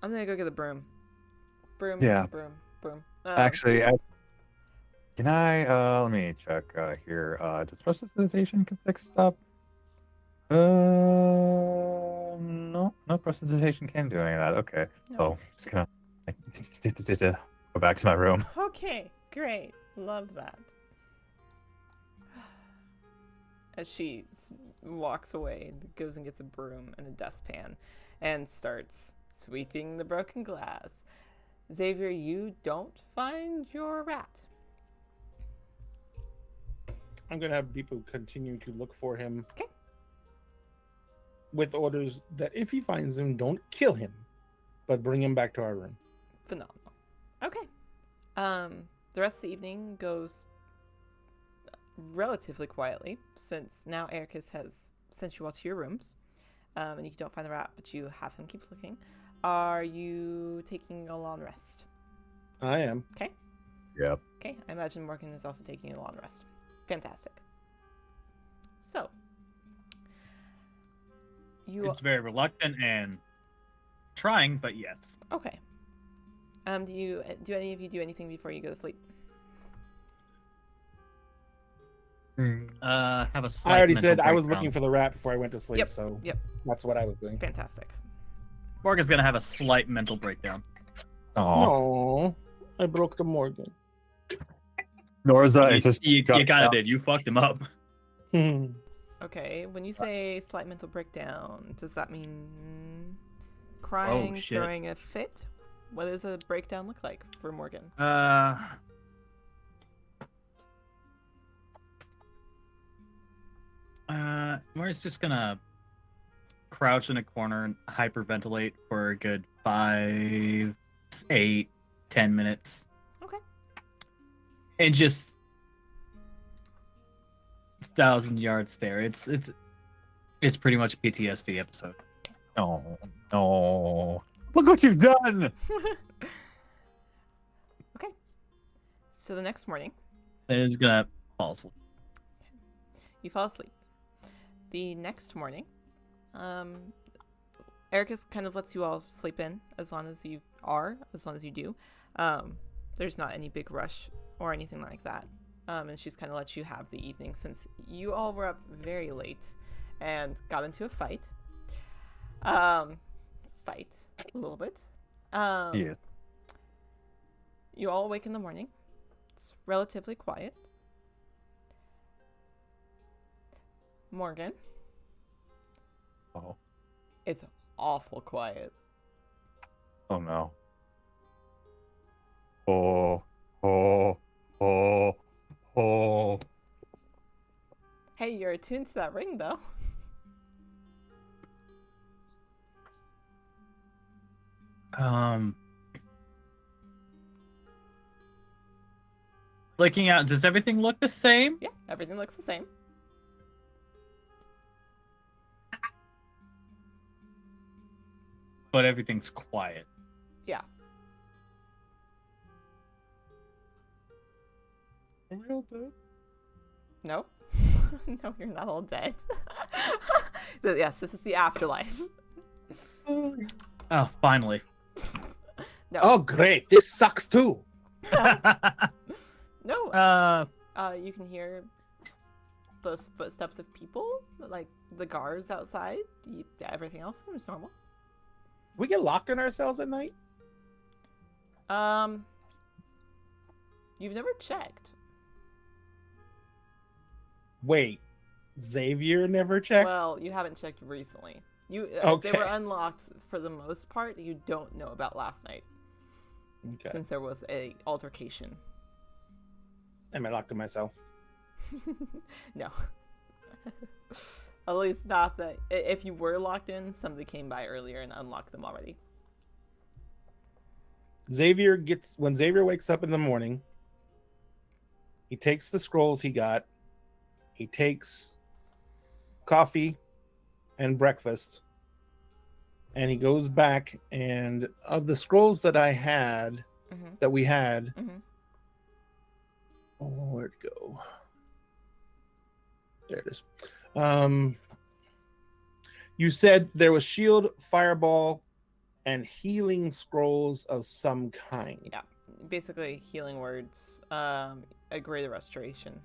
gonna go get a broom. Broom. Yeah. Broom. Actually, can I? Let me check here. Does prestidigitation fix stuff? No, prestidigitation can't do any of that. Okay, No. so just gonna go back to my room. Okay, great. Love that. As she walks away, goes and gets a broom and a dustpan and starts sweeping the broken glass. Xavier, you don't find your rat. I'm going to have Beepo continue to look for him. Okay. With orders that if he finds him, don't kill him, but bring him back to our room. Phenomenal. Okay. The rest of the evening goes relatively quietly, since now Ericus has sent you all to your rooms, and you don't find the rat, but you have him keep looking. Are you taking a long rest? I am. Okay. Yep. Okay. I imagine Morgan is also taking a long rest. Fantastic. So, you It's very reluctant and trying, but yes. okay? Do any of you do anything before you go to sleep? Have a slight I already mental said I was breakdown. looking for the rat before I went to sleep, Yep, so yep. that's what I was doing. Fantastic. Morgan's gonna have a slight mental breakdown. Oh, Oh, I broke the Morgan. Norza you, is just you shut kind of down. did. You fucked him up. Okay, when you say slight mental breakdown, does that mean crying, shit. throwing a fit? What does a breakdown look like for Morgan? Morgan's just gonna crouch in a corner and hyperventilate for a good 5, 8, 10 minutes. Okay. And just 1,000 yard stare. It's pretty much a PTSD episode. Oh, no. Look what you've done! Okay. So the next morning, And it's gonna fall asleep. you fall asleep. The next morning, Ericus kind of lets you all sleep in as long as you do. There's not any big rush or anything like that. And she's kind of let you have the evening since you all were up very late and got into a fight. Fight a little bit. Yes. You all wake in the morning. It's relatively quiet. Morgan, Oh, it's awful quiet. oh no. Oh. Hey, you're attuned to that ring, though. Looking out, does everything look the same? Yeah, everything looks the same. But everything's quiet. Yeah. No. No, you're not all dead. Yes, this is the afterlife. Oh, finally. No. Oh, great. This sucks too. No. You can hear those footsteps of people, like the guards outside. Everything else seems normal. We get locked in ourselves at night? You've never checked. Wait. Xavier never checked. Well, you haven't checked recently. They Okay. were unlocked for the most part. You don't know about last night Okay. since there was a altercation. Am I locked to myself? No. At least not that. If you were locked in, somebody came by earlier and unlocked them already. When Xavier wakes up in the morning, he takes the scrolls he got. He takes coffee and breakfast. And he goes back, and of the scrolls that we had, Mhm. oh, where'd it go? There it is. You said there was shield, fireball, and healing scrolls of some kind. Yeah, basically healing words, a greater restoration,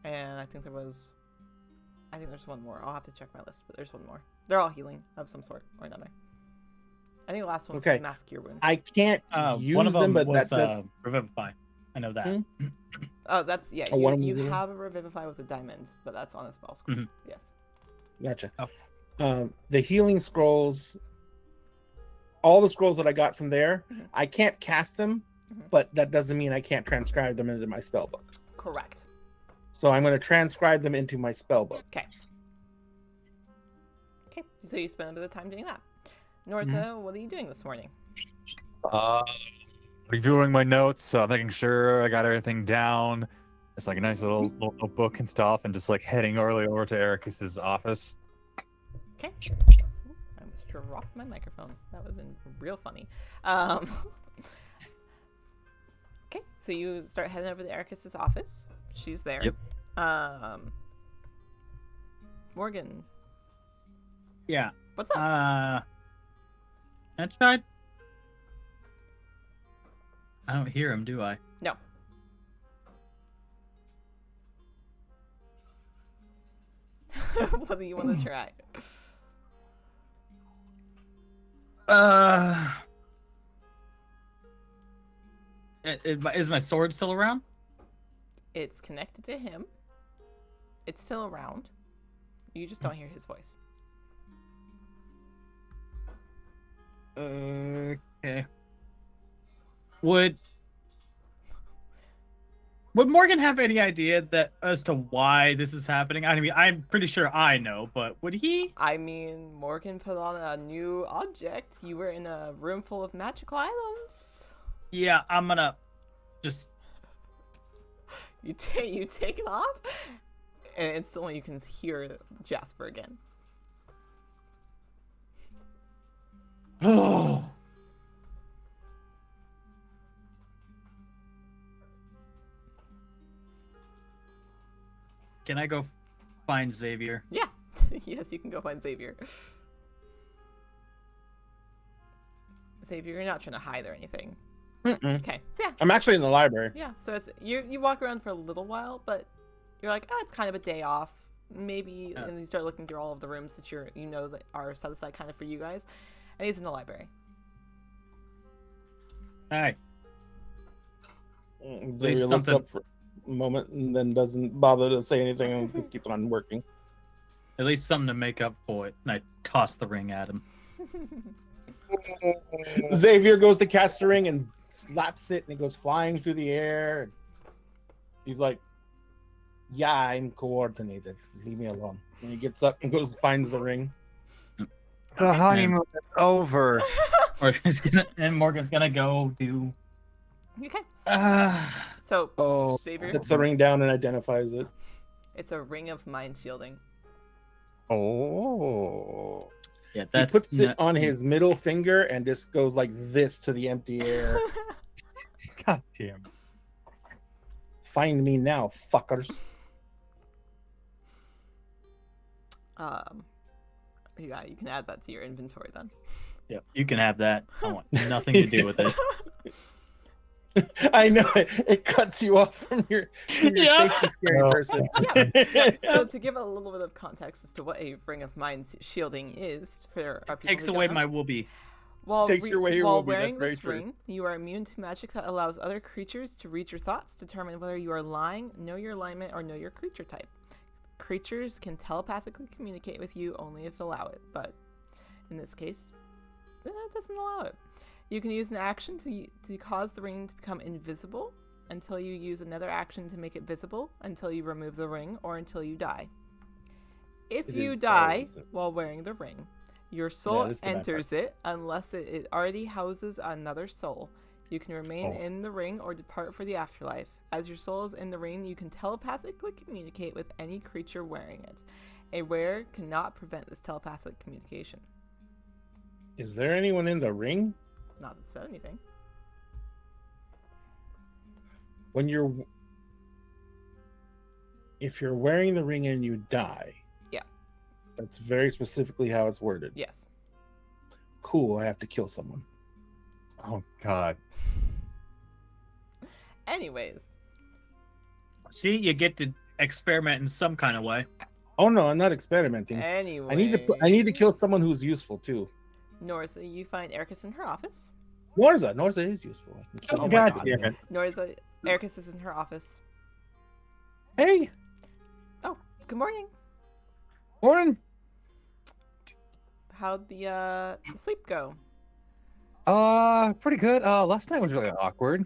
and I think there's one more. I'll have to check my list, but there's one more. They're all healing of some sort or another. I think the last one was Okay. mask cure wounds. I can't use one of them but was that does. Revivify. I know that. Hmm? Oh, that's yeah. Oh, one of them You was healing? have a revivify with a diamond, but that's on a spell scroll. Mhm. Yes. Gotcha. Oh. The healing scrolls, all the scrolls that I got from there, Mhm. I can't cast them, Mhm. but that doesn't mean I can't transcribe them into my spell book. Correct. So I'm going to transcribe them into my spell book. Okay. So you spend a bit of time doing that. Norta, what are you doing this morning? Reviewing my notes, making sure I got everything down. It's like a nice little book and stuff, and just like heading early over to Ericus's office. Okay. I almost dropped my microphone. That would have been real funny. Okay, so you start heading over to Ericus's office. She's there. Yep. Morgan, Yeah. what's up? That's right. I don't hear him, do I? No. What do you want to try? Is my sword still around? It's connected to him. It's still around. You just don't hear his voice. Okay. Would Morgan have any idea that as to why this is happening? I mean, I'm pretty sure I know, but would he? I mean, Morgan put on a new object. You were in a room full of magical items. Yeah, I'm gonna just. You take it off, and instantly you can hear Jasper again. Oh. Can I go find Xavier? Yeah. Yes, you can go find Xavier. Xavier, you're not trying to hide or anything. Mm-mm. Okay. So yeah. I'm actually in the library. Yeah. So it's you walk around for a little while, but you're like, it's kind of a day off. Maybe, and you start looking through all of the rooms that that are set aside kind of for you guys, and he's in the library. Hi. Xavier looks something- up for a moment and then doesn't bother to say anything and just keeps on working. At least something to make up for it. And I toss the ring at him. Xavier goes to cast the ring and slaps it, and it goes flying through the air. He's like, "Yeah, I'm coordinated. Leave me alone." And he gets up and goes finds the ring. The honeymoon is over. And Morgan's gonna go do. Okay. Uh, So Oh, Xavier, sets the ring down and identifies it. it's a ring of mind shielding. Oh. yeah, He that's puts it on his middle finger and just goes like this to the empty air. God damn. Find me now, fuckers. Yeah, you can add that to your inventory then. Yeah, you can have that. I want nothing to do with it. I know it cuts you off from your Yeah. safety scary No. person. Yeah, so to give a little bit of context as to what a ring of mind shielding is for our people Takes who don't away know, my whoopee. while, takes away your while whoopee, that's wearing very this true. ring, you are immune to magic that allows other creatures to read your thoughts, determine whether you are lying, know your alignment, or know your creature type. Creatures can telepathically communicate with you only if allow it, but in this case, it doesn't allow it. You can use an action to cause the ring to become invisible until you use another action to make it visible, until you remove the ring, or until you die. If you die while wearing the ring, your soul enters it unless it already houses another soul. You can remain in the ring or depart for the afterlife. As your soul is in the ring, you can telepathically communicate with any creature wearing it. A wearer cannot prevent this telepathic communication. Is there anyone in the ring? Not that it said anything. If you're wearing the ring and you die. Yeah. That's very specifically how it's worded. Yes. Cool, I have to kill someone. Oh God. Anyways. See, you get to experiment in some kind of way. Oh no, I'm not experimenting. Anyway. I need to kill someone who's useful too. Norza, you find Ericus in her office. Norza is useful. I can kill Oh, her. God damn it. Norza, Ericus is in her office. Hey. Oh, good morning. Morning. How'd the sleep go? Pretty good. Last night was really awkward.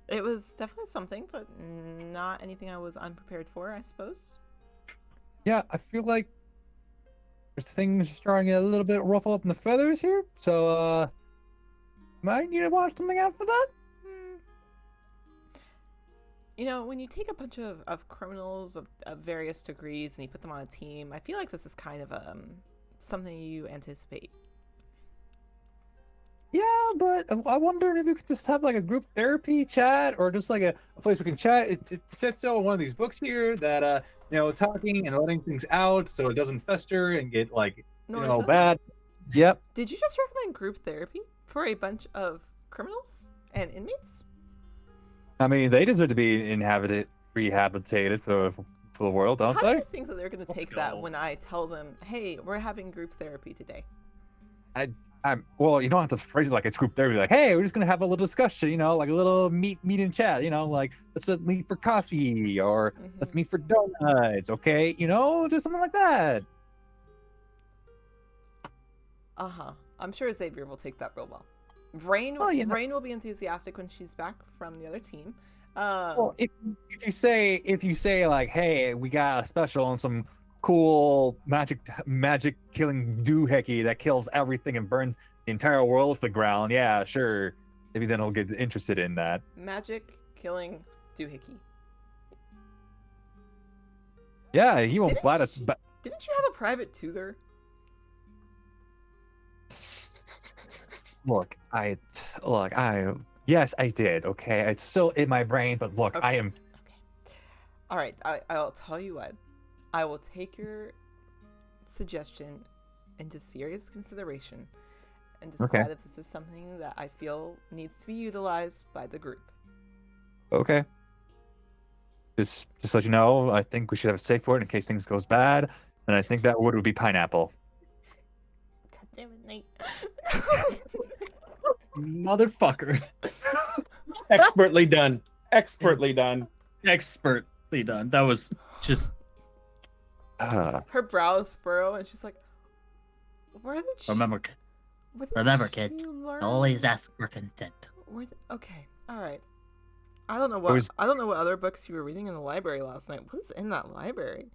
It was definitely something, but not anything I was unprepared for, I suppose. Yeah, I feel like there's things starting to get a little bit ruffle up in the feathers here. So, might need to watch something out for that. You know, when you take a bunch of criminals of various degrees and you put them on a team, I feel like this is kind of something you anticipate. Yeah, but I wonder if we could just have like a group therapy chat or just like a place we can chat. It said so in one of these books here that talking and letting things out so it doesn't fester and get like Norza, bad. Yep. Did you just recommend group therapy for a bunch of criminals and inmates? I mean, they deserve to be rehabilitated for the world, don't How do they? you think that they're going to take that when I tell them, hey, we're having group therapy today? Well, you don't have to phrase it like it's group therapy. Like, hey, we're just gonna have a little discussion, like a little meet and chat. Like let's meet for coffee or let's meet for donuts. Okay, just something like that. I'm sure Xavier will take that real well. Rain will be enthusiastic when she's back from the other team. Well, if you say like, hey, we got a special on some cool magic killing doohickey that kills everything and burns the entire world to the ground. Yeah, sure. Maybe then he'll get interested in that. Magic killing doohickey. Yeah, he won't let us. Didn't you have a private tutor? Look, yes, I did. Okay, it's still in my brain, but look, okay. I am. Okay. All right, I'll tell you what. I will take your suggestion into serious consideration and decide if this is something that I feel needs to be utilized by the group. Okay. Just let you know, I think we should have a safe word in case things goes bad, and I think that word would be pineapple. God damn it, Nate. Motherfucker. Expertly done. Expertly done. Expertly done. That was just... Her brows furrow, and she's like, "Where did she? Remember, kid. Always ask for consent." Okay, all right. I don't know what other books you were reading in the library last night. What is in that library?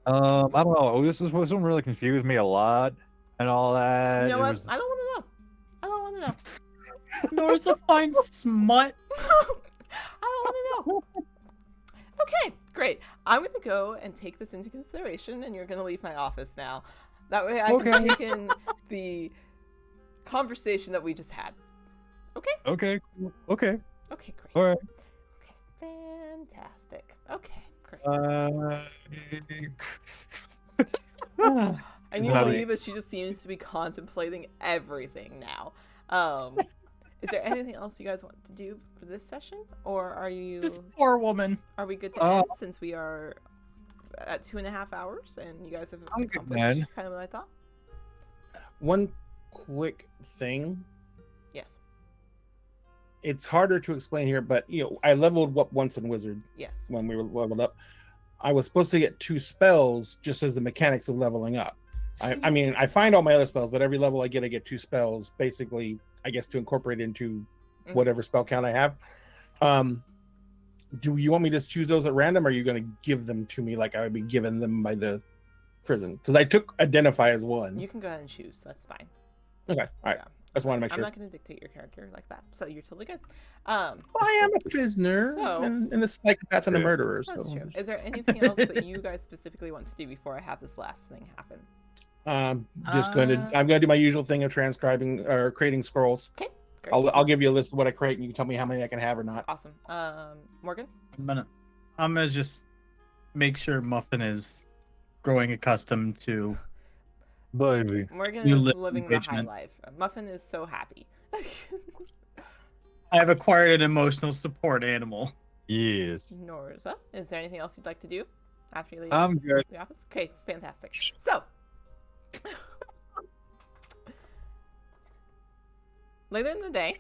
I don't know. This one really confused me a lot, and all that. You know what? I don't want to know. Norza finds smut. I don't want to know. Okay, great. I'm going to go and take this into consideration, and you're going to leave my office now. That way I can take in the conversation that we just had. Okay? Okay. Okay, great. All right. Okay, fantastic. Okay, great. And you leave, but she just seems to be contemplating everything now. Is there anything else you guys want to do for this session, or are you? This poor woman. Are we good to end since we are at 2.5 hours and you guys have accomplished kind of what I thought? One quick thing. Yes. It's harder to explain here, but I leveled up once in Wizard. Yes. When we were leveled up, I was supposed to get 2 spells just as the mechanics of leveling up. I mean, I find all my other spells, but every level I get 2 spells, basically, I guess, to incorporate into whatever spell count I have. Do you want me to just choose those at random, or are you going to give them to me like I would be given them by the prison? Because I took Identify as one. You can go ahead and choose. That's fine. Okay, all right. Yeah. Just want to make I'm sure. not going to dictate your character like that, so you're totally good. I am a prisoner and a psychopath and a murderer. That's So. true. Is there anything else that you guys specifically want to do before I have this last thing happen? I'm going to do my usual thing of transcribing or creating scrolls. Okay. Great. I'll give you a list of what I create, and you can tell me how many I can have or not. Awesome. Morgan? I'm gonna just make sure Muffin is growing accustomed to. Baby. Morgan You is live living the high engagement. life. Muffin is so happy. I have acquired an emotional support animal. Yes. Norza, is there anything else you'd like to do after you leave I'm good. the office? Okay, fantastic. So, later in the day,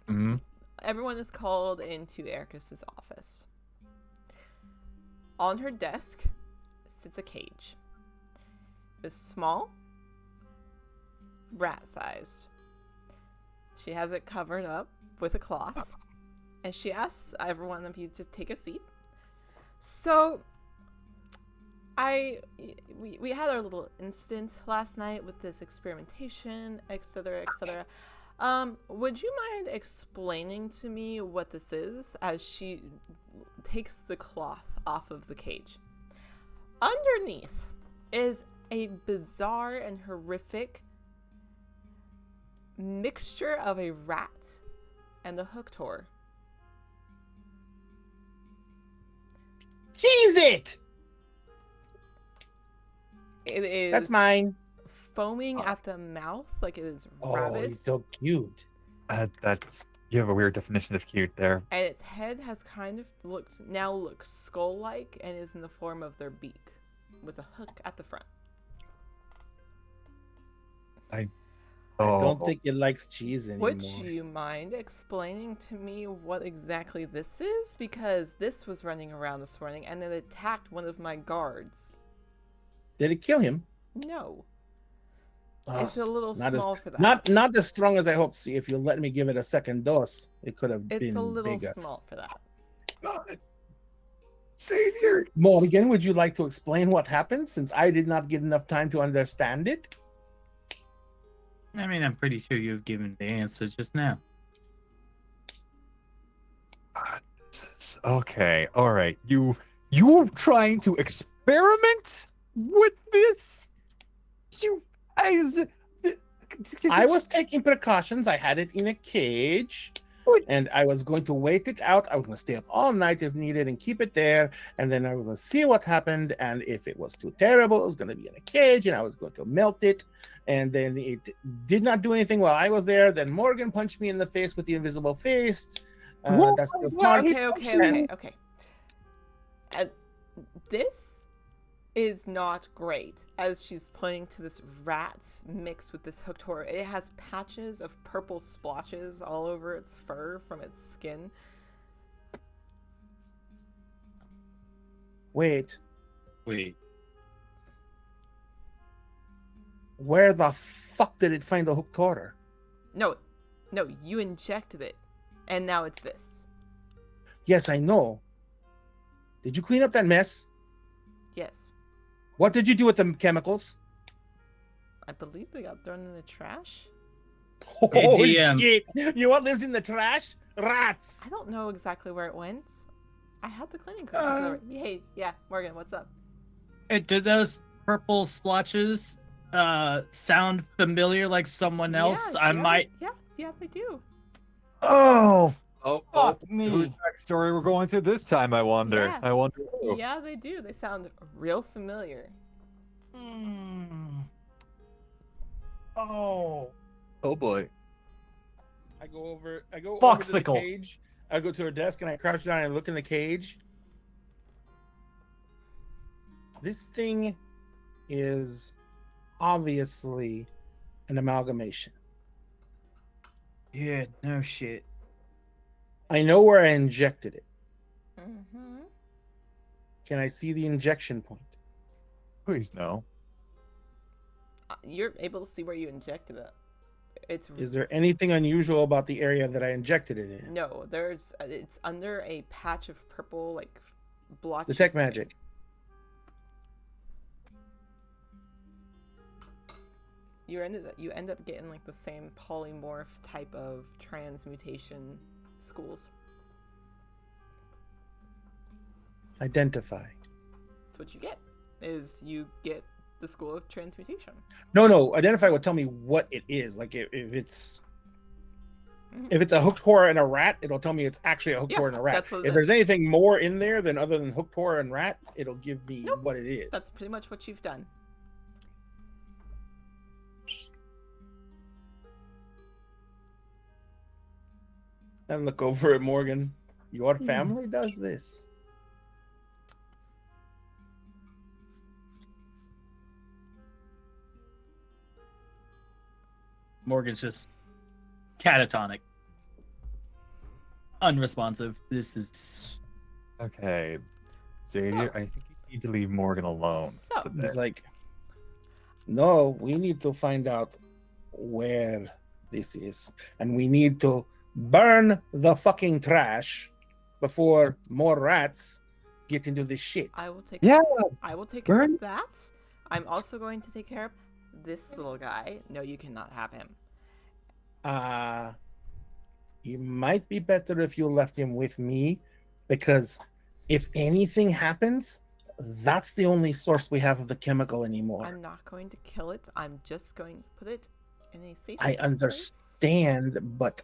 Hmm. everyone is called into Ericus's office. On her desk sits a cage. It's small, rat-sized. She has it covered up with a cloth, and she asks every one of you to take a seat. So, we had our little incident last night with this experimentation, etc., etc. Would you mind explaining to me what this is as she takes the cloth off of the cage? Underneath is a bizarre and horrific mixture of a rat and a hooktor. Cheese it! It is That's mine. foaming at the mouth like it is Oh, rabid, he's so cute. That's you have a weird definition of cute there. and its head has kind of looks skull-like and is in the form of their beak, with a hook at the front. I don't think it likes cheese anymore. Would you mind explaining to me what exactly this is? Because this was running around this morning and it attacked one of my guards. Did it kill him? No. Ugh, It's a little not as- small for that. Not as strong as I hoped. See, if you let me give it a second dose, it could have It's been a little bigger. small for that. Savior. Morgan, would you like to explain what happened, since I did not get enough time to understand it? I mean, I'm pretty sure you've given the answer just now. Okay, all right. You trying to experiment with this? I was taking precautions. I had it in a cage, and I was going to wait it out. I was going to stay up all night if needed and keep it there, and then I was going to see what happened. And if it was too terrible, it was going to be in a cage, and I was going to melt it. And then it did not do anything while I was there. Then Morgan punched me in the face with the invisible fist. That's the smart. Okay. And this is not great, as she's pointing to this rat mixed with this hooked horror. It has patches of purple splotches all over its fur from its skin. Wait, Wait. where the fuck did it find the hooked horror? No, you injected it, and now it's this. Yes, I know. Did you clean up that mess? Yes. What did you do with the chemicals? I believe they got thrown in the trash. Holy DM. shit! You know what lives in the trash? Rats! I don't know exactly where it went. I had the cleaning crew. take it over. Hey, yeah, Morgan, what's up? Did those purple splotches sound familiar like someone else? Yeah, they do. Oh, Oh, fuck me. whose backstory we're going to this time? I wonder. Yeah. I wonder. Who. Yeah, they do. They sound real familiar. Mm. Oh. Oh boy. I go over to the Foxicle. cage. I go to her desk and I crouch down and look in the cage. This thing is obviously an amalgamation. Yeah, no shit. I know where I injected it. Mm-hmm. Can I see the injection point? Please no. You're able to see where you injected it. Is there anything unusual about the area that I injected it in? No, it's under a patch of purple, like blotchy Detect skin. magic. You end up getting like the same polymorph type of transmutation schools. Identify. That's what you get. Is you get the school of transmutation. No. Identify will tell me what it is. Like if it's if it's a hooked horror and a rat, it'll tell me it's actually a hooked horror and a rat. that's what it If there's is. anything more in there than other than hooked horror and rat, it'll give me Nope. what it is. That's pretty much what you've done. And look over at Morgan. Your Hmm. family does this. Morgan's just catatonic, unresponsive. This is Okay, Xavier, I think you need to leave Morgan alone. So- today. He's like, no, we need to find out where this is. And we need to burn the fucking trash before more rats get into this shit. I will take. Yeah, I will take care burn- of that. I'm also going to take care of this little guy. No, you cannot have him. It might be better if you left him with me, because if anything happens, that's the only source we have of the chemical anymore. I'm not going to kill it. I'm just going to put it in a safe. I place. understand, but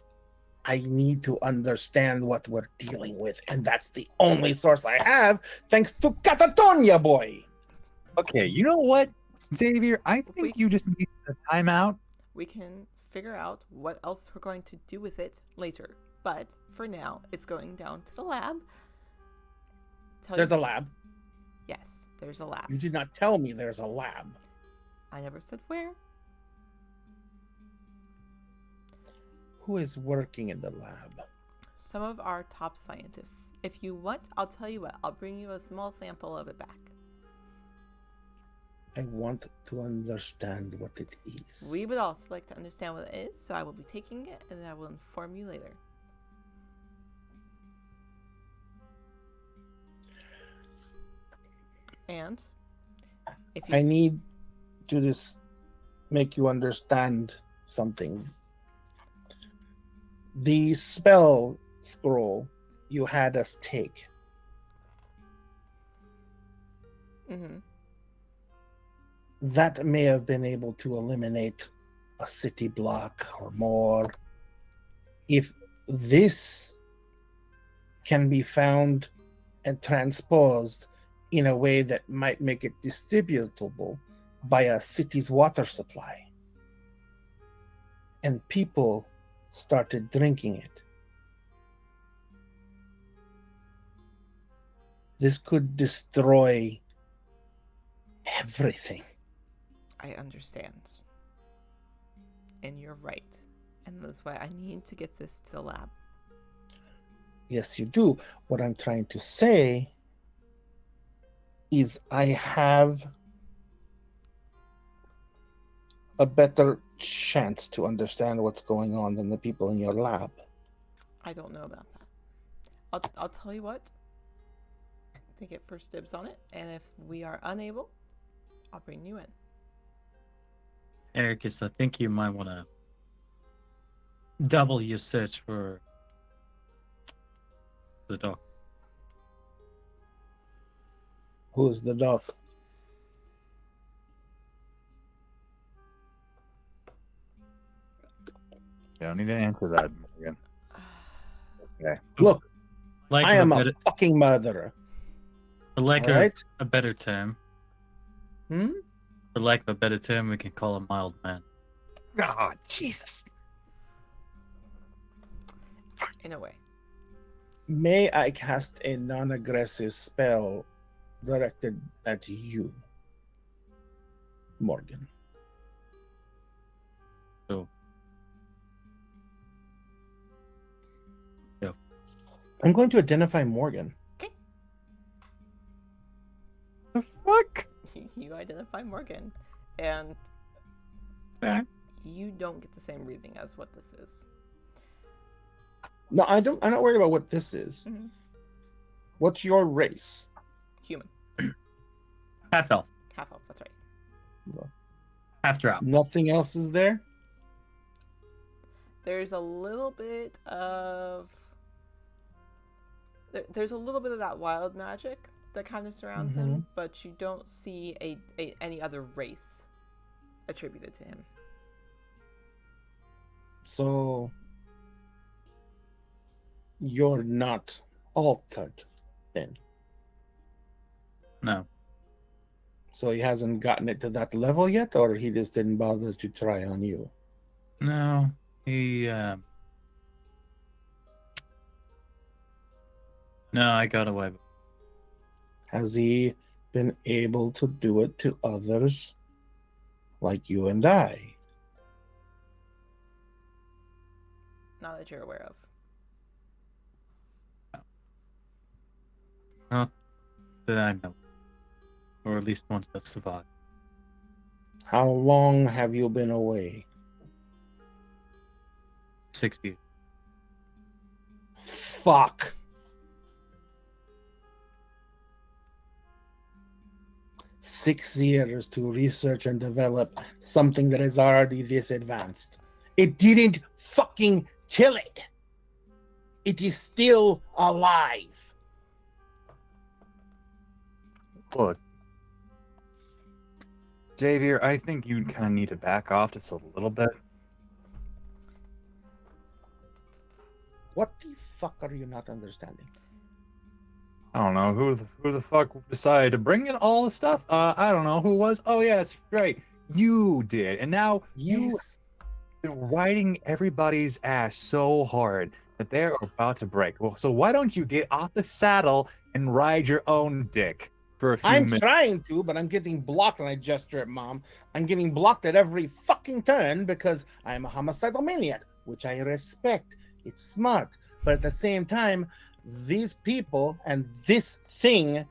I need to understand what we're dealing with, and that's the only source I have, thanks to Catatonia boy. Okay, you know what, Xavier? I think We- you just need a timeout. We can figure out what else we're going to do with it later. But for now, it's going down to the lab. There's a lab. Yes, there's a lab. You did not tell me there's a lab. I never said where. Who is working in the lab? Some of our top scientists. If you want, I'll tell you what. I'll bring you a small sample of it back. I want to understand what it is. We would also like to understand what it is, so I will be taking it and I will inform you later. And if you I need to just make you understand something. The spell scroll you had us take, Mhm. that may have been able to eliminate a city block or more. If this can be found and transposed in a way that might make it distributable by a city's water supply, and people started drinking it, this could destroy everything. I understand. And you're right. And that's why I need to get this to the lab. Yes, you do. What I'm trying to say is I have a better chance to understand what's going on than the people in your lab. I don't know about that. I'll tell you what. They get first dibs on it, and if we are unable, I'll bring you in. Ericus. I think you might want to double your search for the dog. Who's the doc? You don't need to answer that, Morgan. Okay. Look, Like I of am a a better, fucking murderer. for lack All of right? a better term, Hmm? for lack of a better term, we can call him mild man. Ah, Jesus. In a way. May I cast a non-aggressive spell directed at you, Morgan? So, I'm going to identify Morgan. Okay. The fuck? You identify Morgan, and Okay. you don't get the same breathing as what this is. No, I don't. I'm not worried about what this is. Mhm. What's your race? Human, Half elf, half elf. That's right. half drow. Nothing else is there. There's a little bit of there's a little bit of that wild magic that kind of surrounds him, but you don't see any other race attributed to him. So you're not altered then. No. So he hasn't gotten it to that level yet, or he just didn't bother to try on you. No. He No, I got away. Has he been able to do it to others like you and I? Not that you're aware of. Not that I know. Or at least ones that survived. How long have you been away? 6 years. Fuck. Six years to research and develop something that is already this advanced. It didn't fucking kill it. It is still alive. Look, Xavier, I think you kind of need to back off just a little bit. What the fuck are you not understanding? I don't know who the fuck decided to bring in all the stuff. I don't know who it was. Oh yeah, it's right. You did, and now you've been riding everybody's ass so hard that they're about to break. Well, so why don't you get off the saddle and ride your own dick for a few I'm minutes? trying to, but I'm getting blocked, and I gesture at Mom. I'm getting blocked at every fucking turn because I'm a homicidal maniac, which I respect. It's smart, but at the same time, these people and this thing,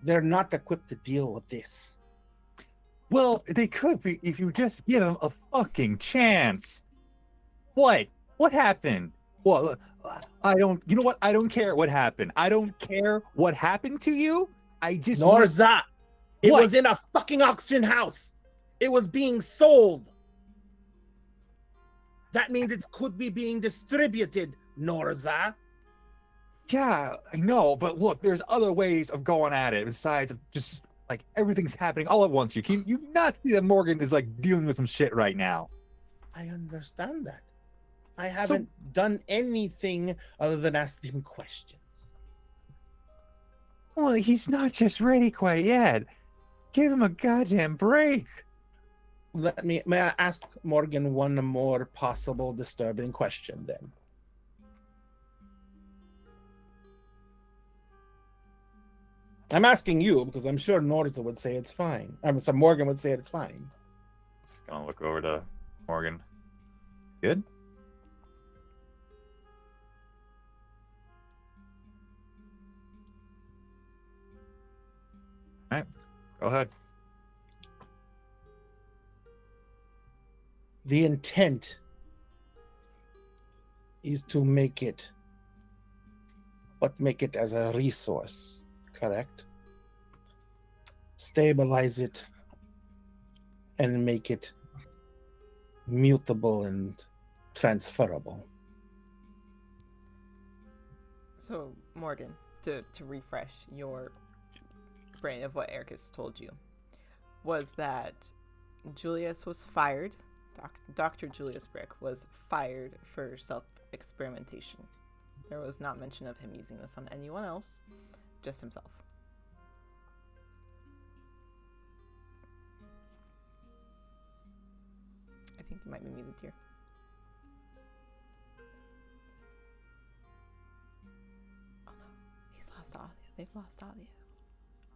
they're not equipped to deal with this. Well, they could be if you just give them a fucking chance. What? What happened? Well, I don't. You know what? I don't care what happened. I don't care what happened to you. I just. Nor is that. It What? was in a fucking auction house. It was being sold. That means it could be being distributed, Norza. Yeah, I know, but look, there's other ways of going at it besides just like everything's happening all at once. You not see that Morgan is like dealing with some shit right now. I understand that. I haven't done anything other than ask him questions. Well, he's not just ready quite yet. Give him a goddamn break. May I ask Morgan one more possible disturbing question then? I'm asking you because I'm sure Norza would say it's fine. So Morgan would say it's fine. Just gonna look over to Morgan. Good? All right, go ahead. The intent is to make it as a resource, correct? Stabilize it and make it mutable and transferable. So, Morgan, to refresh your brain of what Eric has told you, was that Julius was fired. Dr. Julius Brick was fired for self-experimentation. There was not mention of him using this on anyone else, just himself. I think you might be muted here. Oh no, he's lost audio. They've lost audio.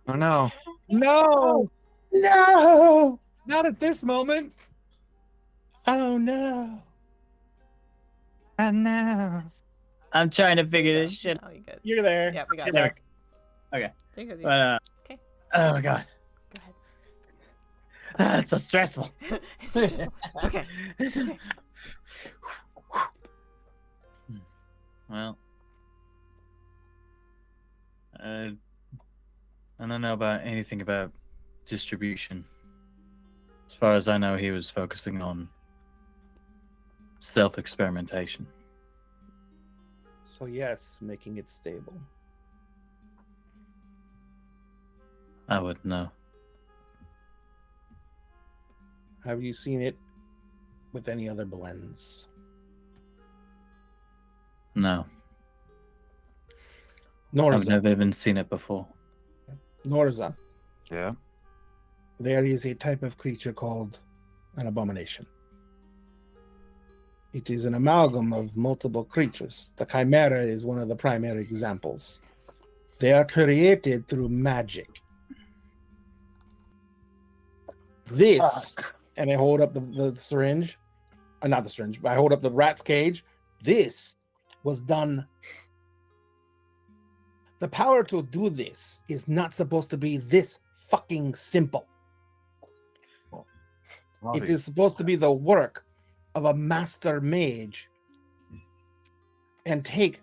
Oh no. No! No! Not at this moment. Oh no! And now. I'm trying to figure this shit. Oh, you good? You're there. Yeah, we got There you. we go. Okay. There you go. But Oh god, Go ahead. it's so stressful. It's stressful. It's okay. It's Okay. Well, I don't know about anything about distribution. As far as I know, he was focusing on self-experimentation. So yes, making it stable. I wouldn't know. Have you seen it with any other blends? No, I've Norza. never even seen it before. Norza. Yeah. There is a type of creature called an abomination. It is an amalgam of multiple creatures. The chimera is one of the primary examples. They are created through magic. This, and I hold up the syringe, not the syringe, but I hold up the rat's cage. This was done. The power to do this is not supposed to be this fucking simple. It is supposed to be the work of a master mage and take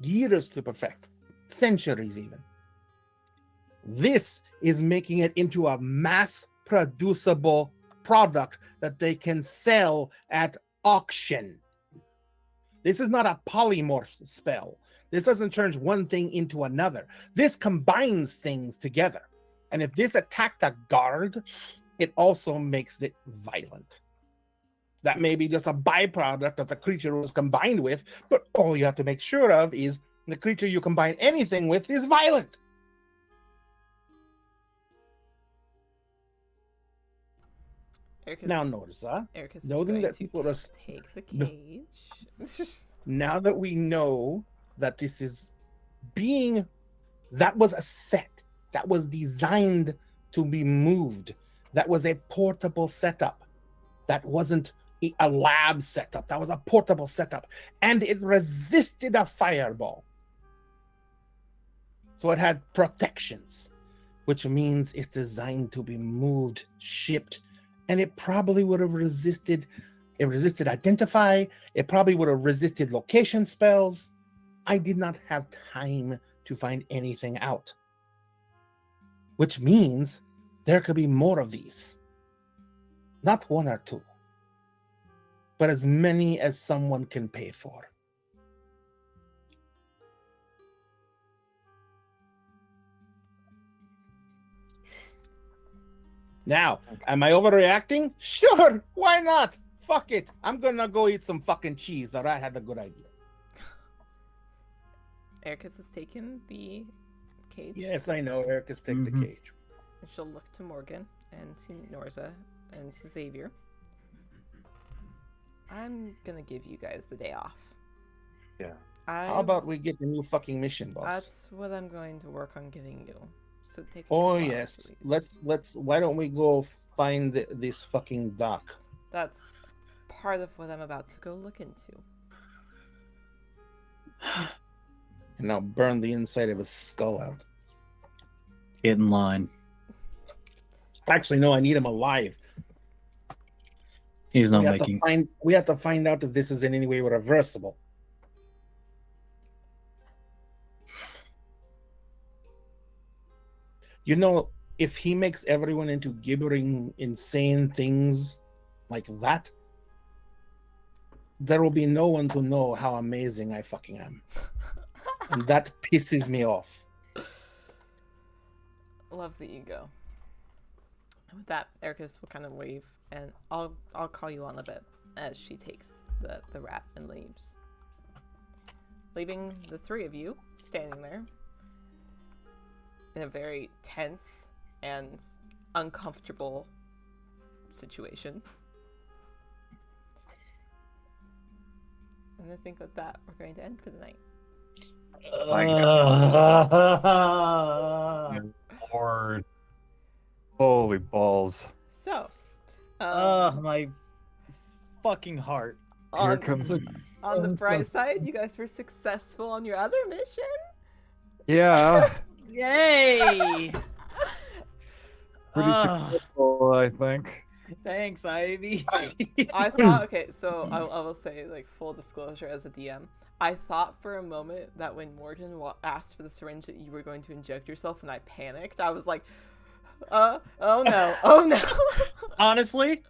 years to perfect, centuries even. This is making it into a mass producible product that they can sell at auction. This is not a polymorph spell. This doesn't turn one thing into another. This combines things together. And if this attacked a guard, it also makes it violent. That may be just a byproduct that the creature was combined with, but all you have to make sure of is the creature you combine anything with is violent. Erica's, Now notice, Erica's noting going that to people are take the cage. now that we know that this is being, that was a set that was designed to be moved. That was a portable setup. That wasn't a lab setup. That was a portable setup. And it resisted a fireball. So it had protections, which means it's designed to be moved, shipped, and it probably would have resisted. It resisted identify. It probably would have resisted location spells. I did not have time to find anything out. Which means there could be more of these. Not one or two, but as many as someone can pay for. Now, am I overreacting? Sure, why not? Fuck it. I'm gonna go eat some fucking cheese. The rat had a good idea. Erica's has taken the cage. Yes, I know. Erica's take the cage. And she'll look to Morgan and to Norza and to Xavier. I'm gonna give you guys the day off. Yeah. How about we get the new fucking mission, boss? That's what I'm going to work on giving you. So take. Oh 2 hours yes, at least. let's. Why don't we go find this fucking dock? That's part of what I'm about to go look into. And I'll burn the inside of his skull out. Get in line. Actually, no, I need him alive. He's not we making. We have to find out if this is in any way reversible. You know, if he makes everyone into gibbering, insane things like that, there will be no one to know how amazing I fucking am. And that pisses me off. Love the ego. And with that, Ericus will kind of wave, and I'll call you on a bit as she takes the rat and leaves, leaving the three of you standing there in a very tense and uncomfortable situation. And I think with that, we're going to end for the night. Lord. Holy balls. So, My fucking heart. Here on, comes a... on the bright side, you guys were successful on your other mission. Yeah. Yay! pretty Ah. successful, I think. Thanks, Ivy. I thought, okay, so I will say, like, full disclosure as a DM, I thought for a moment that when Morgan asked for the syringe that you were going to inject yourself, and I panicked. I was like, oh no, oh no. Honestly,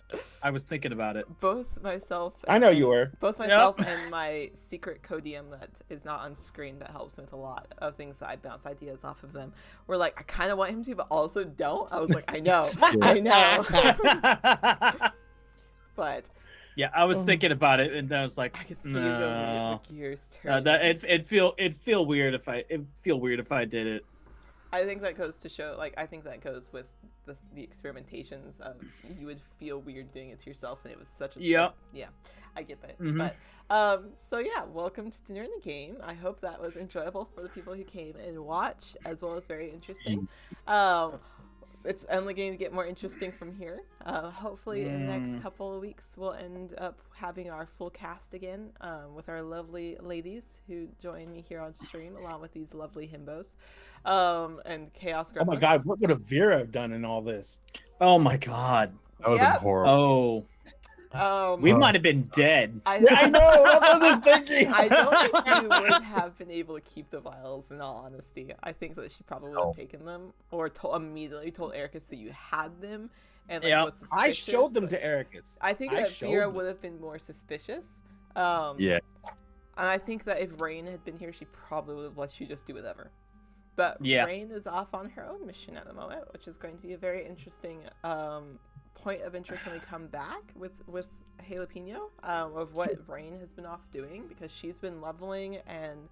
I was thinking about it. Both myself. I know you and- were. Both myself and my secret co-DM that is not on screen that helps me with a lot of things that I bounce ideas off of them. Were like, I kind of want him to, but also don't. I was like, I know, I know. But Yeah, I was thinking about it, and I was like, I could see no. the gears turning. It'd feel weird if I did it. I think that goes to show, like, I think that goes with the experimentations of you would feel weird doing it to yourself, and it was such a Yep. yeah, I get that. Mhm. But so yeah, welcome to Dinner in the Game. I hope that was enjoyable for the people who came and watched, as well as very interesting. It's only going to get more interesting from here. Hopefully, in the next couple of weeks, we'll end up having our full cast again with our lovely ladies who join me here on stream, along with these lovely himbos and Chaos Gremlins. Oh my God, what would a Vera have done in all this? Oh my god. That would have been horrible. We might have been dead. I know. That's what I was thinking. I don't think she would have been able to keep the vials, in all honesty. I think that she probably would have taken them, or immediately told Ericus that you had them, and like, was suspicious. I showed them like, to Ericus. I think that Vera would have been more suspicious. Yeah. And I think that if Rain had been here, she probably would have let you just do whatever. But Yeah. Rain is off on her own mission at the moment, which is going to be a very interesting point of interest when we come back with Jalapeno, of what Rain has been off doing, because she's been leveling and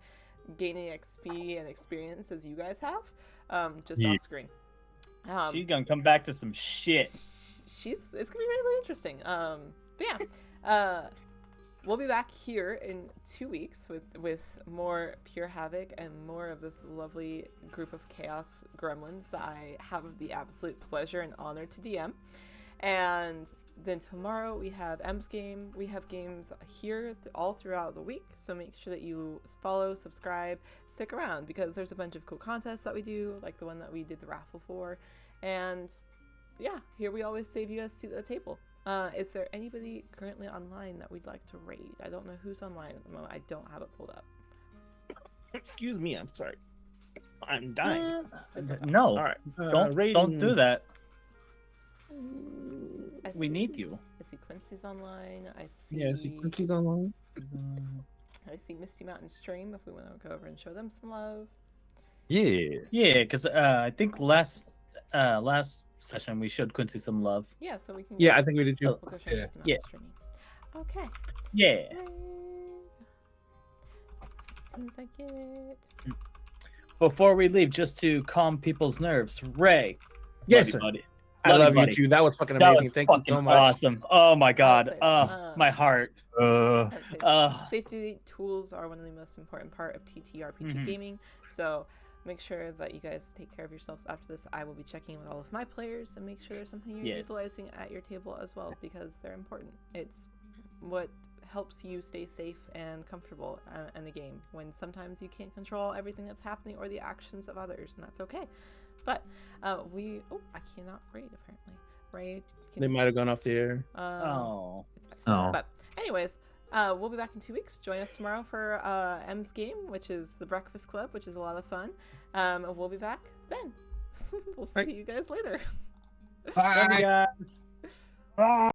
gaining XP and experience as you guys have, just off screen. She's gonna come back to some shit. It's gonna be really interesting. But yeah, we'll be back here in 2 weeks with more Pure Havoc and more of this lovely group of Chaos Gremlins that I have the absolute pleasure and honor to DM. And then tomorrow we have M's game. We have games here all throughout the week, so make sure that you follow, subscribe, stick around, because there's a bunch of cool contests that we do, like the one that we did the raffle for. And yeah, here we always save you a seat at the table. Is there anybody currently online that we'd like to raid? I don't know who's online at the moment. I don't have it pulled up. Excuse me, I'm sorry. I'm dying. No. All right. Don't do that. We see- need you. I see Quincy's online. I see. Yeah, see Quincy's online. I see Misty Mountain stream. If we want to go over and show them some love. Yeah. Yeah, because I think last session we showed Quincy some love. Yeah, so we can. Yeah, I think we did too. We'll go show Yeah. Misty Mountain Yeah. streaming. Okay. Yeah. Raid. As soon as I get it. Before we leave, just to calm people's nerves, Ray. Yes, love you, sir. buddy. I love you buddy. too. That was fucking That amazing. was Thank you fucking so much. awesome. Oh my god. say, My heart. Safety tools are one of the most important part of TTRPG gaming, so make sure that you guys take care of yourselves after this. I will be checking with all of my players and make sure there's something you're Yes. utilizing at your table as well, because they're important. It's what helps you stay safe and comfortable in the game, when sometimes you can't control everything that's happening or the actions of others, and that's okay. But I cannot raid apparently. Raid. They might have gone off the air. But anyways, we'll be back in 2 weeks. Join us tomorrow for M's game, which is the Breakfast Club, which is a lot of fun. And we'll be back then. We'll see you guys later. Bye, guys. Bye.